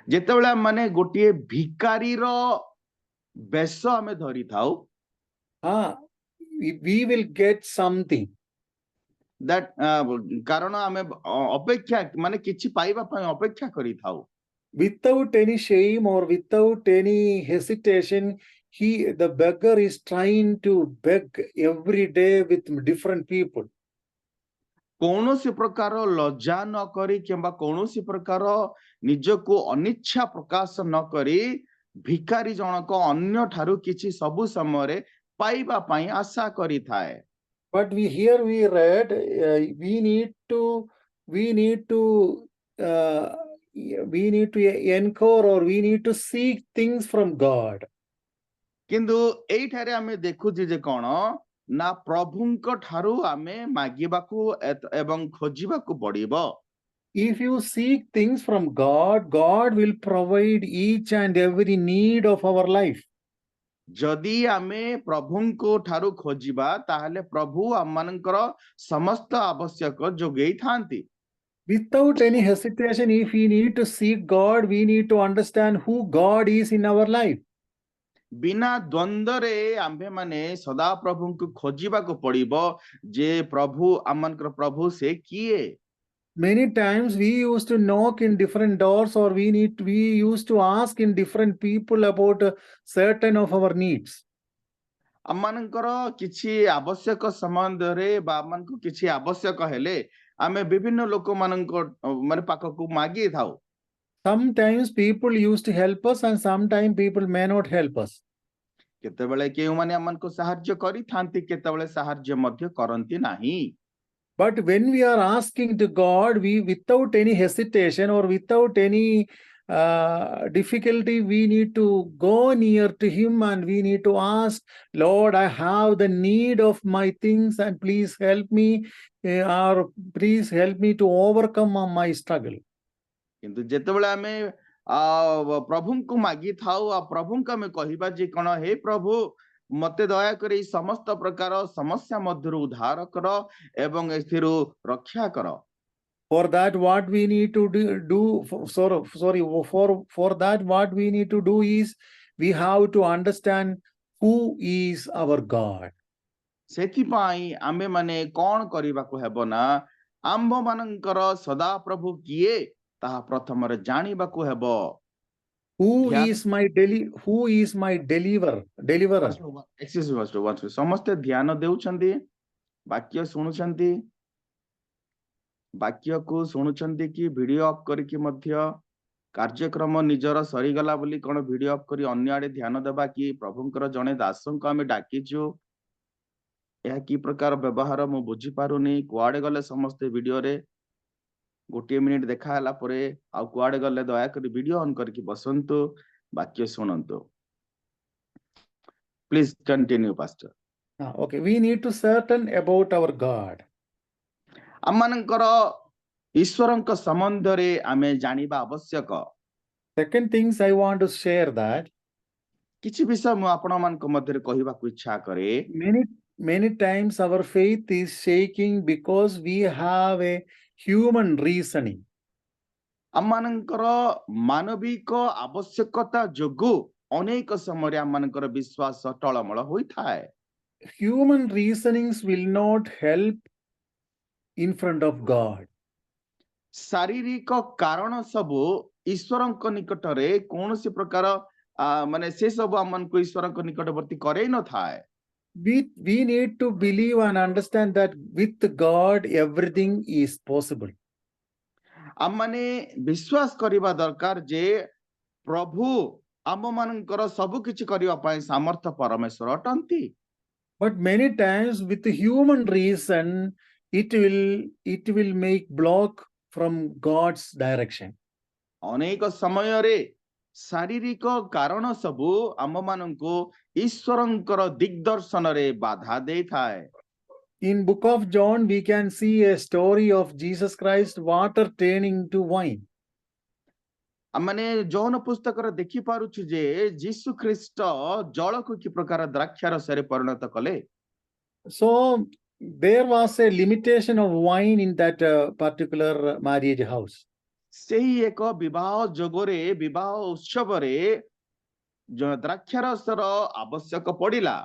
ଯେତେବେଳେ ମାନେ ଗୋଟିଏ ଭିକାରୀର ବେଶ ଆମେ ଧରିଥାଉ, we will get something. that କାରଣ ଆମେ ଅପେକ୍ଷା ମାନେ କିଛି ପାଇବା ପାଇଁ ଅପେକ୍ଷା କରିଥାଉ। Without any shame or without any hesitation, the beggar is trying to beg every day with different people. କୌଣସି ପ୍ରକାର ଲଜ୍ଜା ନ କରି କିମ୍ବା କୌଣସି ପ୍ରକାର ନିଜକୁ ଅନିଚ୍ଛା ପ୍ରକାଶ ନ କରି ଭିକାରୀ ଜଣକ ଅନ୍ୟ ଠାରୁ କିଛି ସବୁ ସମୟରେ ପାଇବା ପାଇଁ ଆଶା କରିଥାଏ। But we read we need to encourage or we need to seek things from God. କିନ୍ତୁ ଏଇଠାରେ ଆମେ ଦେଖୁଛୁ ଯେ କଣ ନା ପ୍ରଭୁଙ୍କ ଠାରୁ ଆମେ ମାଗିବାକୁ ଏବଂ ଖୋଜିବାକୁ ପଡିବ। If you seek things from God, God will provide each and every need of our life. ଯଦି ଆମେ ପ୍ରଭୁଙ୍କ ଠାରୁ ଖୋଜିବା ତାହେଲେ ପ୍ରଭୁ ଆମମାନଙ୍କର ସମସ୍ତ ଆବଶ୍ୟକ ଯୋଗେଇଥାନ୍ତି। Without any hesitation, if we need to seek God, we need to understand who God is in our life. ବିନା ଦ୍ୱନ୍ଦ୍ୱରେ ଆମ୍ଭେମାନେ ସଦା ପ୍ରଭୁଙ୍କୁ ଖୋଜିବାକୁ ପଡିବ ଯେ ପ୍ରଭୁ ଆମମାନଙ୍କର ପ୍ରଭୁ ସେ କିଏ। Many times we used to knock in different doors or we used to ask in different people about certain of our needs. ଆମମାନଙ୍କର କିଛି ଆବଶ୍ୟକ ସମ୍ବନ୍ଧରେ ବା ଆମମାନଙ୍କୁ କିଛି ଆବଶ୍ୟକ ହେଲେ आमे विभिन्न लोक माननको माने पाखकु मागी थाउ Sometimes people used to help us, and sometimes people may not help us. केतेबेले केउ माने हमनको सहाय्य करी थांती केतेबेले सहाय्य मध्य करंती नाही But when we are asking to God, we without any hesitation or without any difficulty, we need to go near to Him and we need to ask, Lord, I have the need of my things, and please help me, or please help me to overcome my struggle. किंतु जेतेबेले आमे प्रभुଙ୍କୁ मागी थाउ आ प्रभुଙ୍କୁ आमे कहिबा जे कोन हे प्रभु मते दया करे समस्त प्रकार समस्या मध्यरु उद्धार कर एवं एथिरु रक्षा कर For that, what we need to for that, what we need to do is we have to understand who is our God. सेथि पाई आमे माने कोन करिबाको हेबो ना आम्भ मानकर सदा प्रभु किए ताहा प्रथम रे जानिबाको हेबो Who is my deliverer? Excuse me समस्त ध्यान देउछंती वाक्य सुनुछंती वाक्य को सुनुछंती कि वीडियो ऑफ करके मध्य कार्यक्रम निजर सरीगला बोली कोन वीडियो ऑफ करी अन्य आडे ध्यान देबा कि प्रभुंकर जने दासंको आमे डाकिछु यह की प्रकार व्यवहार मु बुझी पारुनी कुआडे गले समस्त वीडियो रे गोटे मिनिट देखा हला परे आ कुआडे गले दया करी वीडियो ऑन करके बसंतु वाक्य सुनंतु please continue pastor Okay, we need to certain about our God. आमनकर ईश्वरଙ୍କ संबंधरे आमे जानिबा आवश्यक Second things I want to share that किछि विषय मु आपण मानक मध्यरे कहिबा को इच्छा करे many times our faith is shaking because we have a human reasoning. Amonkar मानविक आवश्यकता जोगु अनेक समय आमनकर विश्वास टळमळ होई थाए Human reasonings will not help in front of God. शारीरिक कारण सब ईश्वरଙ୍କ निकटरे कोनोसी प्रकार माने से सब आमनको ईश्वरଙ୍କ निकटवर्ती करे न थाए We need to believe and understand that with God everything is possible. आम माने विश्वास करिबा दरकार जे प्रभु आम मानकर सब किछि करिबा पय सामर्थ्य परमेश्वर अटंती But many times with human reason it will make block from God's direction. अनेक समय रे शारीरिक कारण सब आम माननको ईश्वरंकर दिग्दर्शन रे बाधा दे थाए In book of John we can see a story of Jesus Christ water turning to wine. माने जौन पुस्तक रे देखि पारुछु जे यीशु ख्रीष्ट जल को कि प्रकार द्राक्षा रसरे परिणत कले So there was a limitation of wine in that particular marriage house. सेही एक विवाह जोगरे विवाह उत्सव रे जो द्राक्षा रसर आवश्यक पड़िला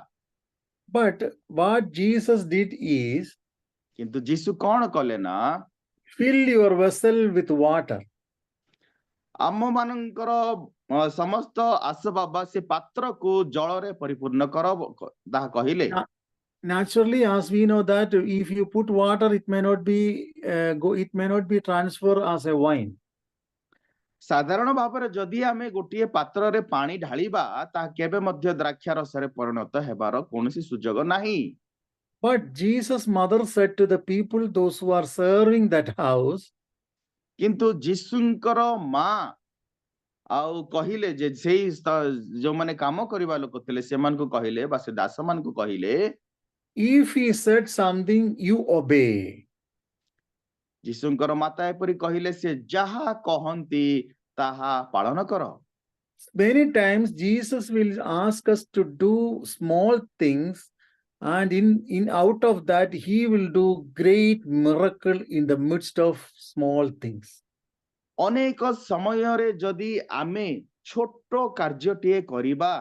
But what Jesus did is किंतु यीशु कोन कले ना fill your vessel with water. आम मानकर समस्त आसबाबा से पात्र को जल रे परिपूर्ण कर दा कहिले Naturally, as we know that if you put water, it may not be transferred as a wine. साधारण भाव रे जदि आमे गोटिए पात्र रे पानी ढालिबा ता केबे मध्य द्राक्षा रसरे परिणत हेबार कोनोसी सुजोग नाही But Jesus' mother said to the people, those who are serving that house, किंतु जीसुंकर मां आउ कहिले जे सेही जो माने काम करिबा लोक थिले सेमान को कहिले बा से दास मान को कहिले if he said something, you obey. जीसुंकर माता एपरि कहिले से जहा कहंती ताहा पालन कर Many times Jesus will ask us to do small things, and in out of that he will do great miracle in the midst of small things. अनेक समय रे जदि आमे छोटो कार्यटिए करिबा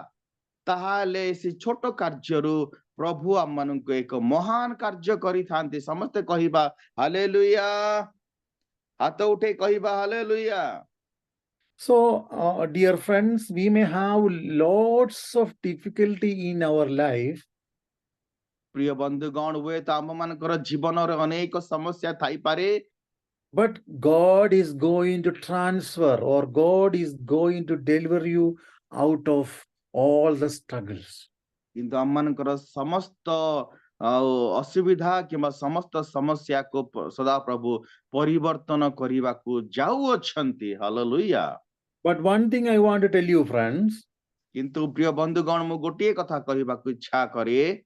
ताहाले से छोटो कार्यरु प्रभु आमनको एक महान कार्य करि थांती समस्त कहिबा हालेलुया हाथ उठे कहिबा hallelujah So, dear friends, we may have lots of difficulty in our life. प्रिय बंधुगण हुए तो आम मानकर जीवन अनेक समस्या थाई पारे but God is going to transfer, or God is going to deliver you out of all the struggles. किंतु आम मानकर समस्त असुविधा किंबा समस्त समस्या को सदा प्रभु परिवर्तन करने को जाऊअछंती hallelujah. But one thing I want to tell you, friends, किंतु प्रिय बंधुगण मु गोटे कथा कहबा को इच्छा करे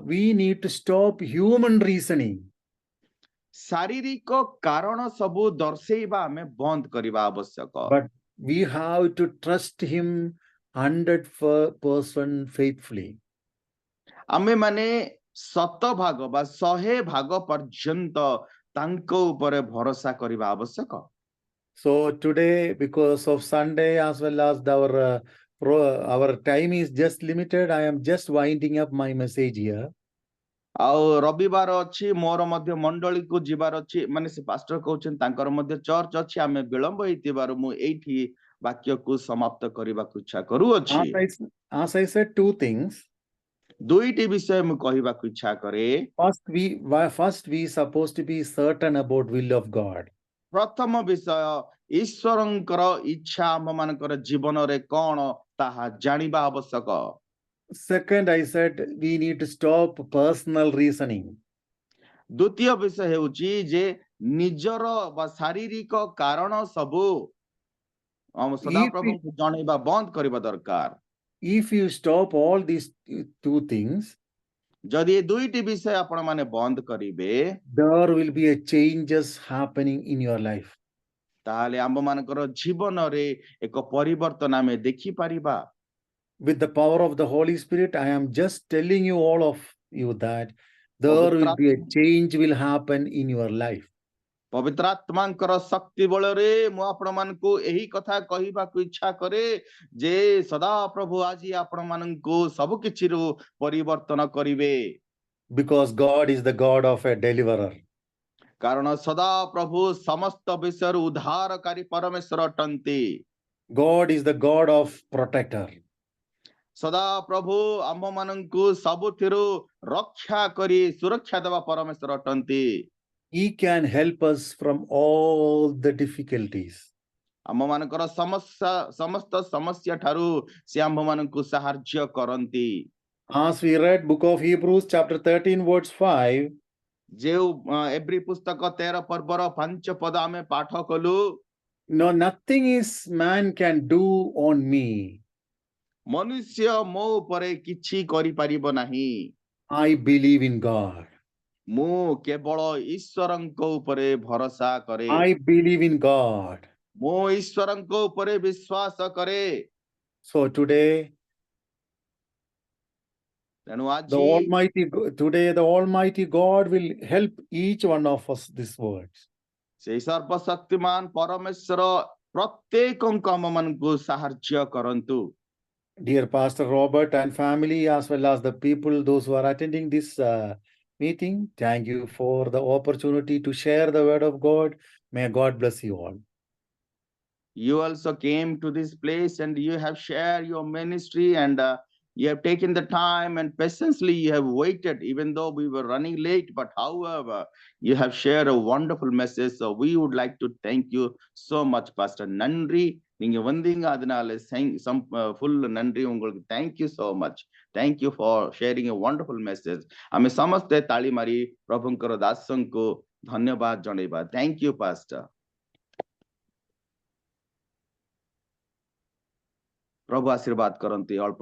we need to stop human reasoning. शारीरिक कारण सबु दर्शेबा आमे बंद करबा आवश्यक। But we have to trust him 100% faithfully. आमे माने 100 भाग बा 100 भाग पर्यंत तांको ऊपर भरोसा करबा आवश्यक। So today, because of Sunday as well as our time is just limited, I am just winding up my message here. आउ रविवार अछि मोर मध्य मंडली को जिबार अछि माने से पास्टर कहउछन तांकर मध्य चर्च अछि आमे विलंब हेतिबार मु एठी वाक्य को समाप्त करबा को इच्छा करू अछि। As I said, two things. दुईटी विषय मु कहबा को इच्छा करे। First we supposed to be certain about will of God. प्रथम विषय ईश्वरंकर इच्छा हम मानकर जीवन रे कोन ताहा जानिबा आवश्यक। Second, I said we need to stop personal reasoning. द्वितीय विषय हेउची जे निजर बा शारीरिक कारण सबु हम सदा प्रभु को जानिबा बंद करबा दरकार। If you stop all these two things, जदि दुईटी विषय आपण माने बंद करिवे, there will be a changes happening in your life. ताले आम मानकर जीवन रे एक परिवर्तन आमे देखि परिबा। With the power of the Holy Spirit, I am just telling you all of you that there will be a change will happen in your life. पवित्र आत्मांकर शक्ति बल रे मु आपण मान को एही कथा कहिबा को इच्छा करे जे सदा प्रभु आजी आपण मान को सब किछि रो परिवर्तन करिवे। Because God is the God of a deliverer. कारण सदा प्रभु समस्त विषय उद्धारकारी परमेश्वर अटंती। God is the God of protector. सदा प्रभु आम मान को सबुथिरु रक्षा करी सुरक्षा देवा परमेश्वर अटंती। He can help us from all the difficulties. आम मानकर समस्त समस्या ठारू से आम मान को सहाय्य करंती। As we read book of Hebrews chapter 13 verse 5, जे एब्री पुस्तक 13 पर्वर 5 पद आमे पाठ कलु। No, nothing is man can do on me. मनुष्य मो ऊपर किछि करि परिबो नाही। I believe in God. मु केवल ईश्वरंको ऊपर भरोसा करे। I believe in God. मो ईश्वरंको ऊपर विश्वास करे। So today, the Almighty God will help each one of us these words. से सर्वशक्तिमान परमेश्वर प्रत्येकंको आम मानकु सहाय्य करंतु। Dear Pastor Robert and family, as well as the people, those who are attending this meeting, thank you for the opportunity to share the word of God. May God bless you all. You also came to this place and you have shared your ministry and you have taken the time and patiently you have waited even though we were running late, but however you have shared a wonderful message. So we would like to thank you so much, Pastor Nandri. Full Nandri, thank you so much. Thank you for sharing a wonderful message. Ame samaste tali mari prabhunkar dasanko dhanyabad janaiba. Thank you, Pastor. प्रभु आशीर्वाद करंती अल्प